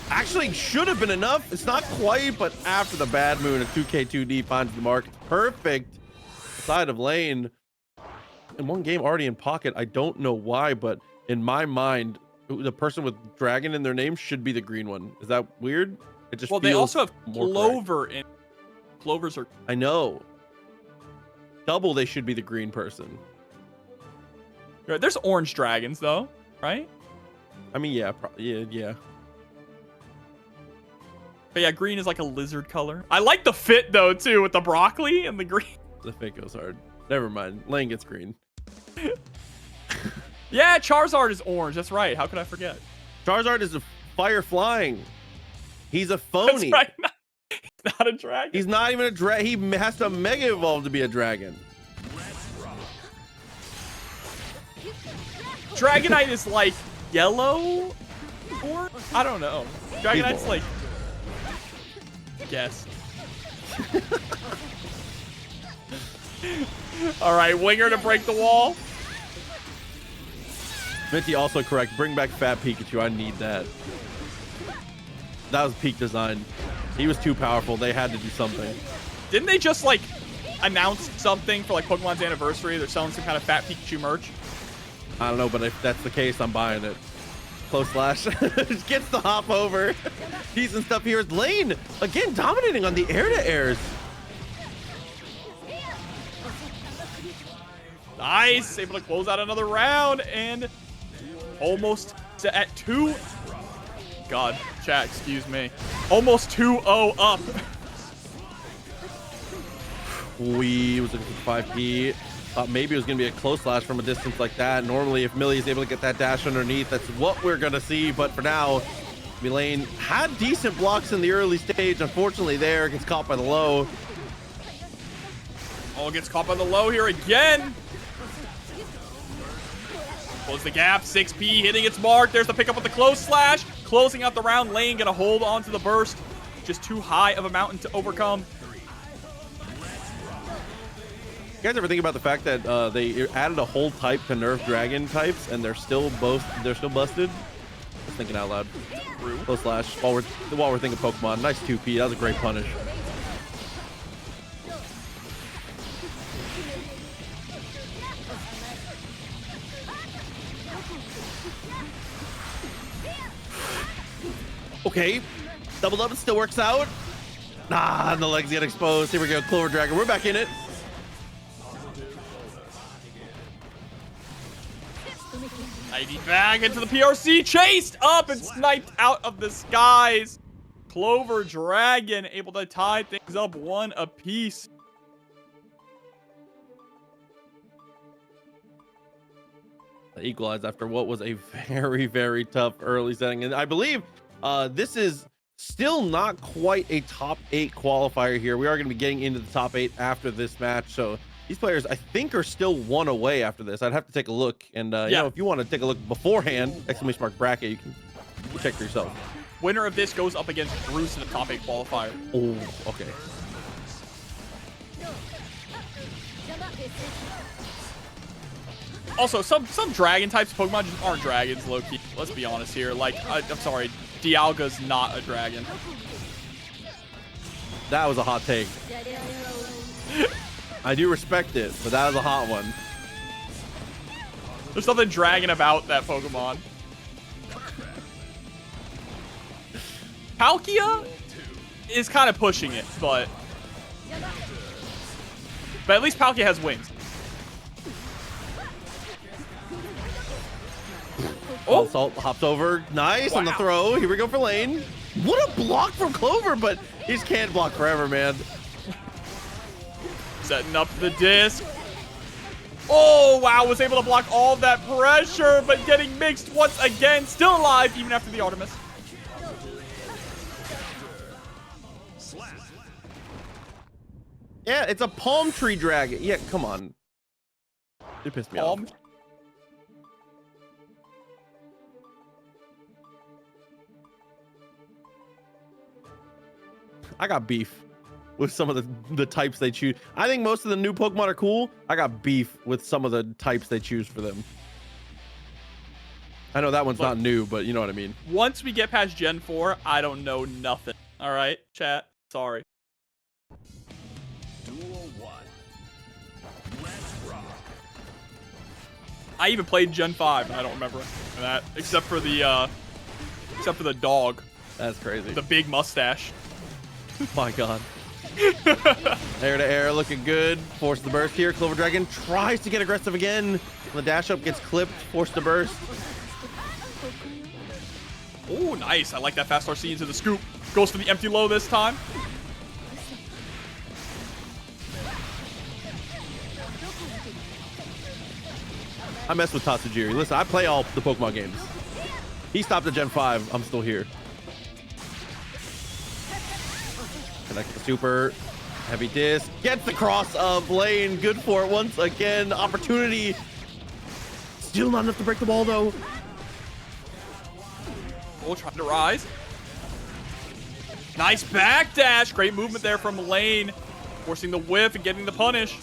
Actually, should have been enough. It's not quite, but after the bad moon, a 2K2D finds the mark. Perfect side of layne. And one game already in pocket. I don't know why, but in my mind, the person with dragon in their name should be the green one. Is that weird? It just they also have Clover in. Clovers are. I know. Double, they should be the green person. Right, there's orange dragons though, right? I mean, yeah, yeah. But yeah, green is like a lizard color. I like the fit though too with the broccoli and the green. The fit goes hard. Never mind. layne gets green. Yeah, Charizard is orange. That's right. How could I forget? Charizard is a fire flying. He's a phony. That's right. He's not a dragon. He's not even a dragon. He has to mega evolve to be a dragon. Dragonite is like yellow or I don't know. Dragonite's like guess. All right, winger to break the wall. Minty also correct. Bring back Fat Pikachu. I need that. That was peak design. He was too powerful. They had to do something. Didn't they just like announce something for like Pokemon's anniversary? They're selling some kind of Fat Pikachu merch. I don't know, but if that's the case, I'm buying it. Close slash. Gets the hop over. Decent stuff here is layne. Again, dominating on the air-to-airs. Nice. Able to close out another round and almost at 2. God, chat, excuse me. Almost 2-0 up. We was looking for 5P. Thought maybe it was going to be a close slash from a distance like that. Normally, if Millie is able to get that dash underneath, that's what we're going to see. But for now, Layne had decent blocks in the early stage. Unfortunately, there gets caught by the low. Oh, gets caught by the low here again. Close the gap. 6P hitting its mark. There's the pickup with the close slash. Closing out the round. Layne going to hold on to the burst. Just too high of a mountain to overcome. You guys ever think about the fact that they added a whole type to nerf dragon types and they're still busted? Just thinking out loud. Close slash while we're thinking Pokemon. Nice 2P. That was a great punish. Okay, double up, it still works out. And the legs get exposed. Here we go, CloverDragon. We're back in it. ID back into the PRC, chased up and sniped out of the skies. CloverDragon able to tie things up 1 apiece. Equalized after what was a very, very tough early setting. And I believe this is still not quite a top 8 qualifier here. We are going to be getting into the top 8 after this match. So these players, I think, are still 1 away after this. I'd have to take a look. And, you know, if you want to take a look beforehand, ! bracket, you can check for yourself. Winner of this goes up against Druice in the top 8 qualifier. Oh, okay. Also, some dragon types of Pokemon just aren't dragons, low-key. Let's be honest here. Like, I'm sorry, Dialga's not a dragon. That was a hot take. I do respect it, but that was a hot one. There's something dragon about that Pokemon. Palkia is kind of pushing it, but at least Palkia has wings. Oh, Salt hops over. Nice on the throw. Here we go for Layne. What a block from Clover, but he just can't block forever, man. Setting up the disc. Oh, wow. Was able to block all that pressure, but getting mixed once again. Still alive, even after the Artemis. Yeah, it's a palm tree dragon. Yeah, come on. It pissed me off. I got beef with some of the types they choose. I think most of the new Pokemon are cool. I got beef with some of the types they choose for them. I know that one's not new, but you know what I mean. Once we get past Gen 4, I don't know nothing. All right, chat. Sorry. Duel 1. Let's rock. I even played Gen 5, and I don't remember that, except for the dog. That's crazy. The big mustache. My God. Air to air, looking good. Force the burst here. CloverDragon tries to get aggressive again. The dash up gets clipped. Force the burst. Oh, nice. I like that fast RC into the scoop. Goes for the empty low this time. I mess with Tatsujiri. Listen, I play all the Pokemon games. He stopped at Gen 5. I'm still here. Connect the super. Heavy disc. Gets the cross of Layne. Good for it once again. Opportunity. Still not enough to break the ball, though. Oh, trying to rise. Nice backdash. Great movement there from Layne. Forcing the whiff and getting the punish.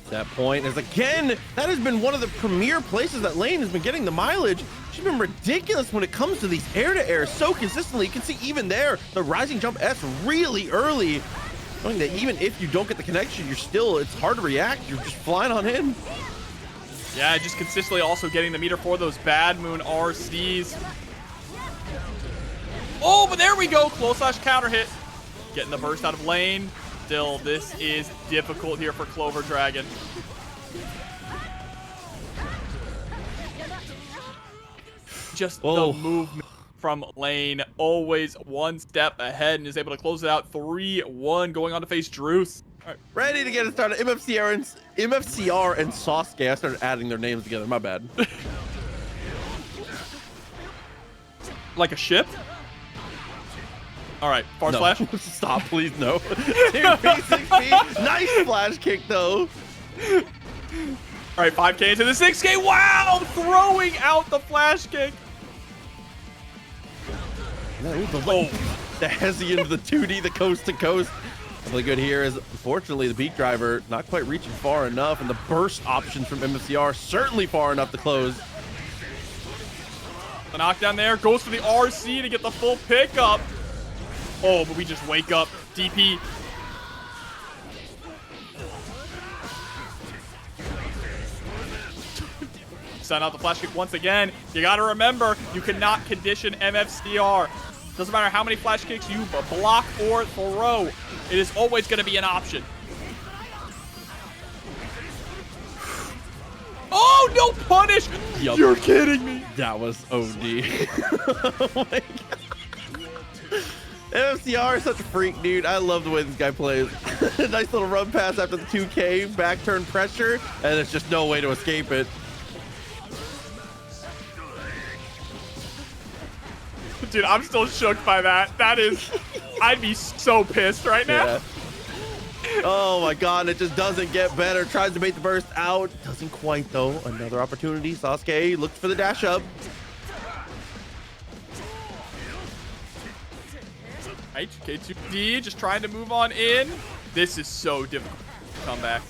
That point is again, that has been one of the premier places that Layne has been getting the mileage. She's been ridiculous when it comes to these air-to-air so consistently. You can see even there, the rising jump S really early. Knowing that even if you don't get the connection, it's hard to react. You're just flying on in. Yeah, just consistently also getting the meter for those Bad Moon RCs. Oh, but there we go. Close slash counter hit. Getting the burst out of Layne. Still, this is difficult here for CloverDragon. Just the movement from Layne, always one step ahead, and is able to close it out 3-1, going on to face Druice. Ready to get it started. MFCR and SauceQue. I started adding their names together. My bad. Like a ship? All right, far No. slash. Stop, please, no. 2P6P. Nice flash kick, though. All right, 5K into the 6K. Wow, throwing out the flash kick. No, the hezzy into the 2D, the coast to coast. Really good here is, unfortunately, the beat driver not quite reaching far enough, and the burst options from MFCR certainly far enough to close. The knockdown there goes for the RC to get the full pickup. Oh, but we just wake up. DP. Send out the flash kick once again. You got to remember, you cannot condition MFCR. Doesn't matter how many flash kicks you block or throw. It is always going to be an option. Oh, no punish. Yup. You're kidding me. That was OD. Oh my God. MFCR is such a freak, dude. I love the way this guy plays. Nice little run pass after the 2K, back turn pressure, and there's just no way to escape it. Dude, I'm still shook by that. That is, I'd be so pissed right now. Yeah. Oh my God, it just doesn't get better. Tries to bait the burst out. Doesn't quite though. Another opportunity. SauceQue looks for the dash up. Right, K2D just trying to move on in. This is so difficult to come back.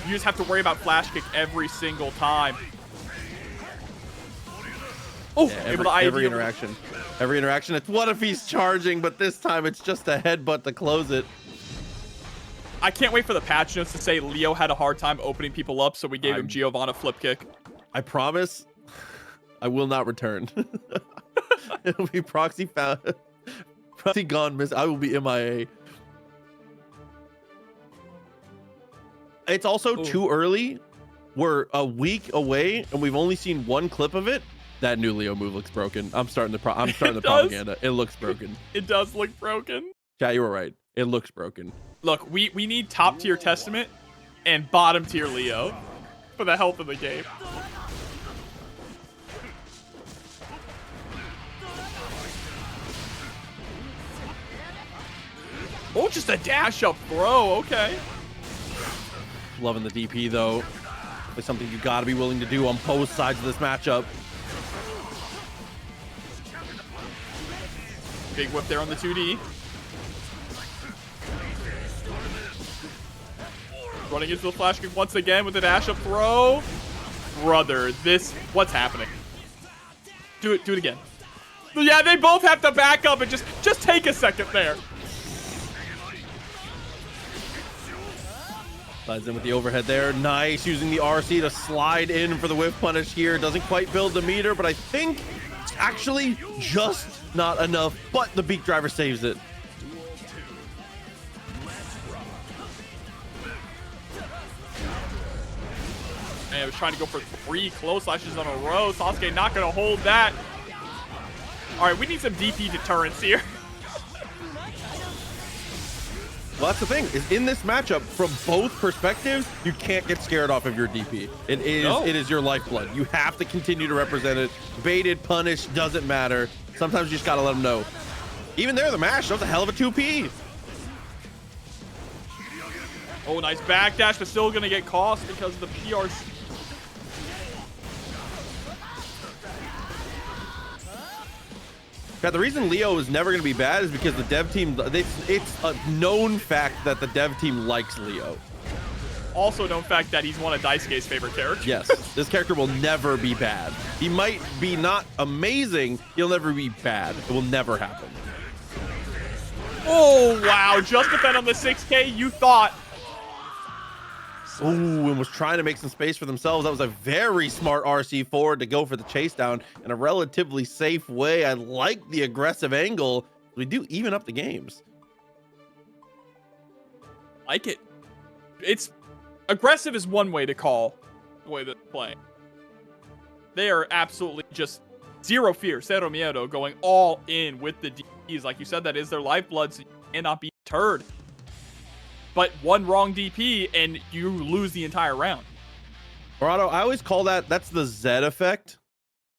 You just have to worry about flash kick every single time. Oh, Yeah, able to every ID interaction. Every interaction. It's what if he's charging, but this time it's just a headbutt to close it. I can't wait for the patch notes to say Leo had a hard time opening people up, so we gave him Giovanna flip kick. I promise I will not return. It'll be proxy found. Proxy gone miss. I will be MIA. It's also too early. We're a week away and we've only seen one clip of it. That new Leo move looks broken. I'm starting the propaganda. It looks broken. It does look broken. Chat, you were right. It looks broken. Look, we need top tier Testament and bottom tier Leo for the health of the game. Oh, just a dash up throw. Okay. Loving the DP though. It's something you got to be willing to do on both sides of this matchup. Big whip there on the 2D. Running into the flash kick once again with a dash up throw. Brother, what's happening? Do it again. Yeah, they both have to back up and just take a second there. Slides in with the overhead there. Nice, using the RC to slide in for the whiff punish here. Doesn't quite build the meter, but I think it's actually just not enough. But the beak driver saves it. Man, I was trying to go for 3 close slashes on a row. SauceQue not going to hold that. All right, we need some DP deterrence here. Well, that's the thing, is in this matchup, from both perspectives, you can't get scared off of your DP. It is your lifeblood. You have to continue to represent it. Baited, punished, doesn't matter. Sometimes you just gotta let them know. Even there, the mash, that was a hell of a 2P. Oh, nice backdash, but still gonna get cost because of the PRC. The reason Leo is never going to be bad is because the dev team, it's a known fact that the dev team likes Leo. Also known fact that he's one of Daisuke's favorite characters. Yes, this character will never be bad. He might be not amazing, he'll never be bad. It will never happen. Oh, wow, just defend on the 6K, you thought. Ooh, and was trying to make some space for themselves. That was a very smart RC forward to go for the chase down in a relatively safe way. I like the aggressive angle. We do even up the games. Like it. It's aggressive is one way to call the way that they play. They are absolutely just zero fear, cero miedo, going all in with the Ds. Like you said, that is their lifeblood, so you cannot be deterred. but one wrong DP and you lose the entire round. Morado, I always call that's the Z effect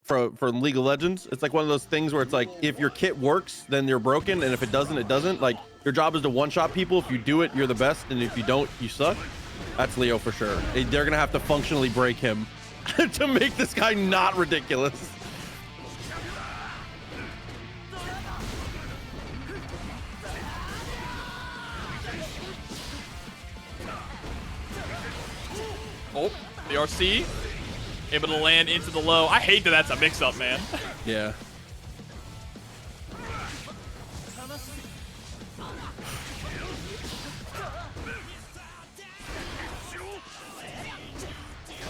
for League of Legends. It's like one of those things where it's like, if your kit works, then you're broken, and if it doesn't, it doesn't. Like, your job is to one-shot people. If you do it, you're the best, and if you don't, you suck. That's Leo for sure. They're gonna have to functionally break him to make this guy not ridiculous. Oh, the RC able to land into the low. I hate that that's a mix-up, man. Yeah.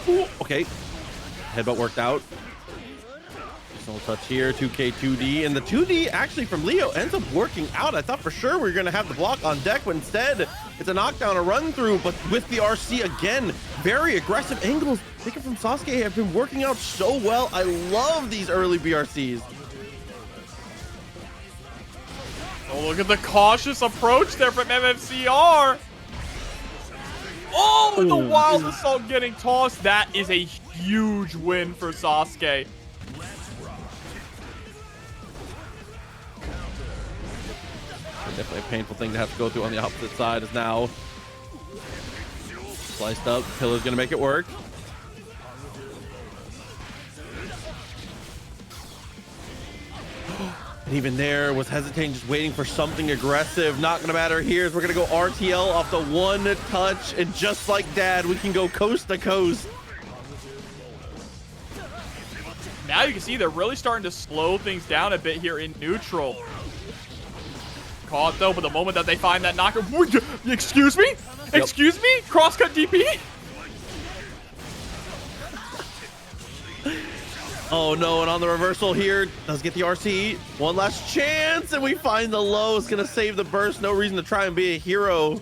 Ooh, okay. Headbutt worked out. No touch here. 2K 2D, and the 2D actually from Leo ends up working out. I thought for sure we were gonna have the block on deck, but instead it's a knockdown, a run through. But with the RC again, very aggressive angles taken from SauceQue have been working out so well. I love these early BRCs. Oh, look at the cautious approach there from MFCR. Oh, the wild assault getting tossed. That is a huge win for SauceQue. Definitely a painful thing to have to go through on the opposite side is now sliced up. Pillar's gonna make it work. And even there was hesitating, just waiting for something aggressive. Not gonna matter here. We're gonna go RTL off the one touch, and just like Dad, we can go coast to coast. Now you can see they're really starting to slow things down a bit here in neutral. Caught though, but the moment that they find that knocker, excuse me? Excuse me? Crosscut DP? Oh no, and on the reversal here, does get the RC. One last chance, and we find the low. It's gonna save the burst. No reason to try and be a hero.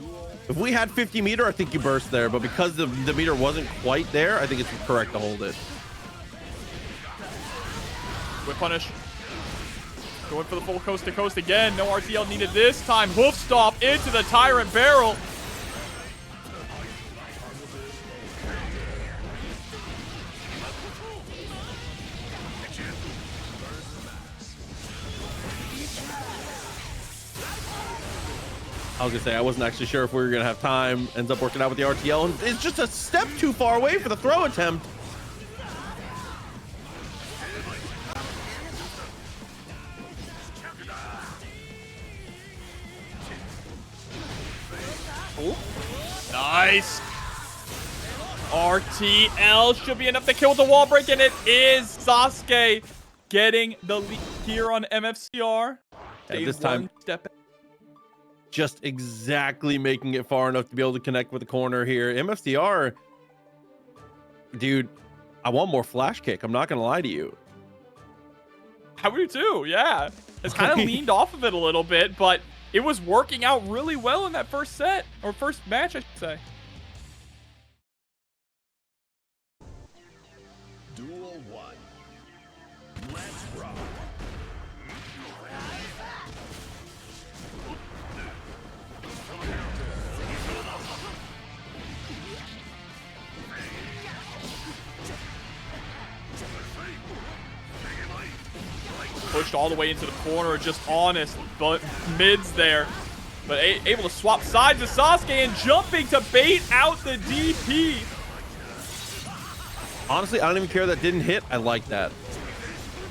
If we had 50 meter, I think you burst there, but because the meter wasn't quite there, I think it's correct to hold it. Whip punish. Going for the full coast to coast again. No RTL needed this time. Hoof stomp into the Tyrant barrel. I was gonna say, I wasn't actually sure if we were gonna have time. Ends up working out with the RTL, and it's just a step too far away for the throw attempt. Nice. RTL should be enough to kill the wall break, and it is SauceQue getting the lead here on MFCR. And this time, just exactly making it far enough to be able to connect with the corner here. MFCR, dude, I want more flash kick. I'm not gonna lie to you. I would too, yeah. It's kind of leaned off of it a little bit, but it was working out really well in that first set, or first match, I should say. Duel 1. Let's rock. Pushed all the way into the corner, just honest, but mids there. But able to swap sides to SauceQue and jumping to bait out the DP. Honestly, I don't even care that didn't hit. I like that.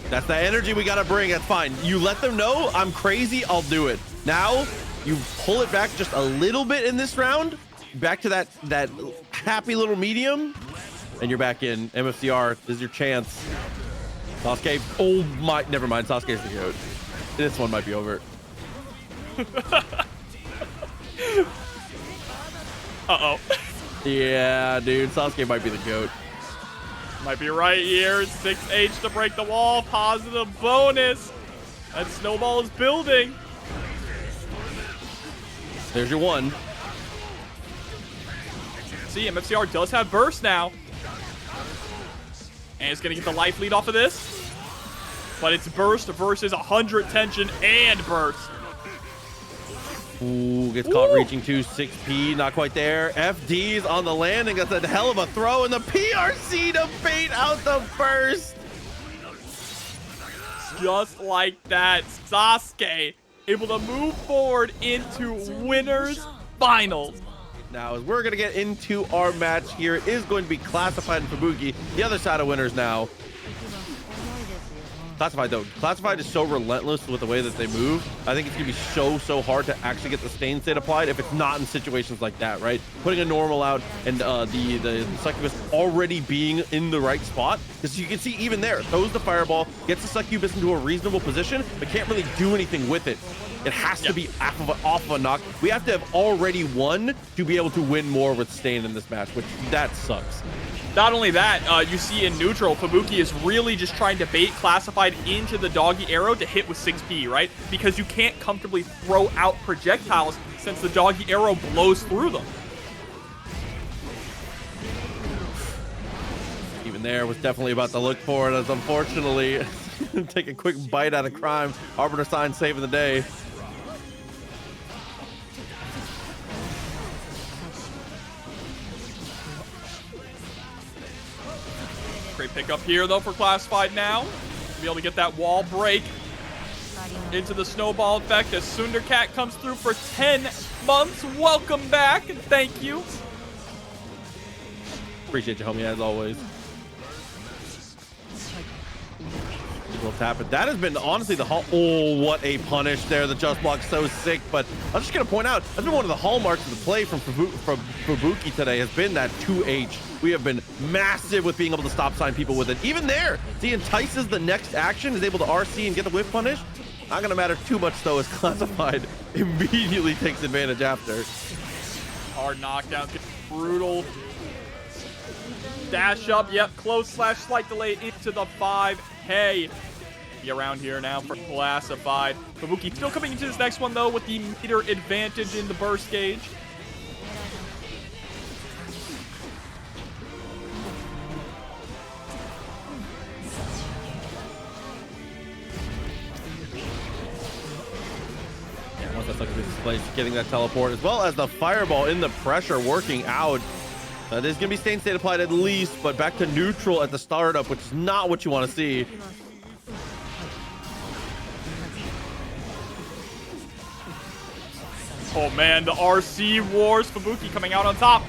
That's the energy we gotta bring. That's fine. You let them know I'm crazy, I'll do it. Now, you pull it back just a little bit in this round, back to that happy little medium, and you're back in. MFCR, this is your chance. SauceQue, oh my, never mind. SauceQue's the goat. This one might be over. Uh-oh. Yeah, dude, SauceQue might be the goat. Might be right here. 6H to break the wall. Positive bonus. That snowball is building. There's your one. See, MFCR does have burst now. And it's going to get the life lead off of this. But it's burst versus 100 tension and burst. Ooh, gets caught reaching to 6P, not quite there. FD's on the landing. That's a hell of a throw, and the PRC to bait out the burst. Just like that, Sasuke able to move forward into winners finals. Now, as we're going to get into our match here, it is going to be Classified and Fubuki, the other side of winners now. Classified, though. Classified is so relentless with the way that they move. I think it's going to be so hard to actually get the stain state applied if it's not in situations like that, right? Putting a normal out and the succubus already being in the right spot. Because you can see even there, throws the fireball, gets the succubus into a reasonable position, but can't really do anything with it. It has to be off of a knock. We have to have already won to be able to win more with Stain in this match, which that sucks. Not only that, you see in neutral, Fubuki is really just trying to bait Classified into the doggy arrow to hit with 6P, right? Because you can't comfortably throw out projectiles since the doggy arrow blows through them. Even there was definitely about to look for it, as unfortunately, take a quick bite out of crime. Arbiter Sign saving the day. Great pickup here, though, for Classified now. Be able to get that wall break into the snowball effect as Sundercat comes through for 10 months. Welcome back, and thank you. Appreciate you, homie, as always. We'll tap it. That has been honestly the oh, what a punish there. The just block so sick, but I'm just gonna point out that's been one of the hallmarks of the play from Fubuki today has been that 2H. We have been massive with being able to stop sign people with it. Even there, he entices the next action, is able to RC and get the whip punish. Not gonna matter too much though, as Classified immediately takes advantage after. Hard knockdown, brutal. Dash up, yep, close slash slight delay into the 5K. Be around here now for Classified. Fubuki still coming into this next one though with the meter advantage in the burst gauge. Yeah, once that's like this place, getting that teleport as well as the fireball in the pressure working out. There's going to be stain state applied at least, but back to neutral at the startup, which is not what you want to see. Oh man, the RC wars. Fubuki coming out on top.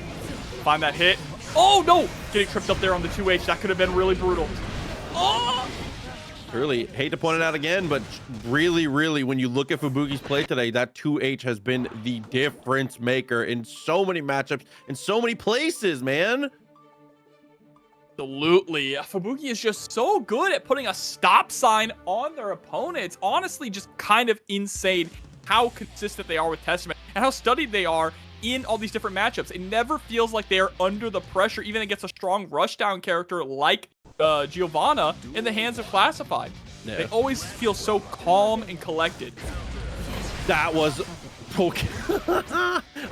Find that hit. Oh no! Getting tripped up there on the 2H. That could have been really brutal. Oh! Really hate to point it out again, but really, when you look at Fubuki's play today, that 2H has been the difference maker in so many matchups, in so many places, man. Absolutely. Fubuki is just so good at putting a stop sign on their opponent. It's honestly just kind of insane how consistent they are with Testament and how studied they are in all these different matchups. It never feels like they are under the pressure, even against a strong rushdown character like Giovanna in the hands of Classified. Yeah. They always feel so calm and collected. That was okay.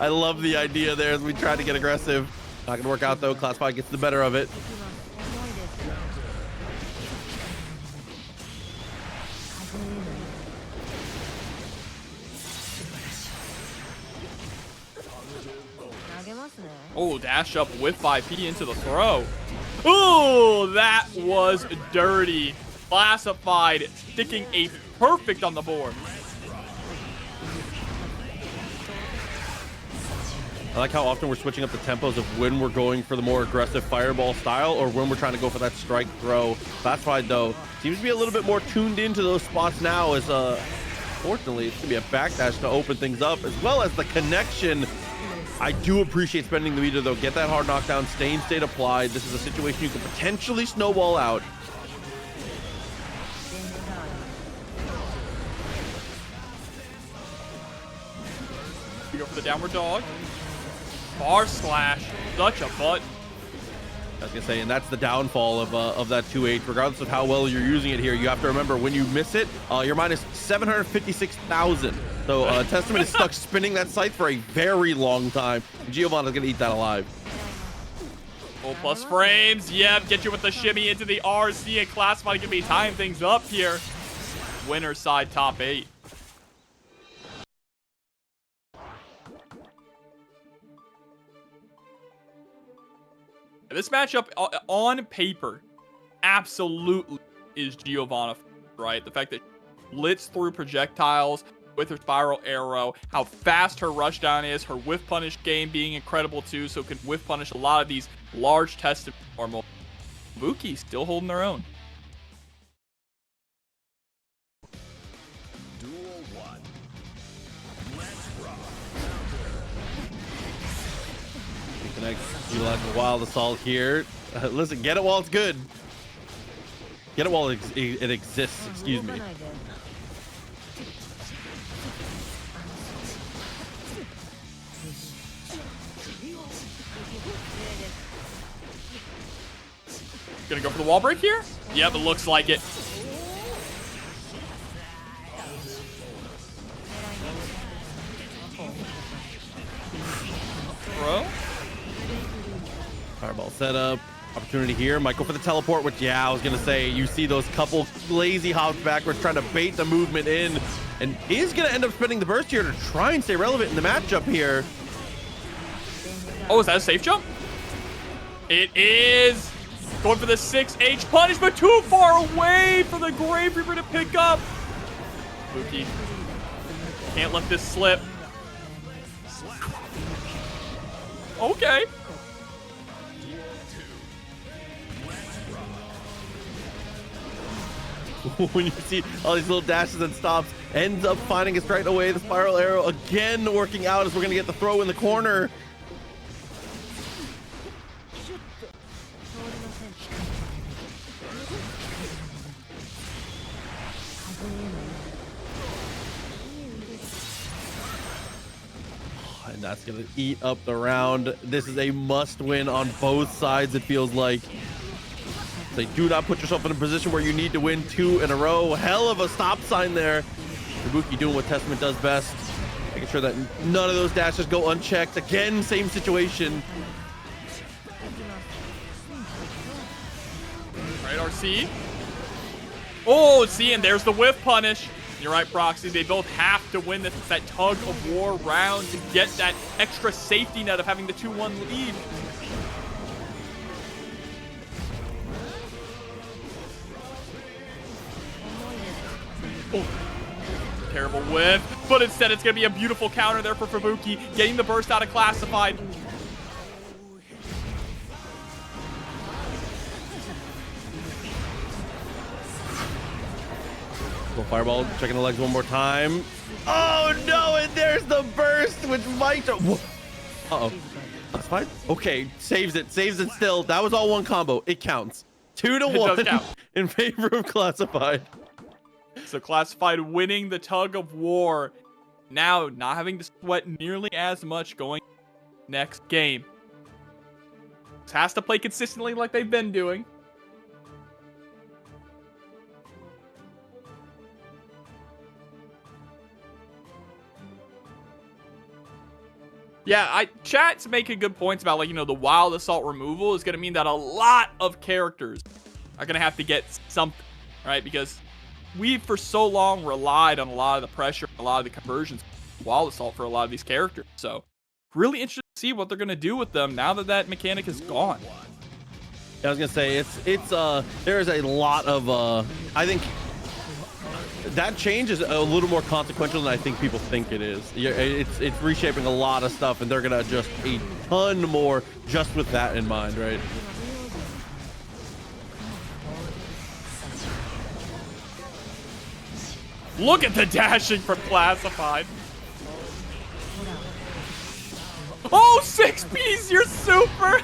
I love the idea there as we try to get aggressive. Not gonna work out though. Classified gets the better of it. Oh, dash up with 5P into the throw. Oh, that was dirty. Classified sticking a perfect on the board. I like how often we're switching up the tempos of when we're going for the more aggressive fireball style or when we're trying to go for that strike throw. Classified though seems to be a little bit more tuned into those spots now, as fortunately it's gonna be a backdash to open things up, as well as the connection. I do appreciate spending the meter though. Get that hard knockdown, stain state applied. This is a situation you could potentially snowball out. We go for the downward dog. Bar slash, such a butt. I was gonna say, and that's the downfall of that 2H. Regardless of how well you're using it here, you have to remember when you miss it, you're minus 756,000. So Testament is stuck spinning that scythe for a very long time. Giovanna's gonna eat that alive. Full plus frames. Yep, get you with the shimmy into the RC, and Classified gonna be tying things up here. Winner side top 8. This matchup on paper absolutely is Giovanna, right? The fact that she blitz through projectiles with her spiral arrow, how fast her rushdown is, her whiff punish game being incredible too, so can whiff punish a lot of these large tested normal. Fubuki still holding their own. Duel 1. Let's rock. Connect, utilize a wild assault here. Listen, get it while it's good. Get it while it exists, excuse me. Gonna go for the wall break here? Yep, it looks like it. Bro. Fireball setup. Opportunity here. Might go for the teleport, which, yeah, I was going to say, you see those couple lazy hops backwards trying to bait the movement in, and is going to end up spending the burst here to try and stay relevant in the matchup here. Oh, is that a safe jump? It is. Going for the 6H punish, but too far away for the Grave Reaper to pick up. Fubuki can't let this slip. Okay. When you see all these little dashes and stops, ends up finding it straight away. The spiral arrow again working out as we're going to get the throw in the corner. And that's going to eat up the round. This is a must win on both sides, it feels like. They do not put yourself in a position where you need to win 2 in a row. Hell of a stop sign there. Fubuki doing what Testament does best. Making sure that none of those dashes go unchecked. Again, same situation. Right, RC. Oh, see, and there's the whiff punish. You're right, Proxy. They both have to win that tug of war round to get that extra safety net of having the 2-1 lead. Oh, terrible whiff, but instead it's going to be a beautiful counter there for Fubuki, getting the burst out of Classified. Fireball, checking the legs one more time. Oh no, and there's the burst, which might... Uh-oh. That's fine. Okay, saves it still. That was all one combo. It counts. 2-1 in favor of Classified. So Classified winning the tug of war. Now not having to sweat nearly as much going next game. Has to play consistently like they've been doing. Yeah, chat's making good points about, like, you know, the wild assault removal is going to mean that a lot of characters are going to have to get something, right? Because we, for so long, relied on a lot of the pressure, a lot of the conversions, wild assault for a lot of these characters. So, really interested to see what they're going to do with them now that that mechanic is gone. I was going to say, there is a lot of, I think... that change is a little more consequential than I think people think it is. It's reshaping a lot of stuff, and they're going to adjust a ton more just with that in mind, right? Look at the dashing from Classified. Oh, 6P's, you're super!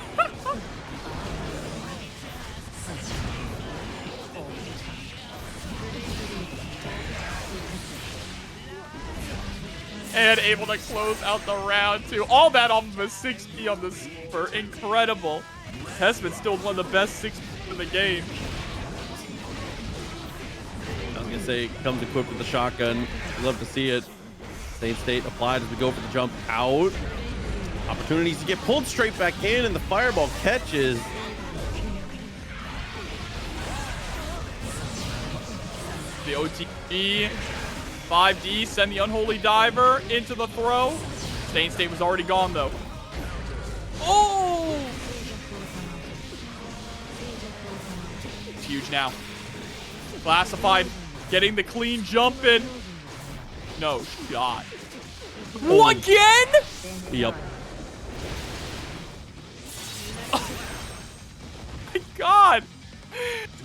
And able to close out the round too. All that off of a 6P on the super. Incredible. Testament still one of the best 6P in the game. I was gonna say, comes equipped with the shotgun. Love to see it. Same state applied as we go for the jump out. Opportunities to get pulled straight back in, and the fireball catches. The OTG. 5D, send the Unholy Diver into the throw. Stain State was already gone, though. Oh! huge now. Classified, getting the clean jump in. No shot. Again? Yep. Oh my god.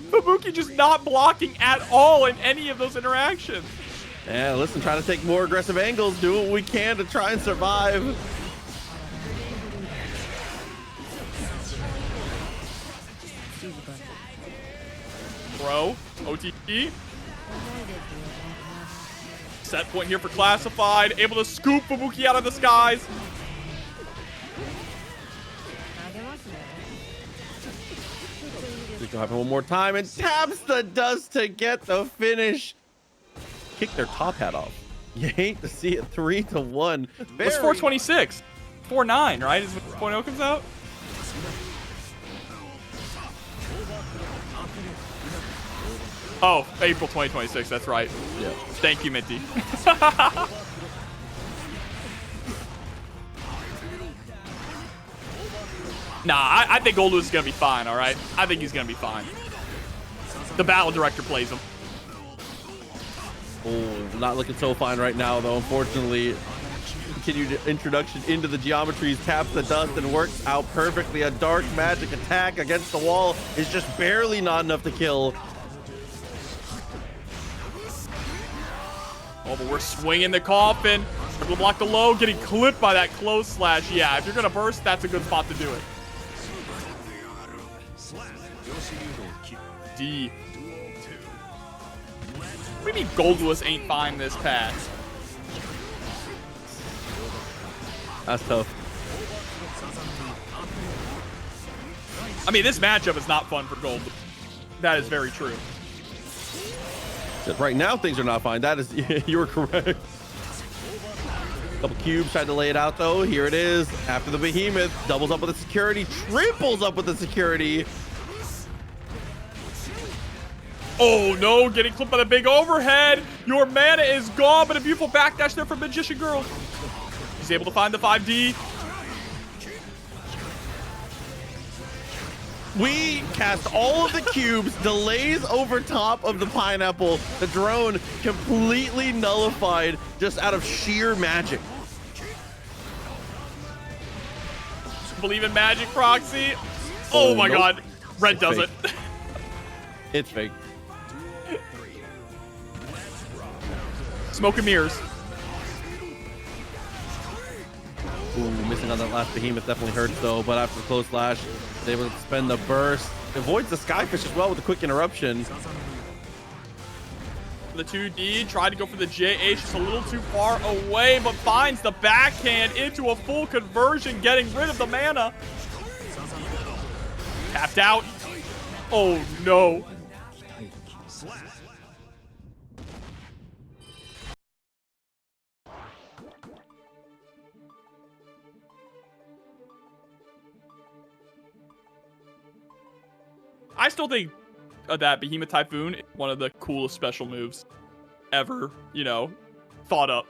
Fubuki just not blocking at all in any of those interactions. Yeah, listen, trying to take more aggressive angles, do what we can to try and survive. Bro, OTE. Set point here for Classified. Able to scoop Fubuki out of the skies. This will happen one more time and taps the dust to get the finish. Kick their top hat off. You hate to see it 3-1. It's 426. 4-9, right? Is when 4.0 comes out? Oh, April 2026. That's right. Yeah. Thank you, Minty. Nah, I think Goldlewis is going to be fine, all right? I think he's going to be fine. The battle director plays him. Oh, not looking so fine right now, though, unfortunately. Continued introduction into the geometries, taps the dust, and works out perfectly. A dark magic attack against the wall is just barely not enough to kill. Oh, but we're swinging the coffin. Able to block the low, getting clipped by that close slash. Yeah, if you're going to burst, that's a good spot to do it. D. What do you mean Goldlewis ain't fine this pass? That's tough. I mean, this matchup is not fun for Gold. That is very true. Right now, things are not fine. That is, you were correct. Couple cubes, tried to lay it out, though. Here it is. After the behemoth, doubles up with the security, triples up with the security. Oh, no, getting clipped by the big overhead. Your mana is gone, but a beautiful backdash there from Magician Girl. He's able to find the 5D. We cast all of the cubes, delays over top of the pineapple. The drone completely nullified just out of sheer magic. Believe in magic, Proxy. Oh my nope. god. Red does fake. it. It's fake. Smoke and mirrors. Ooh, missing on that last behemoth definitely hurts though, but after the close slash, is able to spend the burst. Avoids the skyfish as well with a quick interruption. The 2D tried to go for the JH, just a little too far away, but finds the backhand into a full conversion, getting rid of the mana. Tapped out. Oh no. I still think that Behemoth Typhoon is one of the coolest special moves ever, you know, thought up.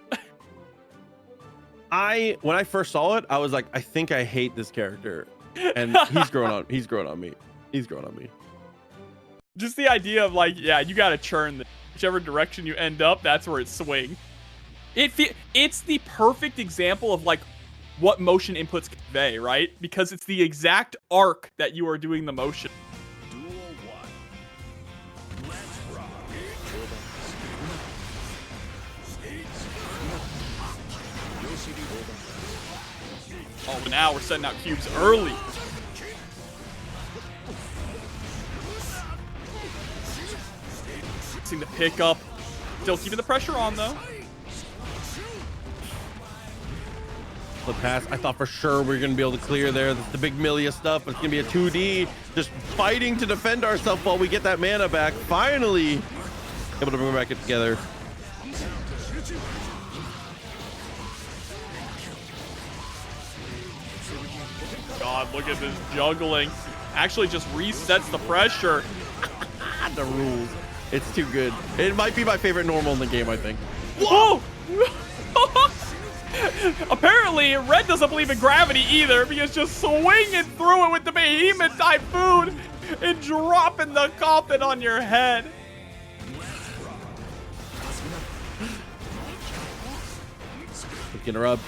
When I first saw it, I was like, I think I hate this character. And he's grown on me. He's grown on me. Just the idea of like, yeah, you got to churn whichever direction you end up, that's where it swings. It's the perfect example of like what motion inputs convey, right? Because it's the exact arc that you are doing the motion. Oh, but now we're setting out cubes early. Seeing the pickup. Still keeping the pressure on, though. The pass, I thought for sure we were going to be able to clear there. This is the big Millia stuff, but it's going to be a 2D. Just fighting to defend ourselves while we get that mana back. Finally able to bring it back together. God, look at this juggling. Actually just resets the pressure. The rules. It's too good. It might be my favorite normal in the game, I think. Whoa! Apparently, Red doesn't believe in gravity either because just swinging through it with the Behemoth Typhoon. and dropping the coffin on your head. Picking her up.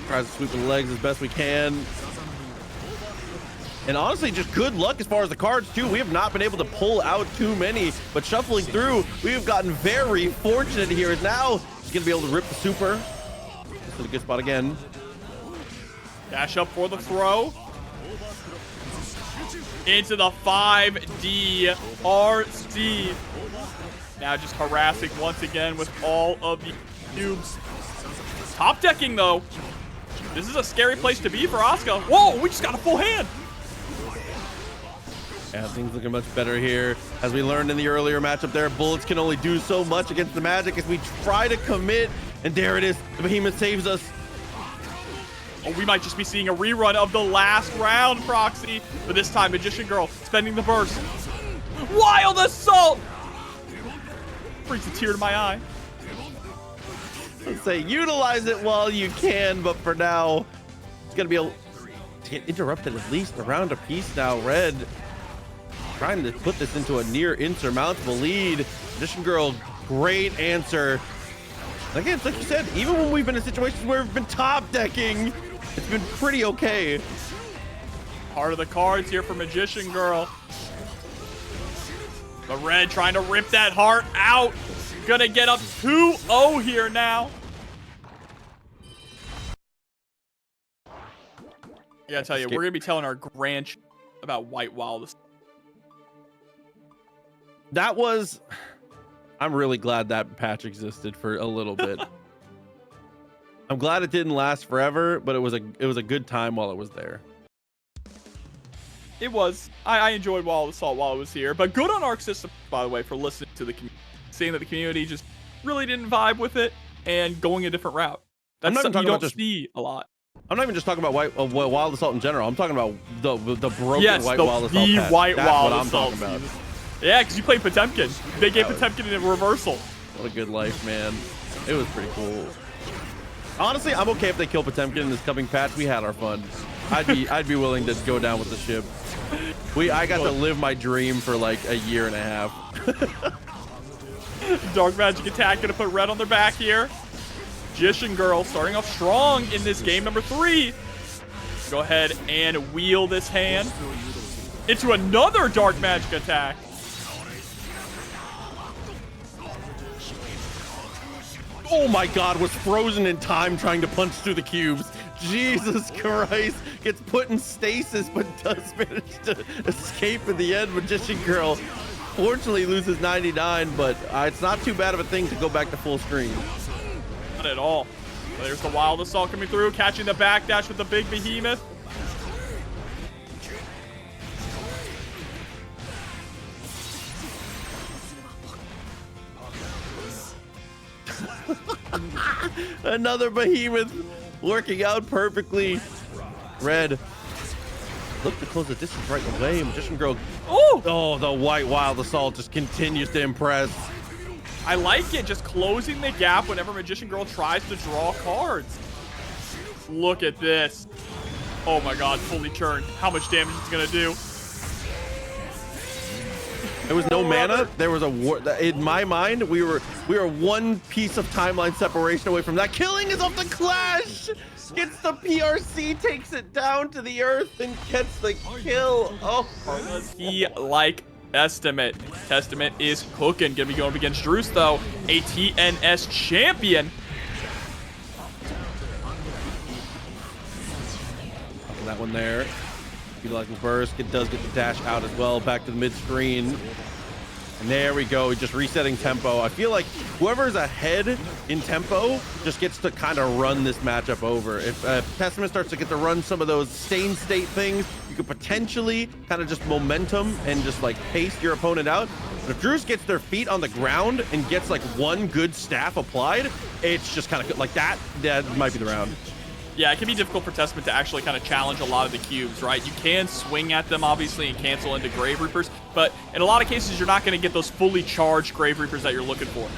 Tries to sweep the legs as best we can. And honestly, just good luck as far as the cards, too. We have not been able to pull out too many, but shuffling through, we have gotten very fortunate here. Now, she's going to be able to rip the super. This is a good spot again. Dash up for the throw. Into the 5D RC. Now just harassing once again with all of the cubes. Top decking, though. This is a scary place to be for Asuka. Whoa, we just got a full hand. Yeah, things looking much better here. As we learned in the earlier matchup there, bullets can only do so much against the magic as we try to commit. And there it is. The behemoth saves us. Oh, we might just be seeing a rerun of the last round, Proxy. But this time, Magician Girl spending the burst. Wild Assault! Brings a tear to my eye. Let's say utilize it while you can, but for now, it's going to be able to get interrupted at least a round apiece now. Red trying to put this into a near insurmountable lead. Magician Girl, great answer. Again, it's like you said, even when we've been in situations where we've been top decking, it's been pretty okay. Part of the cards here for Magician Girl. The Red trying to rip that heart out. Gonna get up 2-0 here now. I gotta tell you, we're gonna be telling our grandch about White Wild. That was... I'm really glad that patch existed for a little bit. I'm glad it didn't last forever, but it was a good time while it was there. It was. I enjoyed Wild Assault while it was here, but good on Arc System, by the way, for listening to the community, seeing that the community just really didn't vibe with it and going a different route. That's something you don't see a lot. I'm not even just talking about Wild Assault in general. I'm talking about the broken Wild Assault patch. That's White what Wild I'm Assault talking about. Yeah, because you played Potemkin. They gave Potemkin a reversal. What a good life, man. It was pretty cool. Honestly, I'm okay if they kill Potemkin in this coming patch. We had our fun. I'd be willing to go down with the ship. I got to live my dream for like a year and a half. Dark Magic attack gonna put Red on their back here. Magician Girl starting off strong in this game number 3. Go ahead and wheel this hand into another Dark Magic attack. Oh my God, was frozen in time trying to punch through the cubes. Jesus Christ. Gets put in stasis, but does manage to escape in the end. Magician Girl fortunately loses 99, but it's not too bad of a thing to go back to full screen. Not at all. There's the Wild Assault coming through, catching the backdash with the big behemoth. Another behemoth working out perfectly. Red look to close the distance right away. Magician Girl. Oh, the White Wild Assault just continues to impress. I like it, just closing the gap whenever Magician Girl tries to draw cards. Look at this. Oh my God, fully churned. How much damage it's gonna do? There was no mana. There was a war. In my mind, we were one piece of timeline separation away from that. Killing is off the Clash. Gets the PRC, takes it down to the earth, and gets the kill. Oh, does he like Estimate? Testament is cooking. Gonna be going up against Druice, though, a TNS champion. That one there. Utilizing burst. It does get the dash out as well. Back to the mid screen. And there we go. Just resetting tempo. I feel like whoever's ahead in tempo just gets to kind of run this matchup over. If Testament starts to get to run some of those stain state things, you could potentially kind of just momentum and just like pace your opponent out. But if Druice gets their feet on the ground and gets like one good staff applied, it's just kind of like that might be the round. Yeah, it can be difficult for Testament to actually kind of challenge a lot of the cubes, right? You can swing at them, obviously, and cancel into Grave Reapers, but in a lot of cases, you're not going to get those fully charged Grave Reapers that you're looking for.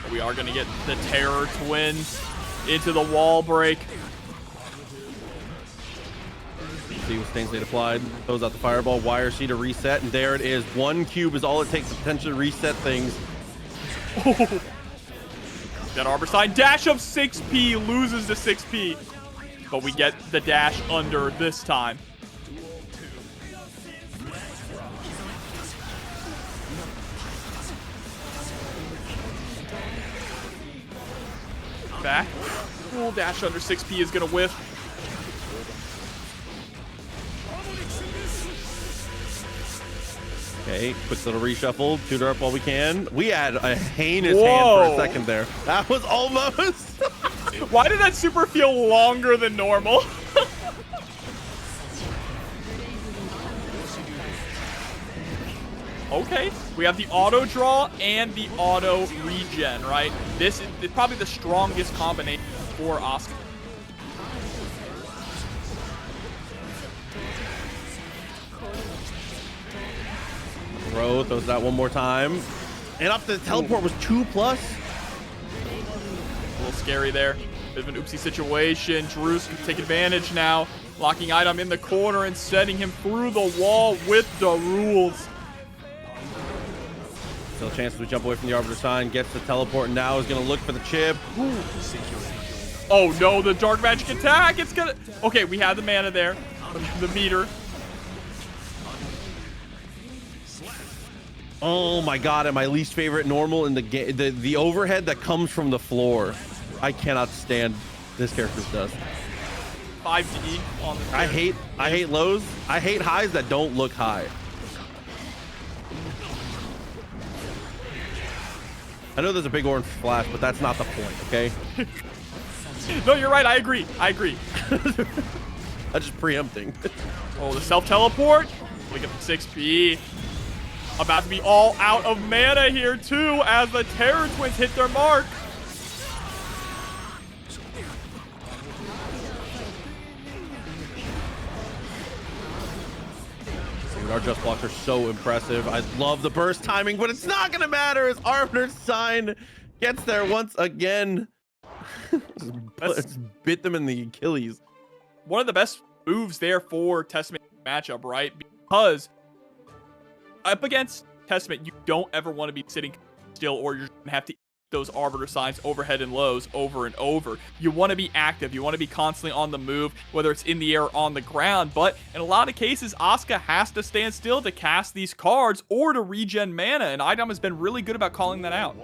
But we are going to get the Terror Twins into the wall break. see with Stain State applied. Throws out the fireball. YRC to reset, and there it is. One cube is all it takes to potentially reset things. That Arbor Sign dash of 6p loses to 6p, but we get the dash under this time. Back. Oh, dash under 6p is gonna whiff. Okay, quick little reshuffle. Tutor up while we can. We had a heinous hand for a second there. That was almost. Why did that super feel longer than normal? Okay, we have the auto draw and the auto regen, right? This is probably the strongest combination for Asuka. Bro, throws that one more time. And up the teleport was 2+. A little scary there. Bit of an oopsie situation. Druice can take advantage now. Locking iDom in the corner and sending him through the wall with the rules. Still a chance to jump away from the Arbiter Sign. Gets the teleport and now is going to look for the chip. Oh no, the dark magic attack. It's gonna... Okay, we have the mana there. The meter. Oh my god, and my least favorite normal in the game, the overhead that comes from the floor. I cannot stand this character's dust. 5D on the I hate lows. I hate highs that don't look high. I know there's a big orange flash, but that's not the point, okay? No, you're right. I agree. I agree. I'm just preempting. Oh, the self-teleport. Look at the 6p. About to be all out of mana here, too, as the Terror Twins hit their mark. Dude, our just blocks are so impressive. I love the burst timing, but it's not going to matter as Arbiter's Sign gets there once again. It's bit them in the Achilles. One of the best moves there for Testament matchup, right? Because up against Testament, you don't ever want to be sitting still, or you're going to have to eat those Arbiter Signs overhead and lows over and over. You want to be active. You want to be constantly on the move, whether it's in the air or on the ground. But in a lot of cases, Asuka has to stand still to cast these cards or to regen mana, and iDom has been really good about calling that out.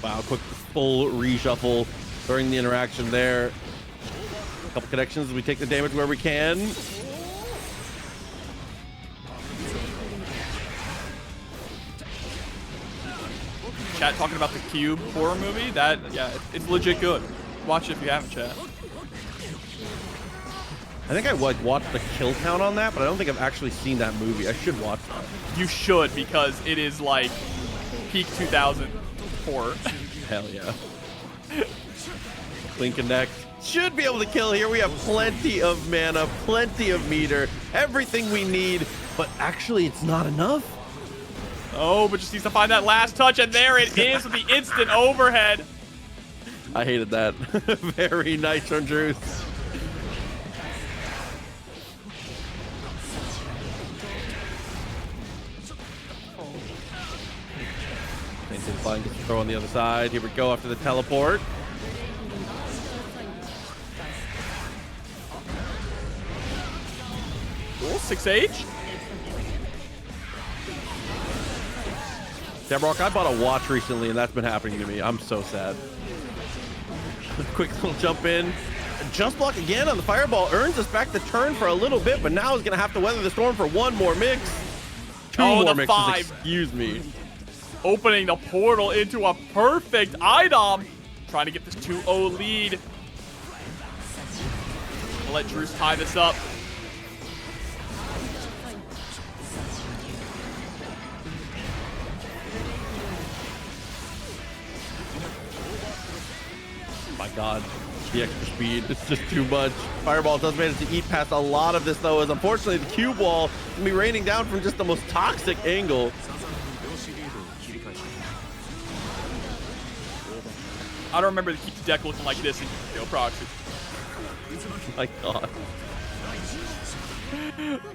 Wow, quick full reshuffle during the interaction there. Couple connections, we take the damage where we can. Chat talking about the Cube horror movie. That, yeah, it's legit good. Watch it if you haven't, chat. I think I watched the kill count on that, but I don't think I've actually seen that movie. I should watch that. You should, because it is like peak 2000 horror. Hell yeah. Clean connect. Should be able to kill here. We have plenty of mana, plenty of meter, everything we need, but actually it's not enough. Oh, but just needs to find that last touch, and there it is with the instant overhead. I hated that. Very nice from Druice. Flying gets the throw on the other side. Here we go after the teleport. Cool, 6H. Deborah, I bought a watch recently, and that's been happening to me. I'm so sad. Quick little jump in. Just block again on the fireball. Earns us back the turn for a little bit, but now is going to have to weather the storm for one more mix. Two more mixes, 5. excuse me. Opening the portal into a perfect iDom. Trying to get this 2-0 lead. I'll let Druice tie this up. My god, the extra speed, it's just too much. Fireball does manage to eat past a lot of this though, as unfortunately the cube wall can be raining down from just the most toxic angle. I don't remember the Kiske deck looking like this in Proxy. Oh my God.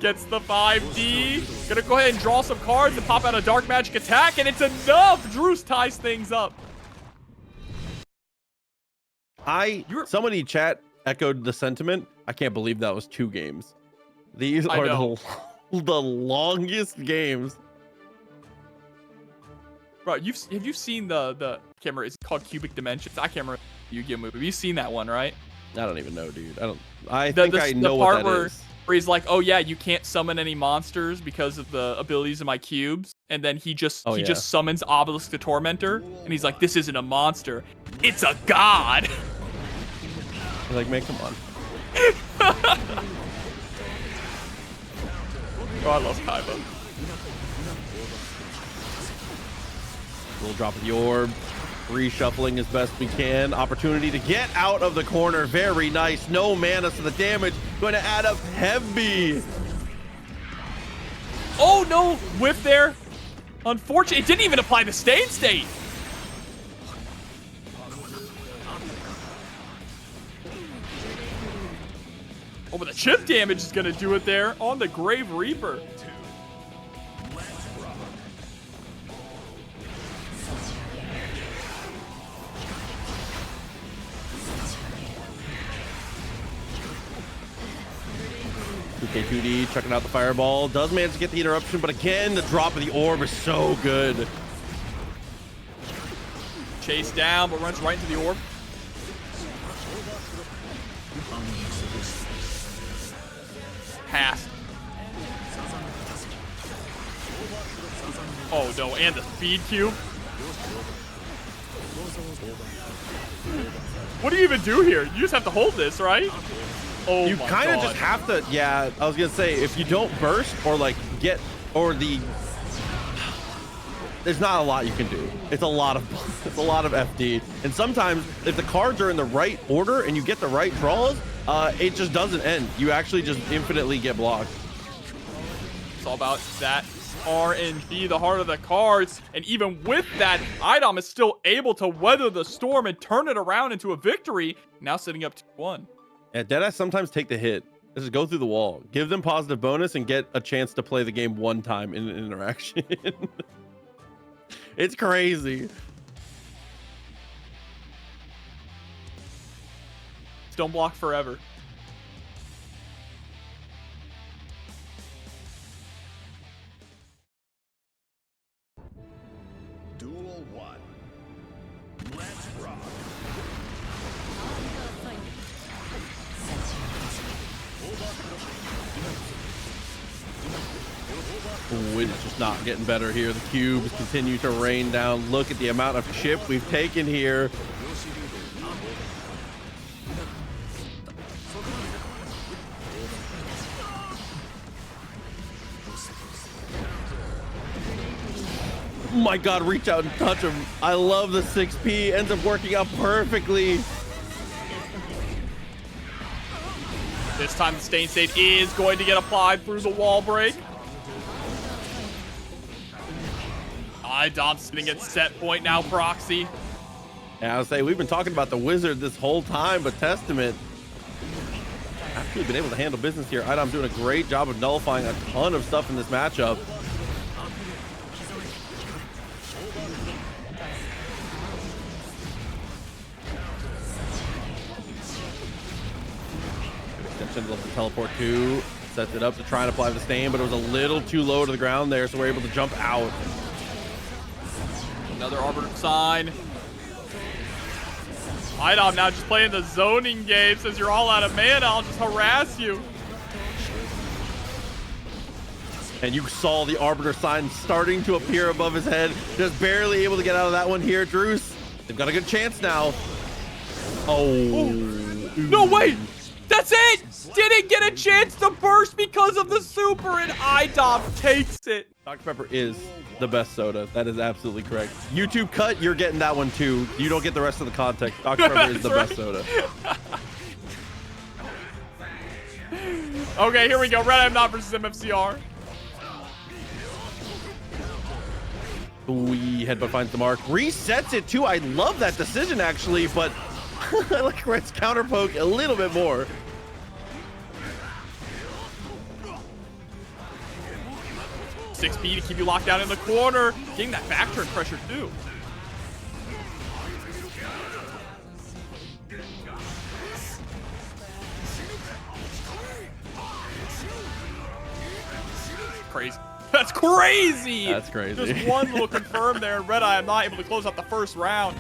Gets the 5D. Gonna go ahead and draw some cards and pop out a Dark Magic attack, and it's enough. Druice ties things up. Somebody chat echoed the sentiment. I can't believe that was 2 games. These are the longest games. Bro, have you seen the camera? It's called Cubic Dimensions. I can't remember the Yu-Gi-Oh movie. Have you seen that one, right? I don't even know, dude. I think I know what that is. Where he's like, oh yeah, you can't summon any monsters because of the abilities of my cubes, and then he just summons Obelisk the Tormentor, and he's like, this isn't a monster, it's a god. He's like, man, come on. Oh, I love Kaiba. Little drop of the orb. Reshuffling as best we can. Opportunity to get out of the corner. Very nice. No mana, so the damage going to add up heavy. Oh no, whiff there. Unfortunately, it didn't even apply the state. Oh, but the chip damage is gonna do it there on the Grave Reaper. K2D checking out the fireball. Does manage to get the interruption, but again, the drop of the orb is so good. Chase down, but runs right into the orb. Pass. Oh no, and the speed cube. What do you even do here? You just have to hold this, right? Oh, you kind of just have to, yeah, I was gonna say, if you don't burst or like there's not a lot you can do. It's a lot of FD. And sometimes if the cards are in the right order and you get the right draws, it just doesn't end. You actually just infinitely get blocked. It's all about that RNG, the heart of the cards. And even with that, iDom is still able to weather the storm and turn it around into a victory. Now sitting up 2-1. Yeah, Deadass sometimes take the hit. Just go through the wall. Give them positive bonus and get a chance to play the game one time in an interaction. It's crazy. Don't block forever. Duel 1. Let's rock. Ooh, it's just not getting better here. The cubes continue to rain down. Look at the amount of chip we've taken here. Oh my God, reach out and touch him. I love the 6P. Ends up working out perfectly. This time the Stain State is going to get applied through the wall break. iDom sitting at set point now, Proxy. Yeah, I was saying, we've been talking about the Wizard this whole time, but Testament actually been able to handle business here. iDom doing a great job of nullifying a ton of stuff in this matchup. Love the teleport too. Sets it up to try and apply the stain, but it was a little too low to the ground there, so we're able to jump out. Another Arbiter sign. iDom now just playing the zoning game. Says you're all out of mana, I'll just harass you. And you saw the Arbiter sign starting to appear above his head. Just barely able to get out of that one here, Druice. They've got a good chance now. Oh. No, wait. That's it! Didn't get a chance to burst because of the super, and iDom takes it. Dr. Pepper is the best soda. That is absolutely correct. YouTube cut, you're getting that one too. You don't get the rest of the context. Dr. Pepper is the best soda. Okay, here we go. RedIAmNot versus MFCR. We headbutt finds the mark. Resets it too. I love that decision actually, but I like Kreutz counter poke a little bit more. Six B to keep you locked down in the corner. Getting that back turn pressure too. Crazy. That's crazy. That's crazy. Just one little confirm there, and RedIAmNot able to close out the first round.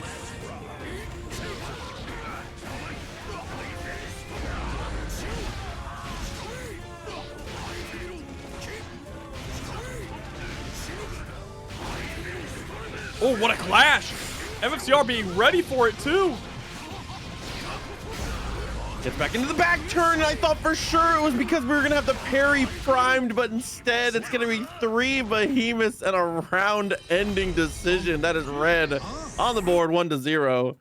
Oh, what a clash! MFCR being ready for it too. Gets back into the back turn, and I thought for sure it was because we were gonna have the parry primed, but instead it's gonna be 3 behemoths and a round-ending decision. That is Red on the board, 1-0.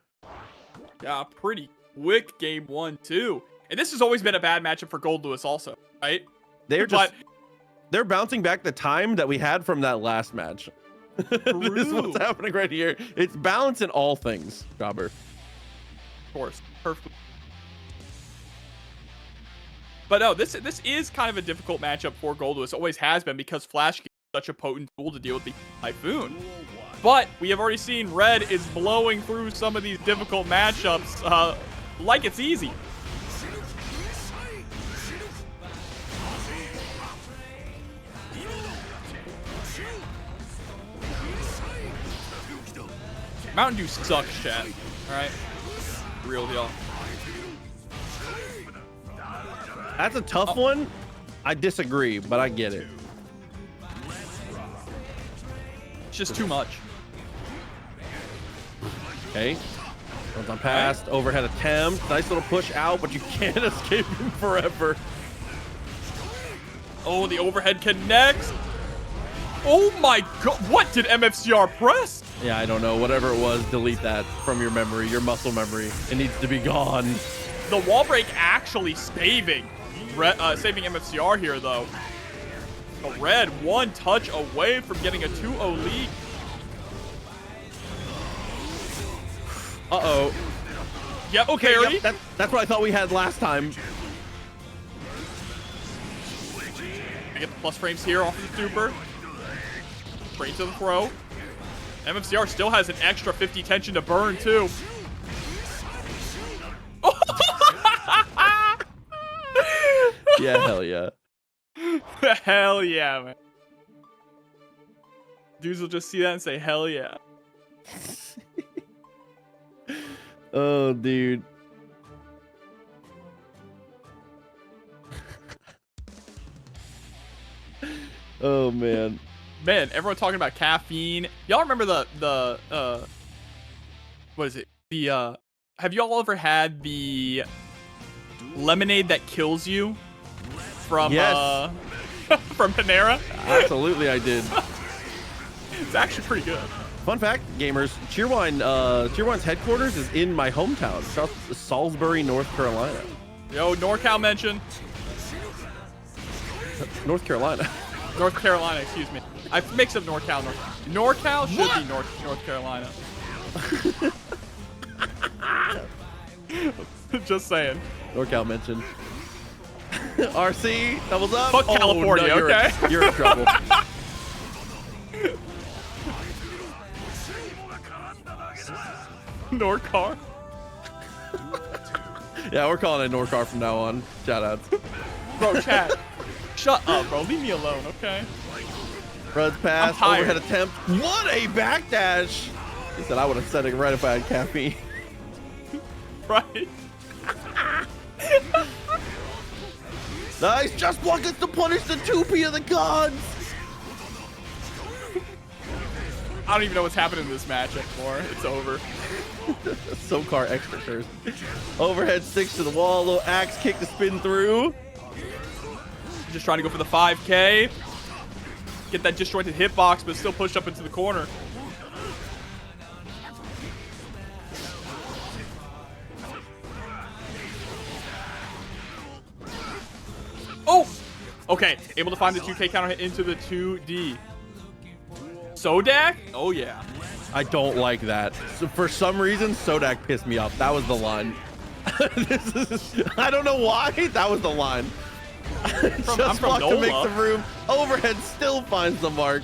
Yeah, pretty quick game 1 too. And this has always been a bad matchup for Goldlewis also, right? They're bouncing back the time that we had from that last match. This is what's happening right here. It's balance in all things, Jobber. Of course, perfect. But no, this is kind of a difficult matchup for Goldlewis. Always has been, because Flash is such a potent tool to deal with the Typhoon. But we have already seen Red is blowing through some of these difficult matchups like it's easy. Mountain Dew sucks, chat. All right, real deal. That's a tough one. I disagree, but I get it. It's just too much. Okay. Runs on past, overhead attempt. Nice little push out, but you can't escape him forever. Oh, the overhead connects. Oh my god, what did MFCR press? Yeah, I don't know. Whatever it was, delete that from your memory, your muscle memory. It needs to be gone. The wall break actually saving MFCR here, though. But Red, one touch away from getting a 2-0 lead. Uh-oh. Yep, Okay, carry. yep, that's what I thought we had last time. I get the plus frames here off of the super. Straight to the throw. MFCR still has an extra 50 tension to burn, too. Yeah, hell yeah. Hell yeah, man. Dudes will just see that and say, hell yeah. Oh, dude. Oh, man. Man, everyone talking about caffeine. Y'all remember the what is it? The have y'all ever had the lemonade that kills you from Yes. from Panera? Absolutely, I did. It's actually pretty good. Fun fact, gamers, Cheerwine's headquarters is in my hometown, Salisbury, North Carolina. Yo, NorCal mention. North Carolina. North Carolina, excuse me. I mix up NorCal. NorCal should be North Carolina. Just saying. NorCal mentioned. RC, doubles up. Fuck California, no, okay? You're in trouble. Norcar. Yeah, we're calling it Norcar from now on. Shout outs. Bro, chat. Shut up, bro. Leave me alone, okay? Runs pass, I'm tired. overhead attempt. What a backdash! He said I would have said it right if I had caffeine. Right? Nice, just block it to punish the 2P of the gods! I don't even know what's happening in this match anymore. It's over. SoCar extra curse. Overhead sticks to the wall, little axe kick to spin through. Just trying to go for the 5K. Get that disjointed hitbox, but still pushed up into the corner. Oh! Okay, able to find the 2K counter hit into the 2D. Sodak? Oh, yeah. I don't like that. So for some reason, Sodak pissed me off. That was the line. I don't know why. That was the line. Just walk to make the room. Overhead still finds the mark.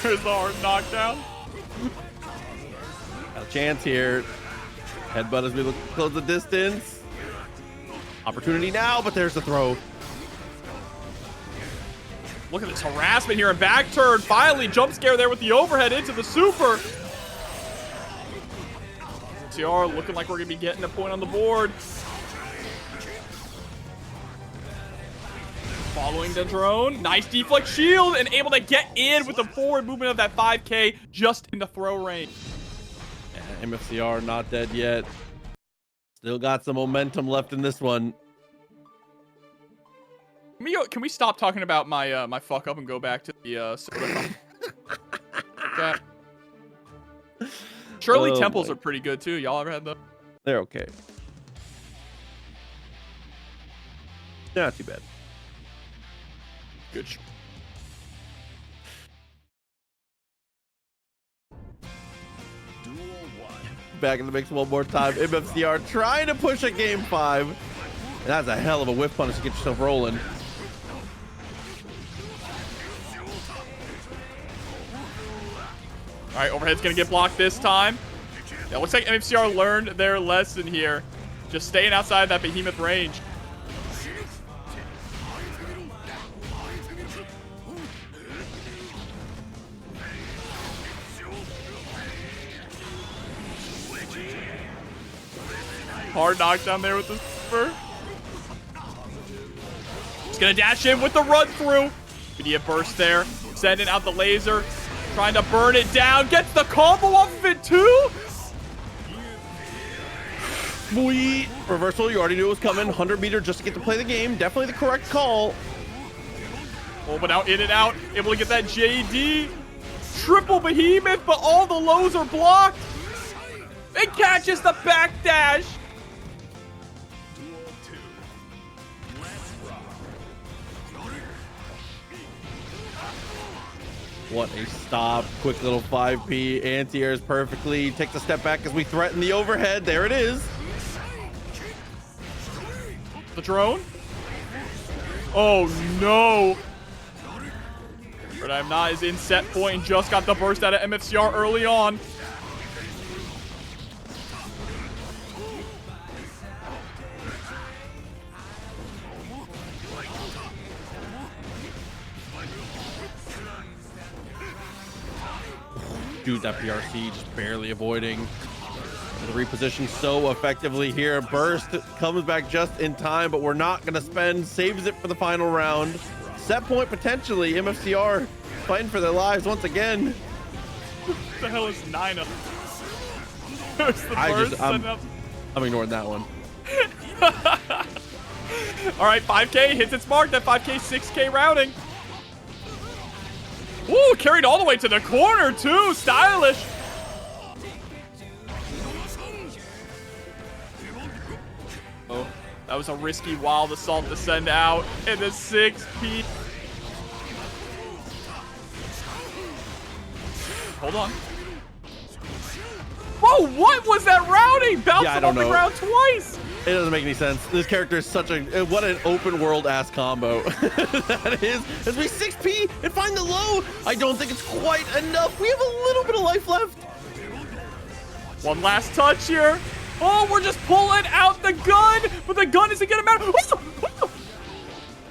There's the hard knockdown. Got a chance here. Headbutt as we look to close the distance. Opportunity now, but there's the throw. Look at this harassment here and back turn. Finally, jump scare there with the overhead into the super. MFCR looking like we're going to be getting a point on the board. Following the drone. Nice deflect shield and able to get in with the forward movement of that 5K just in the throw range. Yeah, MFCR not dead yet. Still got some momentum left in this one. Can we stop talking about my my fuck up and go back to the soda? Okay. Shirley Temples are pretty good too. Y'all ever had those? They're okay. Not too bad. Good. Duel 1. Back in the mix one more time. MFCR trying to push a game 5. And that's a hell of a whiff punish to get yourself rolling. All right, overhead's gonna get blocked this time. Yeah, looks like MFCR learned their lesson here. Just staying outside that behemoth range. Hard knockdown there with the super. He's gonna dash in with the run through. Immediate burst there. Sending out the laser. Trying to burn it down. Gets the combo off of it too. Sweet. Reversal, you already knew it was coming. 100-meter just to get to play the game. Definitely the correct call. Oh, but now in and out. Able to get that JD. Triple behemoth, but all the lows are blocked. It catches the back dash. Duel 2. Let's rock. What a stop. Quick little 5P. Anti-airs perfectly. Takes a step back as we threaten the overhead. There it is. The drone. Oh, no. RedIAmNot is in set point and just got the burst out of MFCR early on. Dude, that PRC just barely avoiding. The reposition so effectively here. Burst comes back just in time, but we're not going to spend. Saves it for the final round. Set point potentially. MFCR fighting for their lives once again. What the hell is Nina? There's the burst. I'm ignoring that one. All right, 5K hits its mark. That 5K, 6K routing. Ooh, carried all the way to the corner too. Stylish. Oh, that was a risky wild assault to send out in the 6P. Hold on. Whoa, what was that routing? Bounced him off the ground twice. It doesn't make any sense. This character is such a what an open world ass combo that is. As we 6P and find the low, I don't think it's quite enough. We have a little bit of life left. One last touch here. Oh, we're just pulling out the gun, but the gun isn't gonna matter.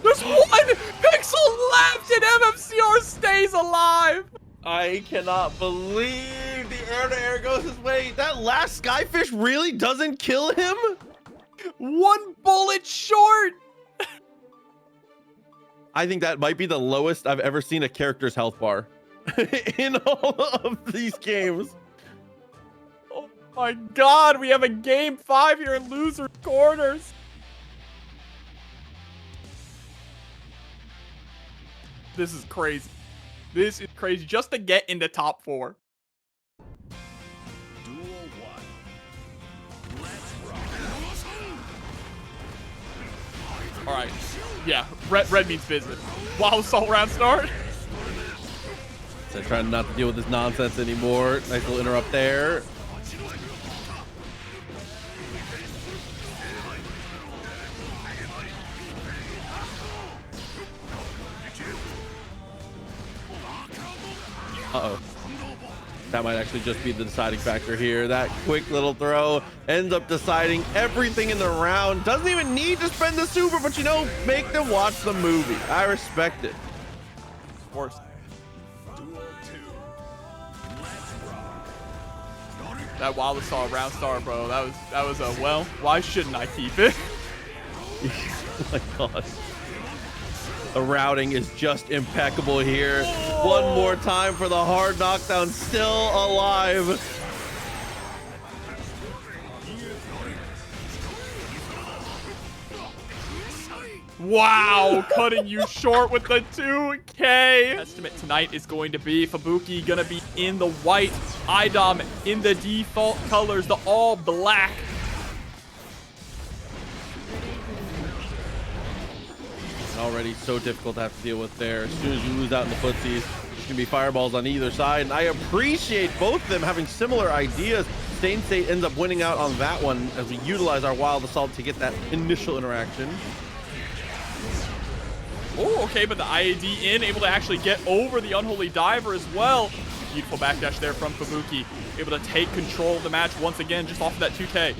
There's one pixel left, and MFCR stays alive. I cannot believe the air-to-air goes his way. That last Skyfish really doesn't kill him? One bullet short. I think that might be the lowest I've ever seen a character's health bar in all of these games. Oh my God, we have a game 5 here in loser quarters. This is crazy. This is crazy just to get into top 4. Duel 1. Let's rock. All right. Yeah, red means business. Wow, assault round start. So trying not to deal with this nonsense anymore. Nice little interrupt there. Uh-oh. That might actually just be the deciding factor here. That quick little throw ends up deciding everything in the round. Doesn't even need to spend the super, but you know, make them watch the movie. I respect it. Of course. That wild assault round star, bro. That was a well. Why shouldn't I keep it? Oh my god. The routing is just impeccable here. One more time for the hard knockdown, still alive. Wow, cutting you short with the 2K. Estimate tonight is going to be Fubuki gonna be in the white, iDom in the default colors, the all black. Already so difficult to have to deal with there. As soon as you lose out in the footsies, there's gonna be fireballs on either side. And I appreciate both of them having similar ideas. Stain State ends up winning out on that one as we utilize our wild assault to get that initial interaction. Oh, okay, but the IAD in, able to actually get over the Unholy Diver as well. Beautiful backdash there from Fubuki. Able to take control of the match once again, just off of that 2K.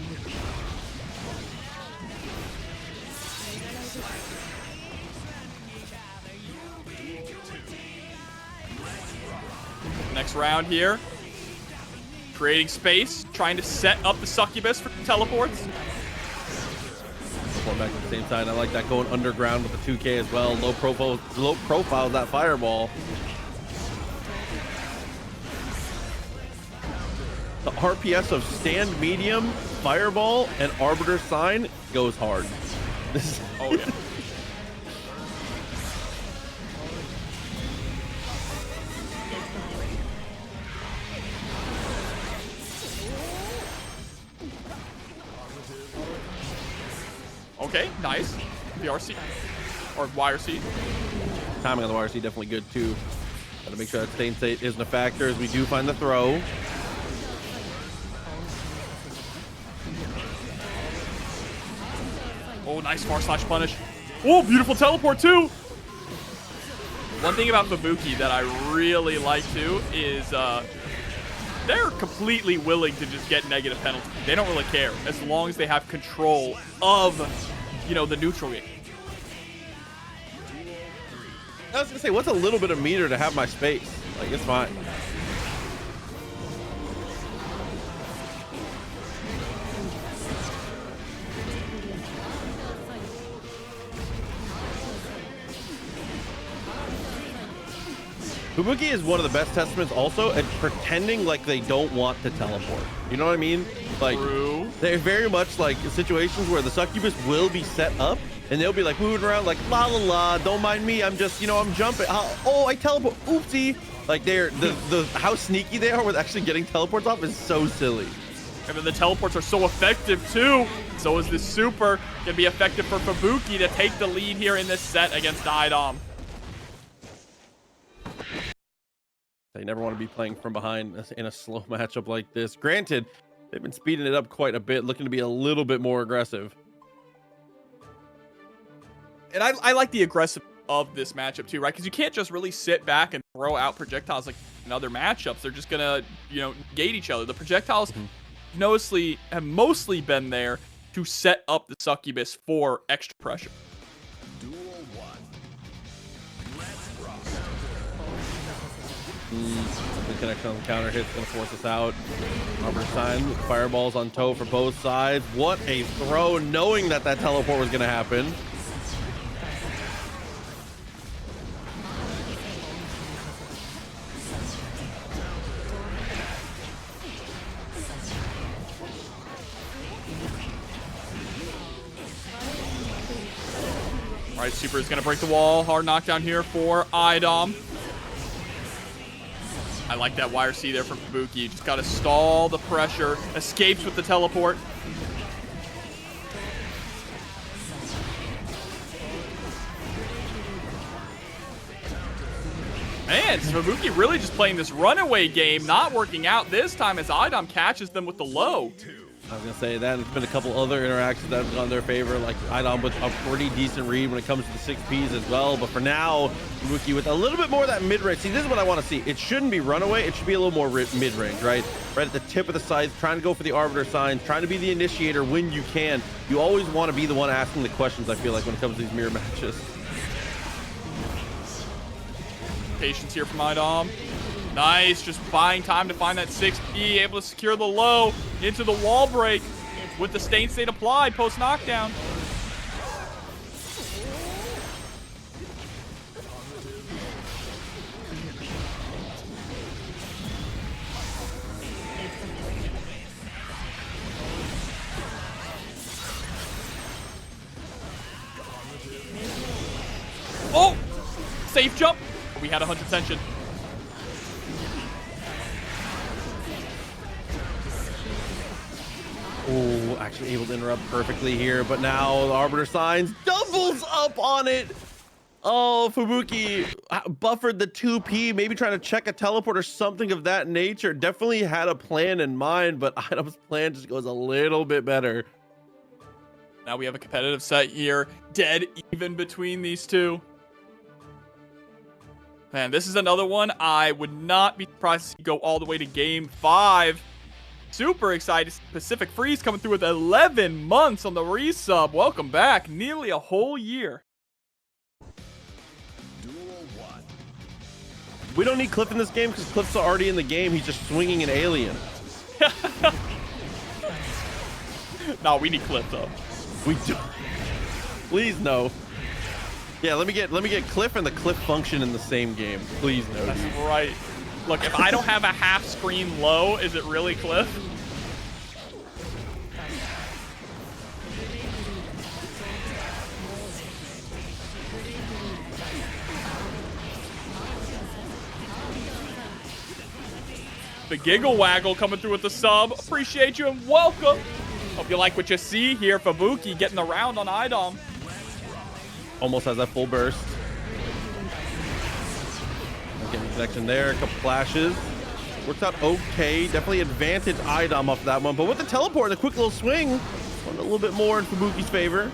Next round here. Creating space, trying to set up the succubus for teleports. Going back to the same side. I like that going underground with the 2K as well. Low profile that fireball. The RPS of stand medium, fireball, and arbiter sign goes hard. This is Oh yeah. Okay, nice. The RC or YRC. Timing on the YRC definitely good too. Got to make sure that Stain State isn't a factor as we do find the throw. Oh, nice far slash punish. Oh, beautiful teleport too. One thing about Fubuki that I really like too is they're completely willing to just get negative penalties. They don't really care as long as they have control of, you know, the neutral game. I was gonna say, what's a little bit of meter to have my space? Like, it's fine. Fubuki is one of the best testaments also at pretending like they don't want to teleport. You know what I mean? Like, True. they're very much like situations where the succubus will be set up and they'll be like moving around like la la la, don't mind me, I'm just, you know, I'm jumping. Oh, I teleport, oopsie. Like they're the how sneaky they are with actually getting teleports off is so silly. And then the teleports are so effective too. So is this super gonna be effective for Fubuki to take the lead here in this set against iDom. They never want to be playing from behind in a slow matchup like this. Granted, they've been speeding it up quite a bit, looking to be a little bit more aggressive. And I like the aggressive of this matchup too, right? Because you can't just really sit back and throw out projectiles like in other matchups. They're just gonna, you know, gate each other. The projectiles have mostly been there to set up the succubus for extra pressure. Duel 1. Let's rock. The connection on the counter hit's gonna force us out. Arbiter sign, fireballs on toe for both sides. What a throw, knowing that that teleport was gonna happen. All right, Super is gonna break the wall. Hard knockdown here for iDom. I like that YRC there from Fubuki. Just gotta stall the pressure. Escapes with the teleport. Man, Fubuki really just playing this runaway game, not working out this time as iDom catches them with the low. I was gonna say that there's been a couple other interactions that have gone in their favor, like iDom with a pretty decent read when it comes to the 6Ps as well. But for now, Fubuki with a little bit more of that mid-range. See, this is what I want to see. It shouldn't be runaway. It should be a little more mid-range, right? Right at the tip of the scythe, trying to go for the Arbiter signs, trying to be the initiator when you can. You always want to be the one asking the questions, I feel like, when it comes to these mirror matches. Patience here from iDom. Nice, just buying time to find that 6P, able to secure the low into the wall break with the Stain State applied post knockdown. Oh, safe jump. We had 100 tension. Oh, actually able to interrupt perfectly here, but now the Arbiter signs doubles up on it. Oh, Fubuki buffered the 2P, maybe trying to check a teleport or something of that nature. Definitely had a plan in mind, but iDom's plan just goes a little bit better. Now we have a competitive set here, dead even between these two. Man, this is another one I would not be surprised to see go all the way to game 5. Super excited. Pacific Freeze coming through with 11 months on the resub. Welcome back. Nearly a whole year. Duel 1. We don't need Cliff in this game because Cliff's already in the game. He's just swinging an alien. No, we need Cliff though. We do. Please no. Yeah, let me get Cliff and the Cliff function in the same game. Please no. That's right. Look, if I don't have a half screen low, is it really Cliff? The Giggle Waggle coming through with the sub. Appreciate you and welcome. Hope you like what you see here. Fubuki getting the round on iDom. Almost has that full burst. Getting connection there, a couple flashes. Works out okay. Definitely advantage iDom off that one. But with the teleport and a quick little swing, went a little bit more in Fubuki's favor.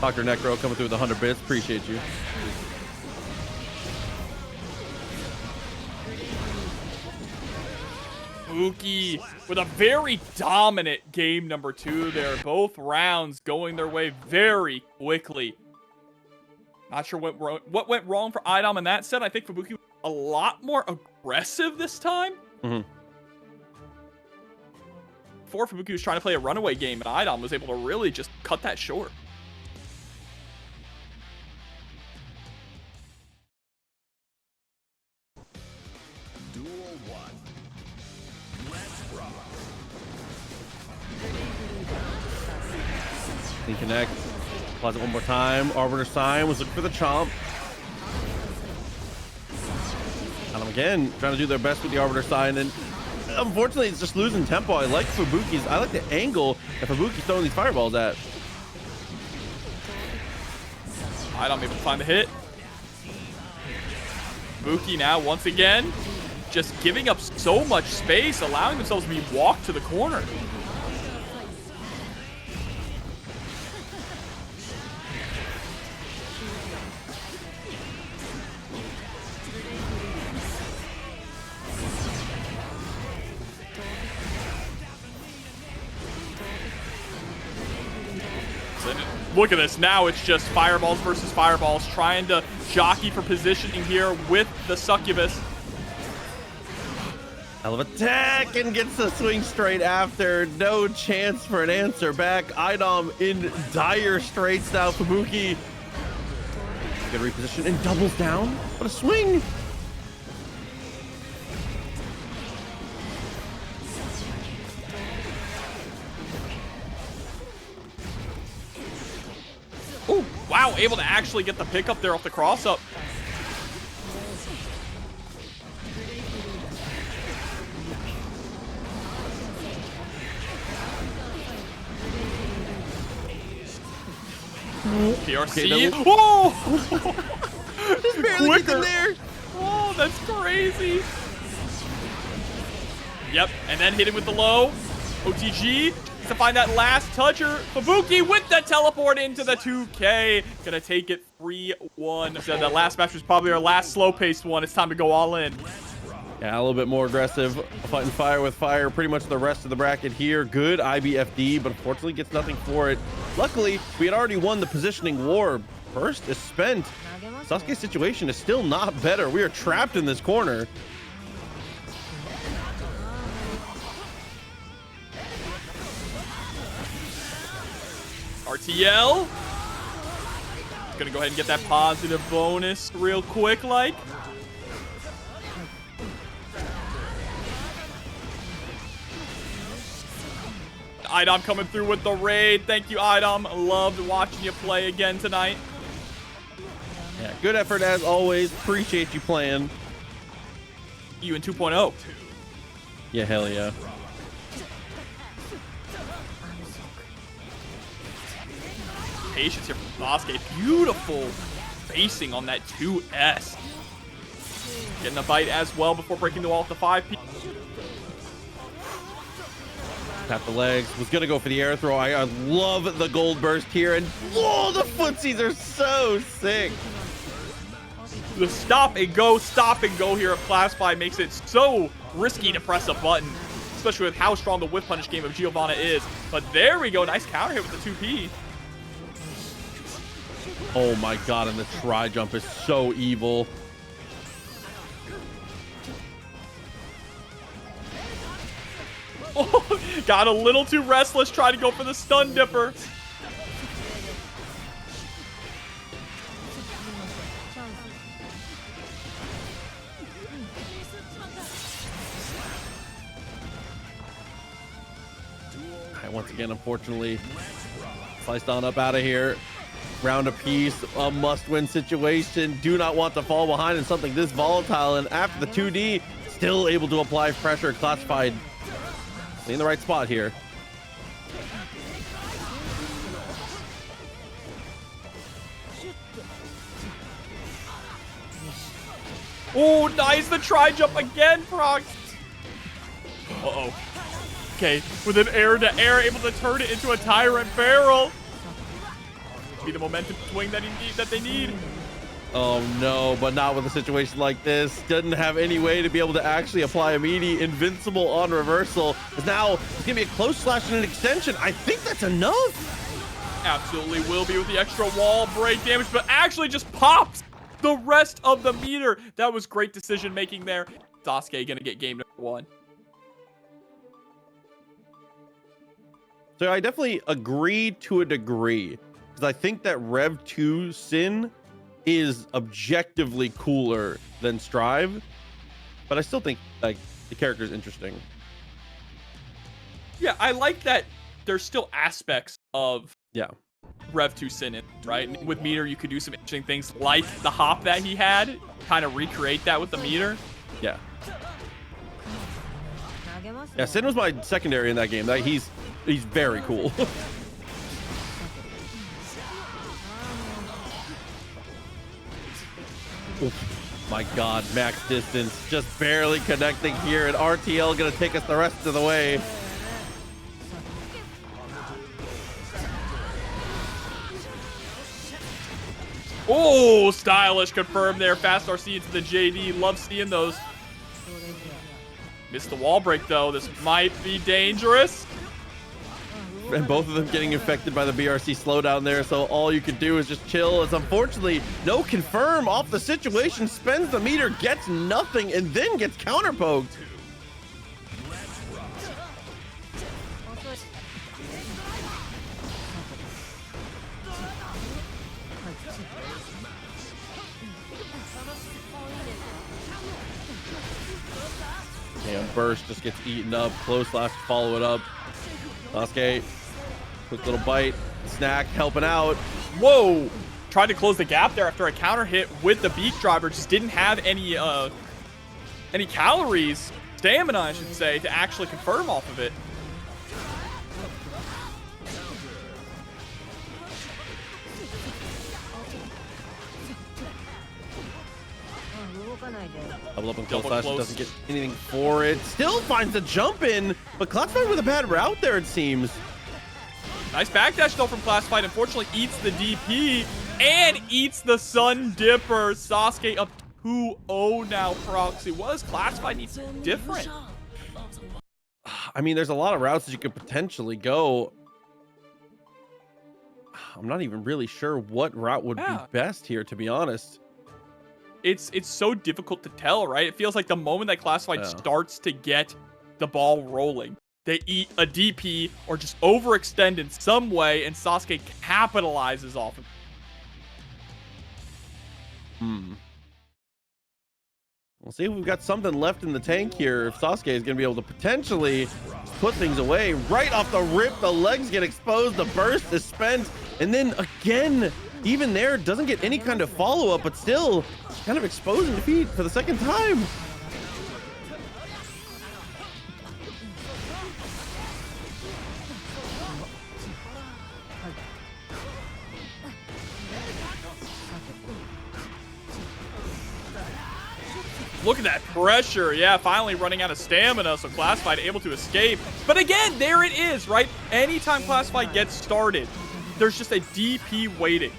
Dr. Necro coming through with 100 bits. Appreciate you. Fubuki with a very dominant game number 2 there. Both rounds going their way very quickly. Not sure what went wrong for iDom in that set. I think Fubuki was a lot more aggressive this time. Before, Fubuki was trying to play a runaway game, and iDom was able to really just cut that short. Duel 1. Let's rock. He connect. Applies it one more time. Arbiter sign was looking for the chomp. And again, trying to do their best with the Arbiter sign, and unfortunately it's just losing tempo. I like Fubuki's. I like the angle that Fubuki's throwing these fireballs at. iDom able to find the hit. Fubuki now once again just giving up so much space, allowing themselves to be walked to the corner. Look at this. Now it's just fireballs versus fireballs, trying to jockey for positioning here with the succubus. Hell of attack, and gets the swing straight after. No chance for an answer back. iDom in dire straits now. Fubuki get reposition and doubles down. What a swing. Ooh, wow, able to actually get the pickup there off the cross up. PRC. Okay, Oh! just barely gets in there. Oh, that's crazy. Yep, and then hit him with the low. OTG to find that last toucher. Fubuki with the teleport into the 2K. Gonna take it 3-1. Said that last match was probably our last slow-paced one. It's time to go all in. Yeah, a little bit more aggressive. Fighting fire with fire. Pretty much the rest of the bracket here. Good IBFD, but unfortunately gets nothing for it. Luckily, we had already won the positioning war. First is spent. Sasuke's situation is still not better. We are trapped in this corner. RTL. Gonna go ahead and get that positive bonus real quick, like. iDom coming through with the raid. Thank you, iDom. Loved watching you play again tonight. Yeah, good effort as always. Appreciate you playing. You in 2.0. Yeah, hell yeah. Patience here from Sasuke. Beautiful facing on that 2S. Getting the bite as well before breaking the wall with the 5P. Tap the legs. Was going to go for the air throw. I love the gold burst here. And whoa, the footsies are so sick. The stop and go here at Class 5 makes it so risky to press a button, especially with how strong the whip punish game of Giovanna is. But there we go. Nice counter hit with the 2P. Oh my god, and the tri jump is so evil. Oh, got a little too restless trying to go for the stun dipper. Once again, unfortunately, sliced on up out of here. Round apiece, a must-win situation. Do not want to fall behind in something this volatile. And after the 2D, still able to apply pressure. Classified in the right spot here. Oh, nice. The try jump again, Prox. Uh-oh. Okay, with an air to air, able to turn it into a tyrant barrel. Be the momentum swing that they need. Oh no, but not with a situation like this. Doesn't have any way to be able to actually apply immediate invincible on reversal. Now it's gonna be a close slash and an extension. I think that's enough. Absolutely will be with the extra wall break damage, but actually just pops the rest of the meter. That was great decision making there. Sasuke gonna get game number 1. So I definitely agree to a degree, because I think that Rev 2 Sin is objectively cooler than Strive, but I still think like the character is interesting. Yeah, I like that there's still aspects of Rev 2 Sin in, right? With meter, you could do some interesting things like the hop that he had, kind of recreate that with the meter. Yeah. Yeah, Sin was my secondary in that game. He's very cool. My god, max distance just barely connecting here, and RTL gonna take us the rest of the way. Oh, stylish confirmed there. Fast RC into the JD. Love seeing those. Missed the wall break though. This might be dangerous. And both of them getting infected by the BRC slowdown there, so all you can do is just chill. It's unfortunately no confirm off the situation, spends the meter, gets nothing, and then gets counter poked. Damn, burst just gets eaten up. Close slash to follow it up. Sasuke, quick little bite, snack, helping out. Whoa! Tried to close the gap there after a counter hit with the beak driver. Just didn't have any calories, stamina, I should say, to actually confirm off of it. Double up and close Double slash, close. doesn't get anything for it. Still finds a jump in, but Classified with a bad route there, it seems. Nice backdash though from Classified. Unfortunately, eats the DP and eats the Sun Dipper. Sasuke up 2-0 now. Proxy. What is Classified needs different? I mean, there's a lot of routes that you could potentially go. I'm not even really sure what route would be best here, to be honest. It's so difficult to tell, right? It feels like the moment that Classified starts to get the ball rolling, they eat a DP or just overextend in some way, and Sasuke capitalizes off of it. We'll see if we've got something left in the tank here. If Sasuke is going to be able to potentially put things away. Right off the rip, the legs get exposed, the burst is spent, and then again, even there, doesn't get any kind of follow-up, but still kind of exposing defeat for the second time. Look at that pressure. Yeah, finally running out of stamina, so Classified able to escape. But again, there it is, right? Anytime Classified gets started, there's just a DP waiting.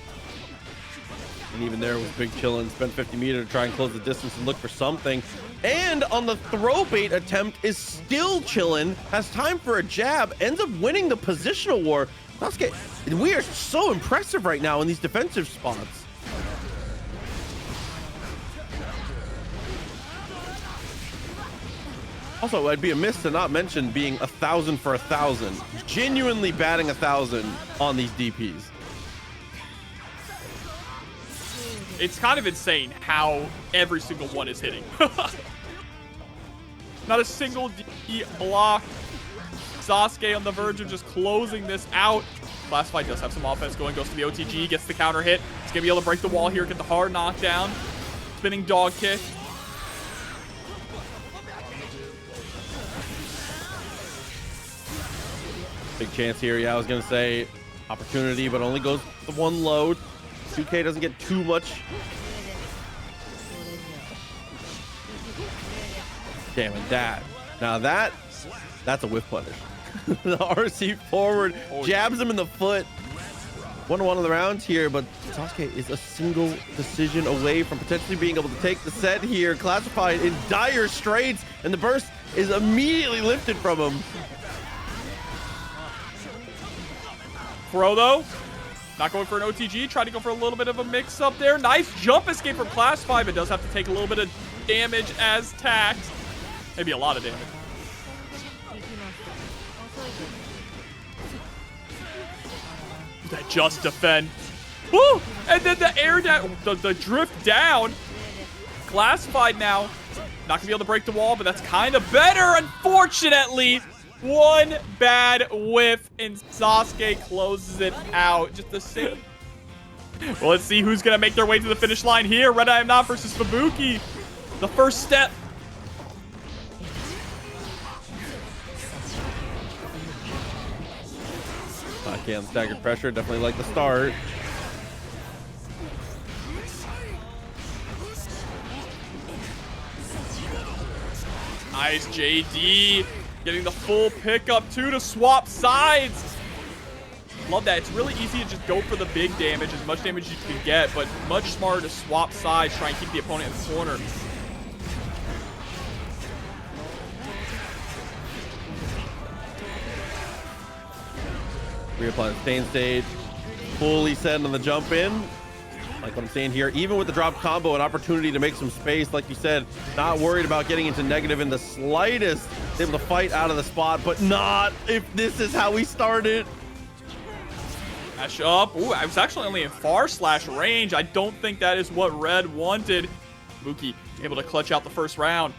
And even there was Big Chillin, spent 50 meters to try and close the distance and look for something. And on the throw bait attempt is still Chillin, has time for a jab, ends up winning the positional war. Sasuke, we are so impressive right now in these defensive spots. Also, I'd be amiss to not mention being 1,000 for 1,000. Genuinely batting 1,000 on these DPs. It's kind of insane how every single one is hitting. Not a single DP block. Sasuke on the verge of just closing this out. Classified does have some offense going, goes to the OTG, gets the counter hit. He's going to be able to break the wall here, get the hard knockdown. Spinning dog kick. Big chance here. Yeah, I was going to say opportunity, but only goes the one load. 2K doesn't get too much. Damn it, that. Now that's a whiff punish. The RC forward jabs him in the foot. 1-1 on the round here, but Sasuke is a single decision away from potentially being able to take the set here. Classified in dire straits, and the burst is immediately lifted from him. Pro though, not going for an OTG, tried to go for a little bit of a mix up there. Nice jump escape from Classified, but does have to take a little bit of damage as taxed. Maybe a lot of damage. That just defend. Woo! And then the air down, the drift down. Classified now. Not gonna be able to break the wall, but that's kind of better, unfortunately. One bad whiff, and Sasuke closes it out. Just the same. Well, let's see who's gonna make their way to the finish line here. RedIAmNot versus Fubuki. The first step. Okay, on staggered pressure, definitely like the start. Nice JD. Getting the full pickup too to swap sides. Love that. It's really easy to just go for the big damage, as much damage as you can get, but much smarter to swap sides, try and keep the opponent in the corner. Reapply the stain state, fully set on the jump in. Like what I'm saying here, even with the drop combo, an opportunity to make some space, like you said, not worried about getting into negative in the slightest. Able to fight out of the spot, but not if this is how we started. Dash up. Ooh, I was actually only in far slash range. I don't think that is what Red wanted. Fubuki able to clutch out the first round.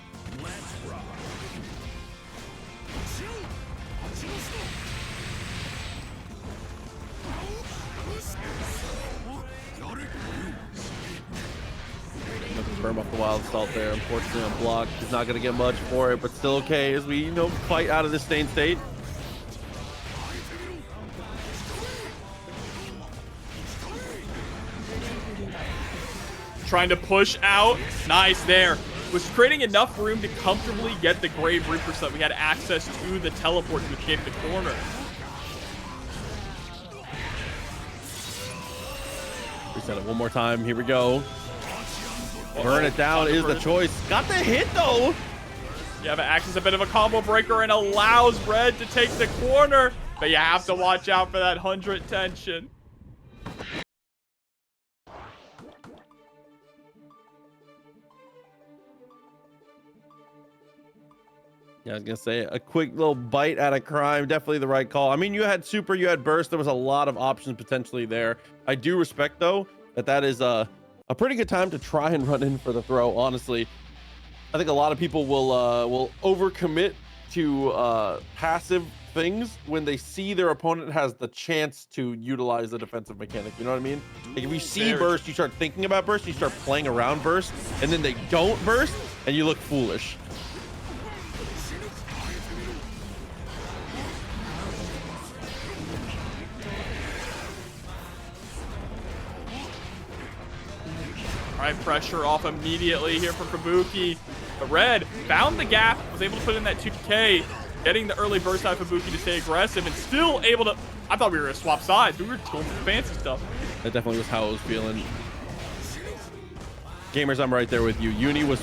Burn off the wild salt there. Unfortunately on block. He's not going to get much for it, but still okay as we, fight out of this stain state. trying to push out. Nice there. Was creating enough room to comfortably get the Grave Reaper so that we had access to the teleport to escape the corner. Reset it one more time. Here we go. Burn it down is the choice. Got the hit though. Yeah, but acts as a bit of a combo breaker and allows Red to take the corner. But you have to watch out for that 100 tension. Yeah, I was gonna say a quick little bite out of crime. Definitely the right call. I mean, you had super, you had burst. There was a lot of options potentially there. I do respect though that is a pretty good time to try and run in for the throw. Honestly, I think a lot of people will overcommit to passive things when they see their opponent has the chance to utilize the defensive mechanic. You know what I mean? Like if you see burst, you start thinking about burst, you start playing around burst, and then they don't burst, and you look foolish. All right, pressure off immediately here from Fubuki. But Red found the gap, was able to put in that 2K, getting the early burst out of Fubuki to stay aggressive, and still able to... I thought we were going to swap sides, but we were going for fancy stuff. That definitely was how I was feeling. Gamers, I'm right there with you. Uni was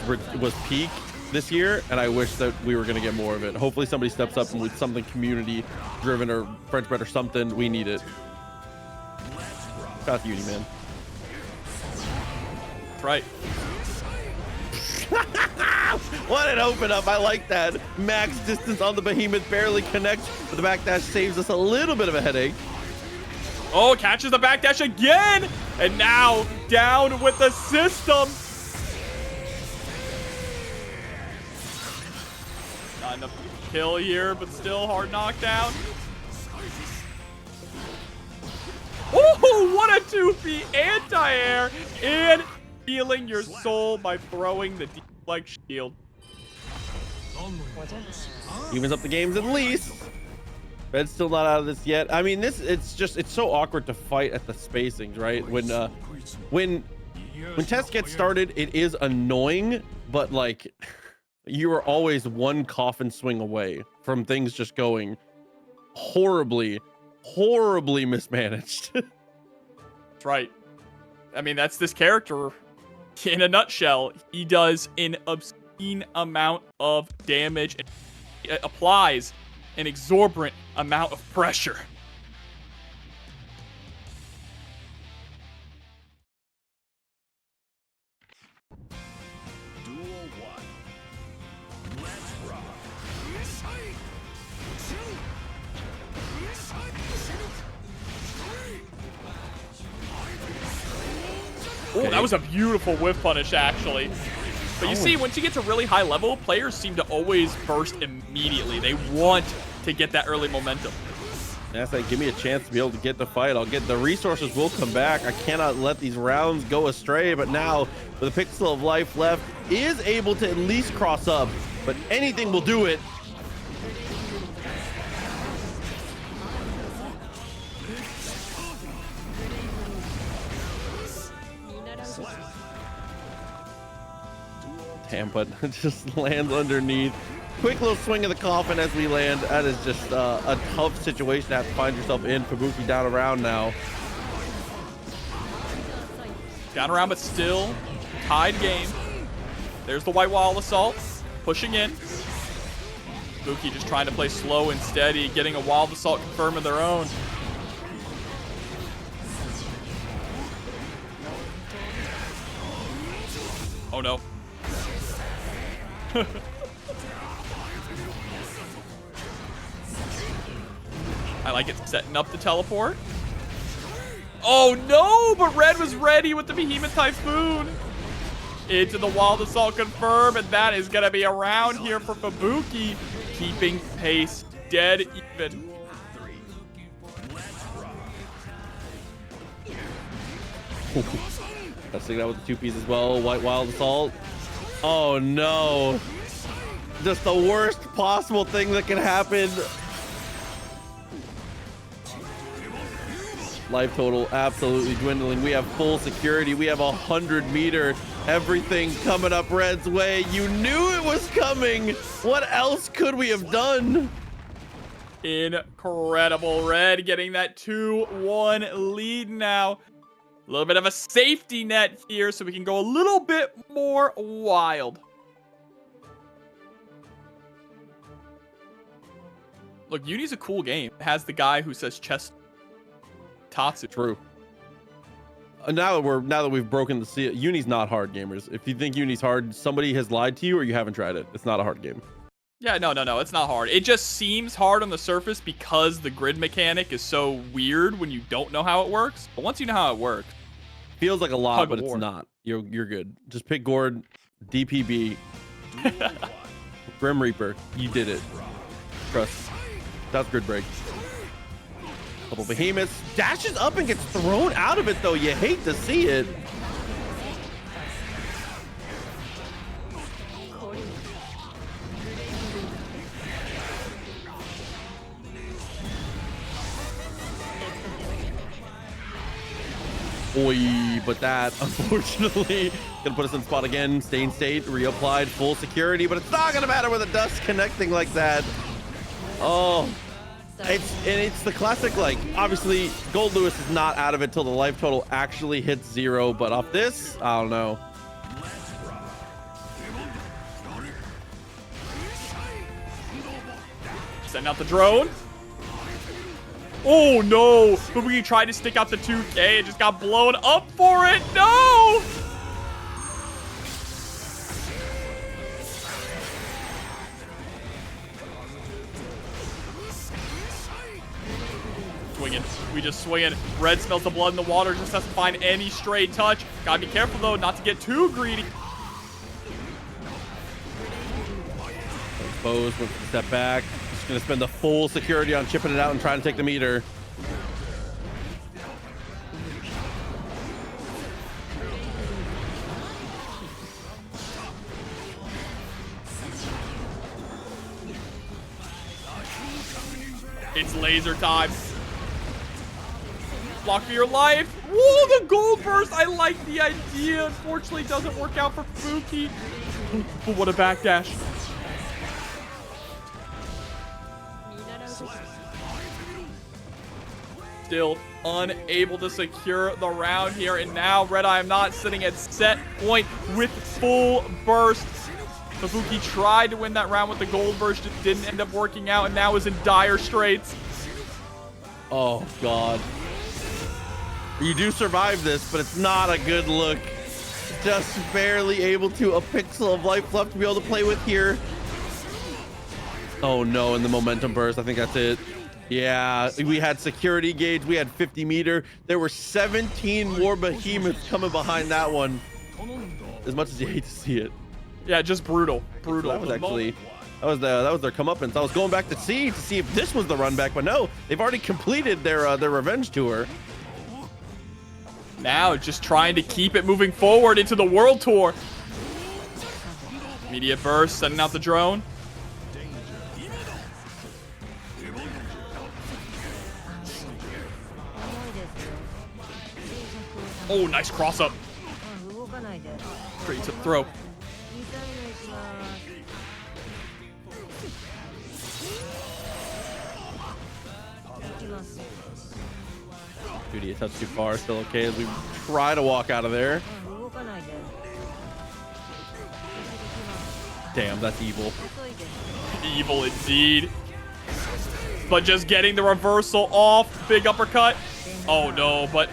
peak this year, and I wish that we were going to get more of it. Hopefully somebody steps up and with something community-driven or French bread or something, we need it. Shout out to Uni, man. Right. What an open up. I like that. Max distance on the behemoth, barely connects, but the backdash saves us a little bit of a headache. Oh, catches the backdash again, and now down with the system. Not enough to kill here, but still hard knockdown. Oh, what a 2P anti-air, and healing your soul by throwing the deep-like shield. Evens up the games at least. Red's still not out of this yet. I mean, it's so awkward to fight at the spacings, right? When tests get started, it is annoying, but like you are always one coffin swing away from things just going horribly mismanaged. That's right. I mean, that's this character in a nutshell. He does an obscene amount of damage and applies an exorbitant amount of pressure. Duel 1. Let's rock. Oh, that was a beautiful whiff punish, actually. But you see, once you get to really high level, players seem to always burst immediately. They want to get that early momentum. That's like, give me a chance to be able to get the fight. I'll get the resources will come back. I cannot let these rounds go astray, but now with a pixel of life left, is able to at least cross up, but anything will do it. Tampa just lands underneath. Quick little swing of the coffin as we land. That is just a tough situation to have to find yourself in. Fubuki down around now. Down around, but still tied game. There's the White Wall Assault pushing in. Fubuki just trying to play slow and steady, getting a Wild Assault confirm of their own. Oh no. I like it setting up the teleport. Oh no, but Red was ready with the Behemoth Typhoon. Into the Wild Assault confirm, and that is going to be around here for Fubuki, keeping pace dead even. Let's take that with the 2 Ps as well. White Wild Assault. Oh no. Just the worst possible thing that can happen. Life total absolutely dwindling. We have full security. We have 100 meter. Everything coming up Red's way. You knew it was coming. What else could we have done? Incredible. Red getting that 2-1 lead now. A little bit of a safety net here so we can go a little bit more wild. Look, Uni's a cool game. It has the guy who says chess Tatsu. True. Now that we've broken the seal, Uni's not hard, gamers. If you think Uni's hard, somebody has lied to you or you haven't tried it. It's not a hard game. Yeah, no, it's not hard. It just seems hard on the surface because the grid mechanic is so weird when you don't know how it works. But once you know how it works, feels like a lot, but it's not. You're good. Just pick Gord, DPB, Grim Reaper. You did it. Trust. That's grid break. Couple behemoths. Dashes up and gets thrown out of it, though. You hate to see it. Oi, but that, unfortunately, gonna put us in spot again. Stay in state, reapplied, full security, but it's not gonna matter with the dust connecting like that. Oh, it's the classic, like, obviously, Goldlewis is not out of it till the life total actually hits 0, but off this, I don't know. Send out the drone. Oh no! But we tried to stick out the 2K, it just got blown up for it. No! Swinging. We just swinging. Red smells the blood in the water, just doesn't find any stray touch. Gotta be careful though, not to get too greedy. Exposed with a step back. Just gonna spend the full security on chipping it out and trying to take the meter. It's laser time. Block for your life. Whoa, the gold burst. I like the idea. Unfortunately, it doesn't work out for Fubuki. But what a backdash. Still unable to secure the round here. And now RedIAmNot sitting at set point with full burst. Fubuki tried to win that round with the gold burst. It didn't end up working out and now is in dire straits. Oh, God. You do survive this, but it's not a good look. Just barely able to. A pixel of life left to be able to play with here. Oh, no. And the momentum burst. I think that's it. Yeah, we had security gauge. We had 50 meter. There were 17 more behemoths coming behind that one. As much as you hate to see it. Yeah, just brutal. Brutal. That was actually... That was their comeuppance. I was going back to see if this was the run back, but no, they've already completed their revenge tour. Now just trying to keep it moving forward into the world tour. Immediate burst, sending out the drone. Oh, nice cross up. Straight to the throw. Duty, a touch too far. Still okay as we try to walk out of there. Damn, that's evil. Evil indeed. But just getting the reversal off. Big uppercut. Oh no, but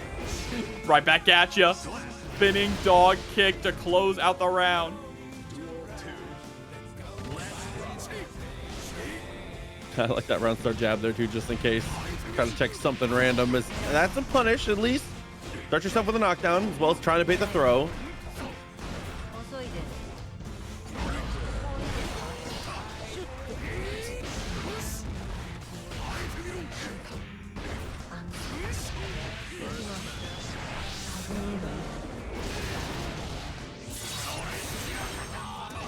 right back at ya. Spinning dog kick to close out the round. I like that round start jab there too, just in case. Try to check something random. That's a punish, at least. Start yourself with a knockdown, as well as trying to bait the throw.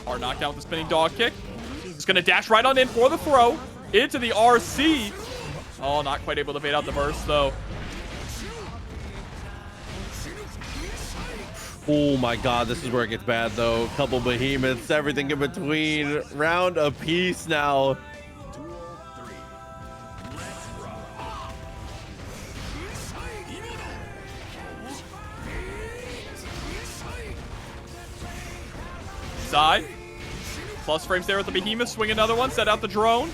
R knocked out with the spinning dog kick. Just gonna dash right on in for the throw. Into the RC. Oh, not quite able to bait out the burst, though. Oh my god, this is where it gets bad though. Couple behemoths, everything in between. Round apiece now. Side. Plus frames there with the behemoth. Swing another one. Set out the drone.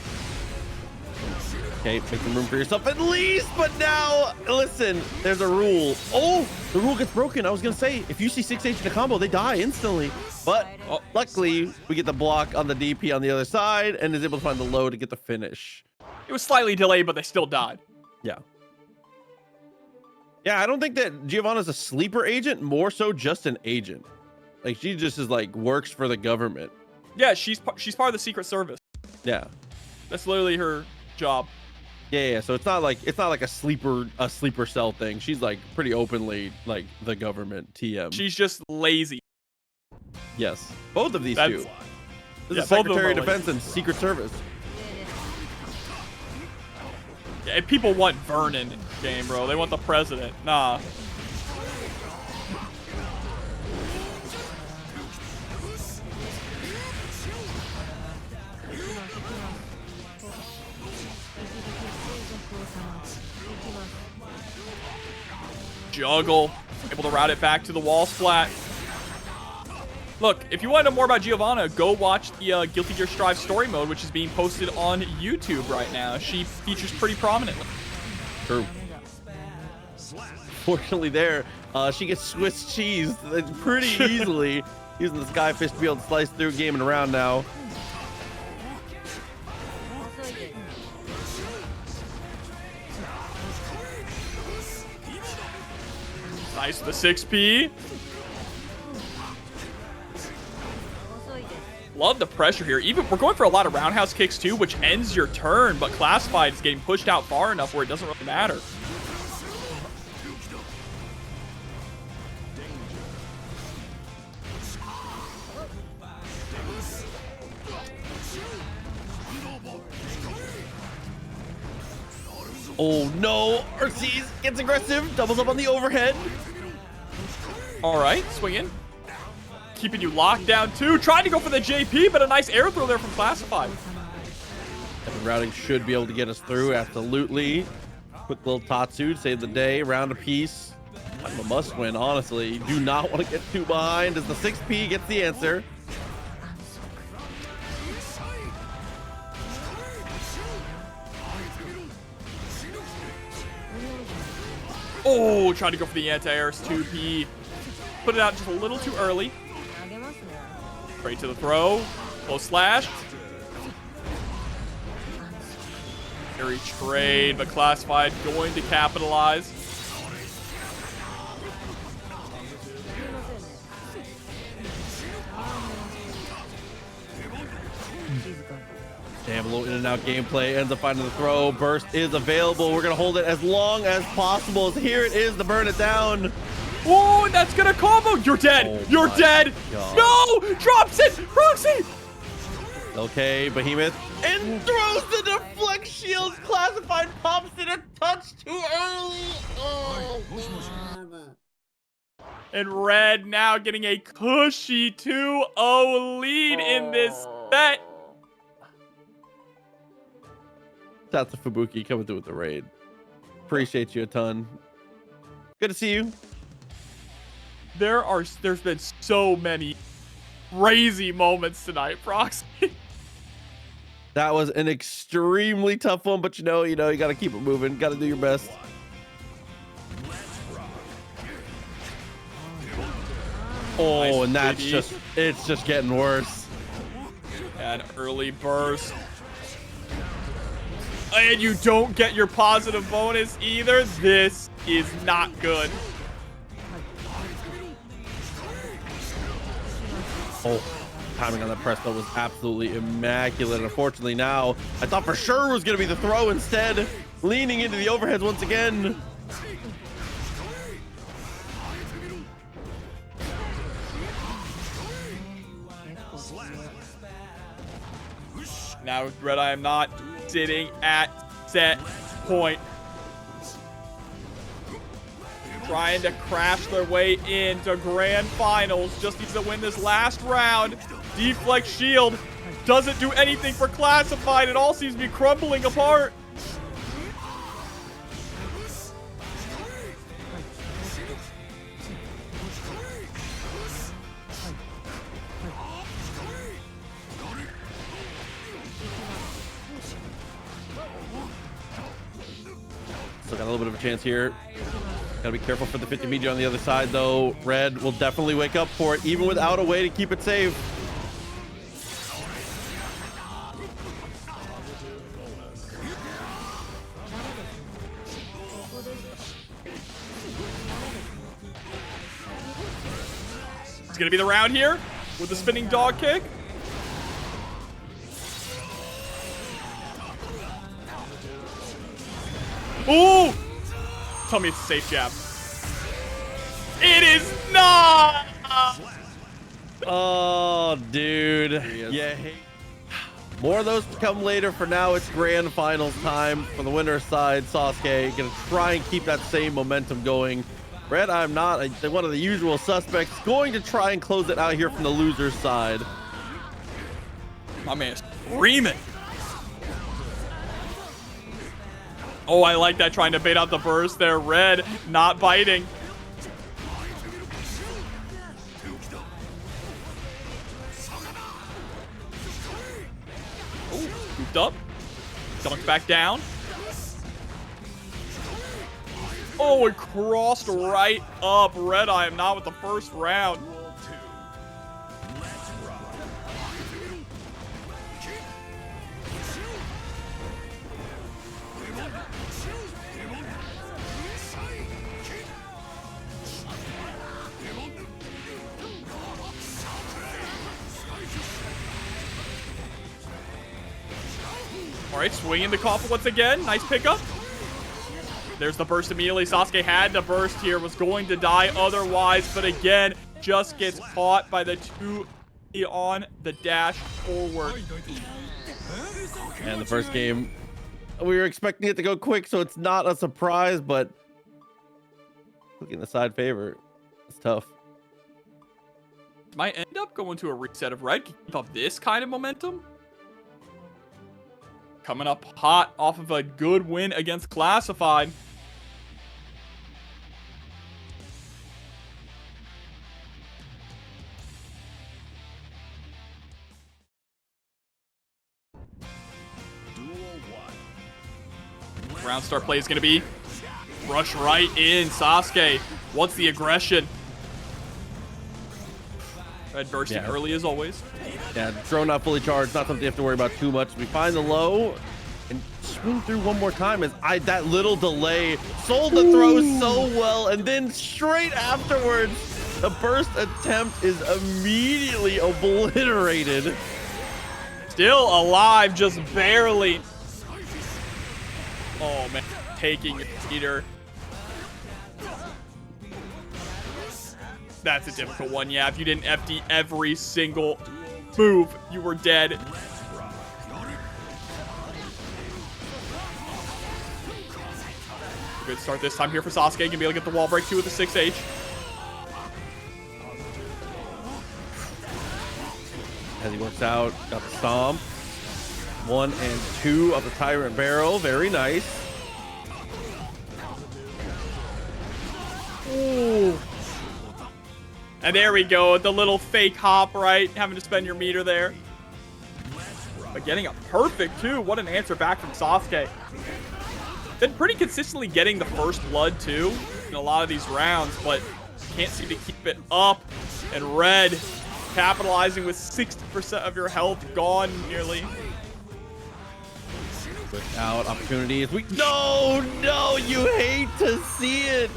Okay, make some room for yourself at least. But now, listen, there's a rule. Oh, the rule gets broken. I was going to say, if you see 6H in a combo, they die instantly. But luckily, we get the block on the DP on the other side and is able to find the low to get the finish. It was slightly delayed, but they still died. Yeah. Yeah, I don't think that Giovanna's a sleeper agent, more so just an agent. Like, she just is like, works for the government. Yeah, she's part of the Secret Service. Yeah. That's literally her job. Yeah, so it's not like a sleeper cell thing. She's like pretty openly like the government TM. She's just lazy. Yes, both of these two. This Yeah, is Secretary of Defense and Secret Service. Yeah, and people want Vernon in the game, bro. They want the president. Nah. Juggle, able to route it back to the wall splat. Look, if you want to know more about Giovanna, go watch the Guilty Gear Strive story mode, which is being posted on YouTube right now. She features pretty prominently. True. Fortunately there, she gets Swiss cheese pretty easily, using the Skyfish to be able to slice through game and around now. Nice, the 6P. Love the pressure here. Even we're going for a lot of roundhouse kicks too, which ends your turn, but Classified is getting pushed out far enough where it doesn't really matter. Oh no, Arceus gets aggressive, doubles up on the overhead. All right, swing in. Keeping you locked down too. Trying to go for the JP, but a nice air throw there from Classified. The routing should be able to get us through, absolutely. Quick little Tatsu to save the day, round apiece. Kind of a must win, honestly. You do not want to get too behind as the 6P gets the answer. Oh, trying to go for the anti-airs 2P. Put it out just a little too early. Straight to the throw. Close slash. Very trade, but Classified going to capitalize. Damn, a little in and out gameplay, ends up finding the throw. Burst is available. We're going to hold it as long as possible. Here it is to burn it down. Oh, and that's going to combo. You're dead. Oh You're dead. God. No, drops it. Proxy. Okay, Behemoth. And throws the deflect shields. Classified pops it a touch too early. Oh, God. And Red now getting a cushy 2-0 lead in this set. Shout out to Fubuki coming through with the raid. Appreciate you a ton. Good to see you. There's been so many crazy moments tonight, Proxy. That was an extremely tough one, but you know, you got to keep it moving. Got to do your best. Oh, Nice, and that's baby. it's just getting worse. An early burst. And you don't get your positive bonus either. This is not good. Oh, timing on that press though was absolutely immaculate. Unfortunately now, I thought for sure it was going to be the throw instead. Leaning into the overheads once again. Now RedIAmNot sitting at set point. trying to crash their way into grand finals. Just needs to win this last round. Deflect shield doesn't do anything for Classified. It all seems to be crumbling apart. Still got a little bit of a chance here. Gotta be careful for the 50 media on the other side, though. Red will definitely wake up for it, even without a way to keep it safe. It's gonna be the round here with the spinning dog kick. Ooh! Tell me it's a safe jab. It is not! Oh, dude. Yeah. More of those to come later. For now, it's grand finals time for the winner's side. SauceQue gonna try and keep that same momentum going. RedIAmNot, one of the usual suspects, going to try and close it out here from the loser's side. My man's screaming. Oh, I like that, trying to bait out the burst there. Red not biting. Oh, scooped up. Dunked back down. Oh, it crossed right up. RedIAmNot with the first round. All right, swinging the coffin once again. Nice pickup. There's the burst immediately. SauceQue had to burst here, was going to die otherwise, but again, just gets caught by the 2 on the dash forward. And the first game, we were expecting it to go quick, so it's not a surprise, but looking the side favor, it's tough. Might end up going to a reset of red. Keep up this kind of momentum. Coming up hot off of a good win against Classified. Round start play is going to be rush right in. SauceQue wants the aggression. Red bursting early as always. Yeah, drone not fully charged, not something you have to worry about too much. We find the low and swing through one more time as that little delay sold the throw so well, and then straight afterwards, the burst attempt is immediately obliterated. Still alive, just barely. Oh man, taking Peter. That's a difficult one. Yeah, if you didn't FD every single move, you were dead. Good start this time here for SauceQue. Gonna be able to get the wall break too with the 6H. As he works out, got the stomp. 1 and 2 of the Tyrant Barrel. Very nice. Ooh. And there we go, the little fake hop, right? Having to spend your meter there. But getting a perfect, too. What an answer back from SauceQue. Been pretty consistently getting the first blood, too, in a lot of these rounds, but can't seem to keep it up. And Red capitalizing with 60% of your health gone nearly. Without opportunities. No, you hate to see it.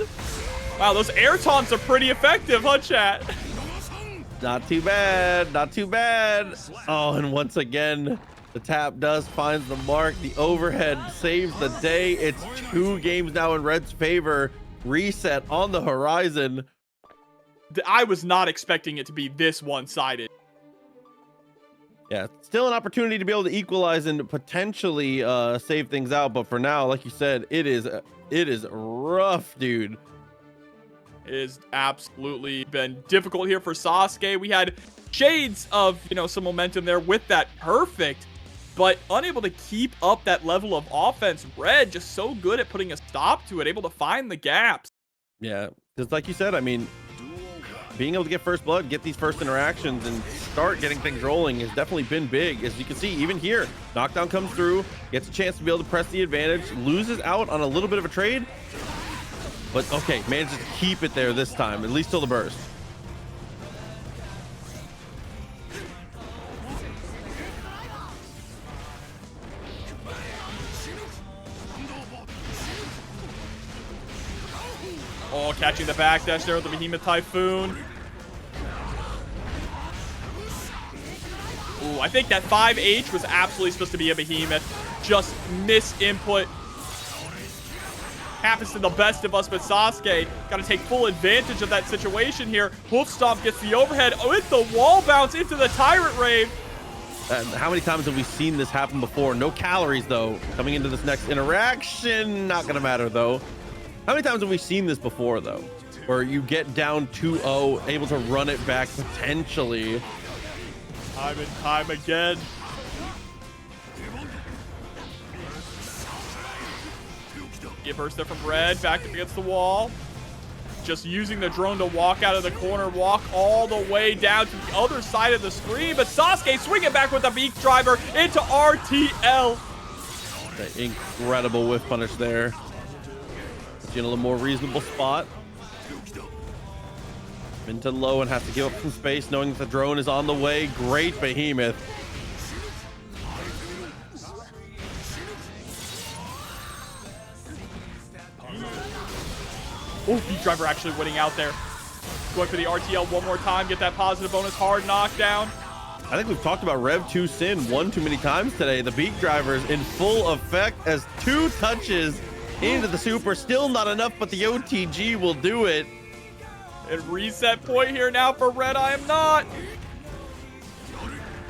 Wow, those air taunts are pretty effective, huh, chat? Not too bad, not too bad. Oh, and once again, the tap does finds the mark. The overhead saves the day. It's 2 games now in Red's favor. Reset on the horizon. I was not expecting it to be this one-sided. Yeah, still an opportunity to be able to equalize and potentially save things out. But for now, like you said, it is rough, dude. is absolutely been difficult here for Sasuke. We had shades of, you know, some momentum there with that perfect, but unable to keep up that level of offense. Red just so good at putting a stop to it, able to find the gaps. Yeah, because like you said, I mean, being able to get first blood, get these first interactions, and start getting things rolling has definitely been big. As you can see, even here, knockdown comes through, gets a chance to be able to press the advantage, loses out on a little bit of a trade, but okay, manages to keep it there this time, at least till the burst. Oh, catching the backdash there with the Behemoth Typhoon. Ooh, I think that 5H was absolutely supposed to be a Behemoth. Just misinput. Happens to the best of us, but Sasuke got to take full advantage of that situation here. Hoof Stomp gets the overhead with the wall bounce into the Tyrant Rave. How many times have we seen this happen before? No calories, though. Coming into this next interaction, not going to matter, though. How many times have we seen this before, though? Where you get down 2-0, able to run it back potentially. Time and time again. Get burst there from Red, back up against the wall. Just using the drone to walk out of the corner, walk all the way down to the other side of the screen. But Sasuke swinging back with the beak driver into RTL. The incredible whiff punish there. In a little more reasonable spot. Into low and has to give up some space, knowing that the drone is on the way. Great Behemoth. Oh, beat driver actually winning out there. Going for the RTL one more time, get that positive bonus, hard knockdown. I think we've talked about Rev 2 Sin one too many times today. The beak driver is in full effect as 2 touches into the super. Still not enough, but the OTG will do it. And reset point here now for RedIAmNot.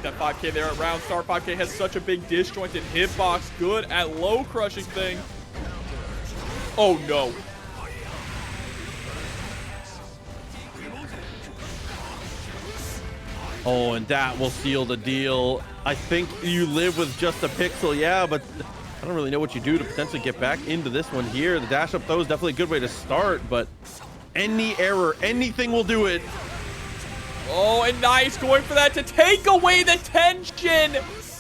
That 5K there at round start. 5K has such a big disjointed hitbox. Good at low crushing thing. Oh no. Oh, and that will seal the deal. I think you live with just a pixel, yeah, but I don't really know what you do to potentially get back into this one here. The dash up, though, is definitely a good way to start, but any error, anything will do it. Oh, and nice going for that to take away the tension.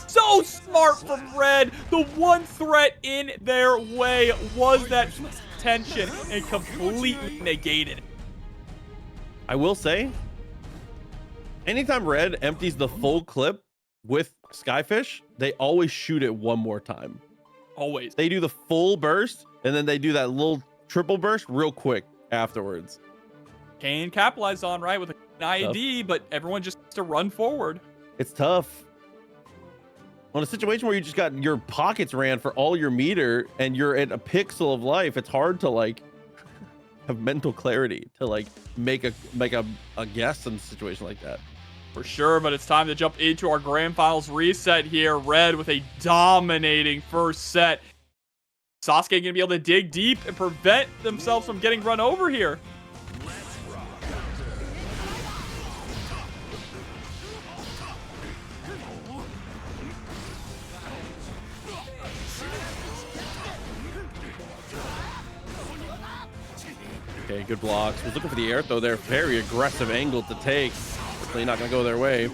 So smart from Red. The one threat in their way was that tension and completely negated. I will say, anytime Red empties the full clip with Skyfish, they always shoot it one more time. Always. They do the full burst, and then they do that little triple burst real quick afterwards. Can capitalize on, right, with an IED, but everyone just has to run forward. It's tough. On a situation where you just got your pockets ran for all your meter, and you're at a pixel of life, it's hard to, like, have mental clarity to, like, make a guess in a situation like that. For sure, but it's time to jump into our grand finals reset here. Red with a dominating first set. Sasuke gonna be able to dig deep and prevent themselves from getting run over here. Okay, good blocks. Was looking for the air though there. Very aggressive angle to take. Definitely not gonna go their way.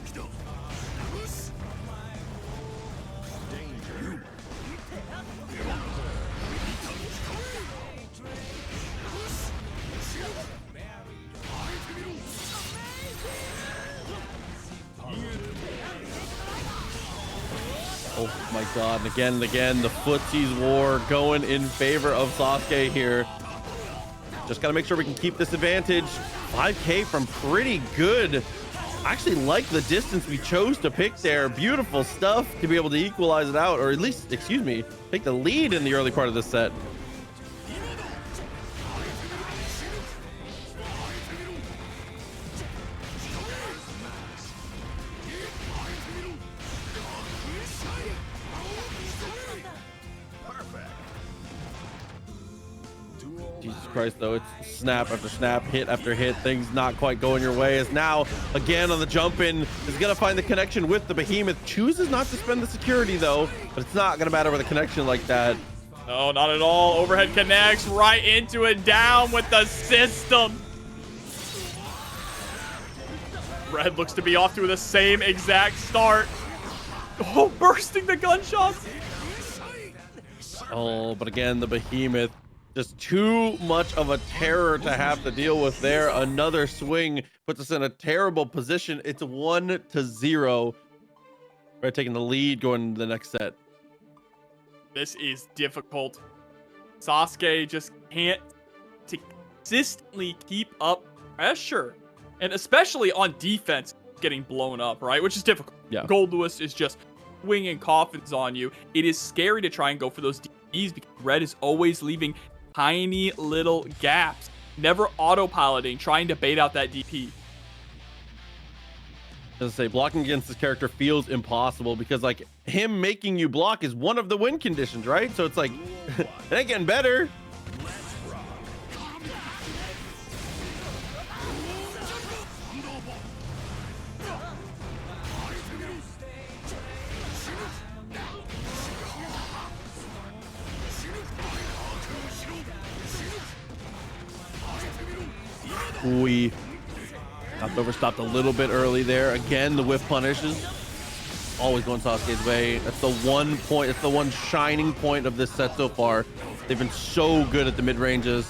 Oh my god, and again, the footsies war going in favor of Sasuke here. Just gotta make sure we can keep this advantage. 5K from pretty good. I actually like the distance we chose to pick there. Beautiful stuff to be able to equalize it out, or at least, excuse me, take the lead in the early part of this set. Christ, though. It's snap after snap, hit after hit. Things not quite going your way. As now, again, on the jump in, is going to find the connection with the behemoth. Chooses not to spend the security, though. But it's not going to matter with a connection like that. No, not at all. Overhead connects right into it. Down with the system. Red looks to be off to the same exact start. Oh, bursting the gunshots. Oh, but again, the behemoth, just too much of a terror to have to deal with there. Another swing puts us in a terrible position. It's 1-0. Red taking the lead going into the next set. This is difficult. SauceQue just can't consistently keep up pressure. And especially on defense, getting blown up, right? Which is difficult. Yeah. Goldlewis is just swinging coffins on you. It is scary to try and go for those DPs because Red is always leaving tiny little gaps. Never autopiloting, trying to bait out that DP. As I say, blocking against this character feels impossible because, like, him making you block is one of the win conditions, right? So it's like, it ain't getting better. We got overstopped a little bit early there. Again, the whiff punishes. Always going SauceQue's way. That's the one point, it's the one shining point of this set so far. They've been so good at the mid-ranges.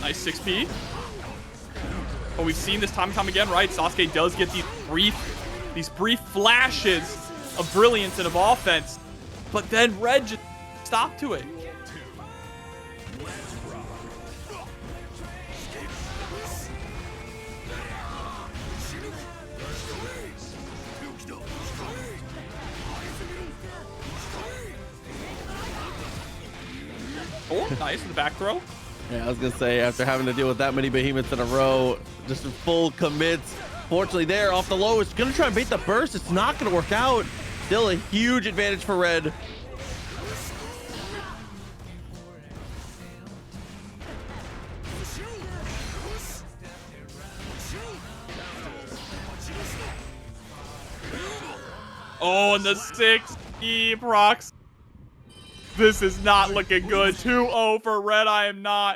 Nice 6P. But we've seen this time and time again, right? SauceQue does get these brief flashes of brilliance and of offense, but then Red just stopped to it. Oh, nice with the back throw. Yeah, I was gonna say, after having to deal with that many behemoths in a row, just in full commits. Fortunately, there off the low, it's gonna try and bait the burst. It's not gonna work out. Still a huge advantage for Red. Oh, and the 6E procs. This is not looking good. 2-0 for RedIAmNot.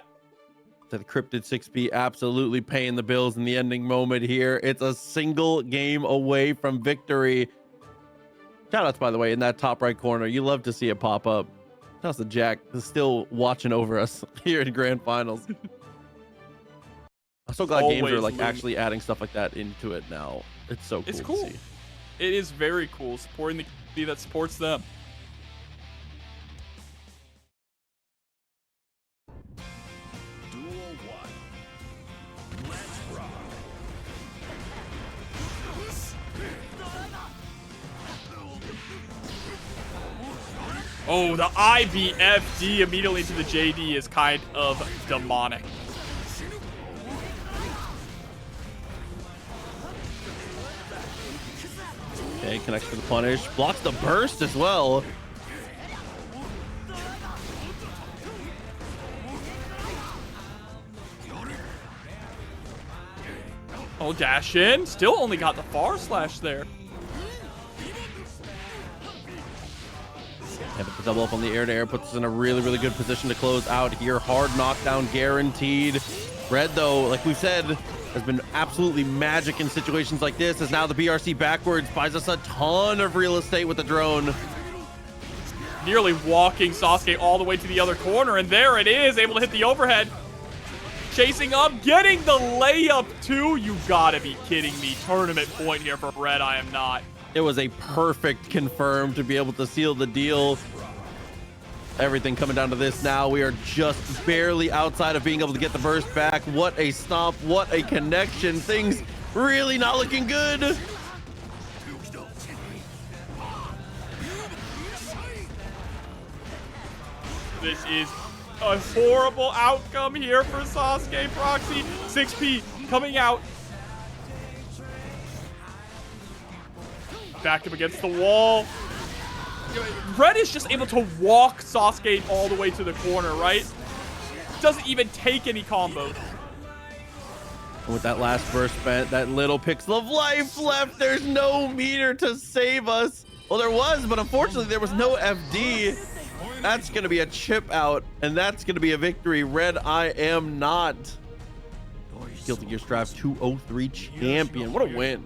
The cryptid 6P absolutely paying the bills in the ending moment here. It's a single game away from victory. Shoutouts, by the way, in that top right corner. You love to see it pop up. Shoutouts to Jack, who's still watching over us here in grand finals. I'm so glad games are like actually adding stuff like that into it now. It's so cool. It's cool. To see. It is very cool supporting the community that supports them. Oh, the IBFD immediately to the JD is kind of demonic. Okay, connects to the punish. Blocks the burst as well. Oh, dash in. Still only got the far slash there. Yeah, but the double up on the air-to-air puts us in a really, really good position to close out here. Hard knockdown guaranteed. Red, though, like we've said, has been absolutely magic in situations like this, as now the BRC backwards buys us a ton of real estate with the drone. Nearly walking SauceQue all the way to the other corner, and there it is, able to hit the overhead. Chasing up, getting the layup too. You gotta be kidding me. Tournament point here for RedIAmNot. It was a perfect confirm to be able to seal the deal. Everything coming down to this now. We are just barely outside of being able to get the burst back. What a stomp, what a connection. Things really not looking good. This is a horrible outcome here for SauceQue Proxy. 6P coming out. Backed him against the wall. Red is just able to walk Sasuke all the way to the corner, right? Doesn't even take any combos. With that last burst spent, that little pixel of life left, there's no meter to save us. Well, there was, but unfortunately there was no FD. That's going to be a chip out, and that's going to be a victory. RedIAmNot. Guilty Gear Strive 203 champion. What a win.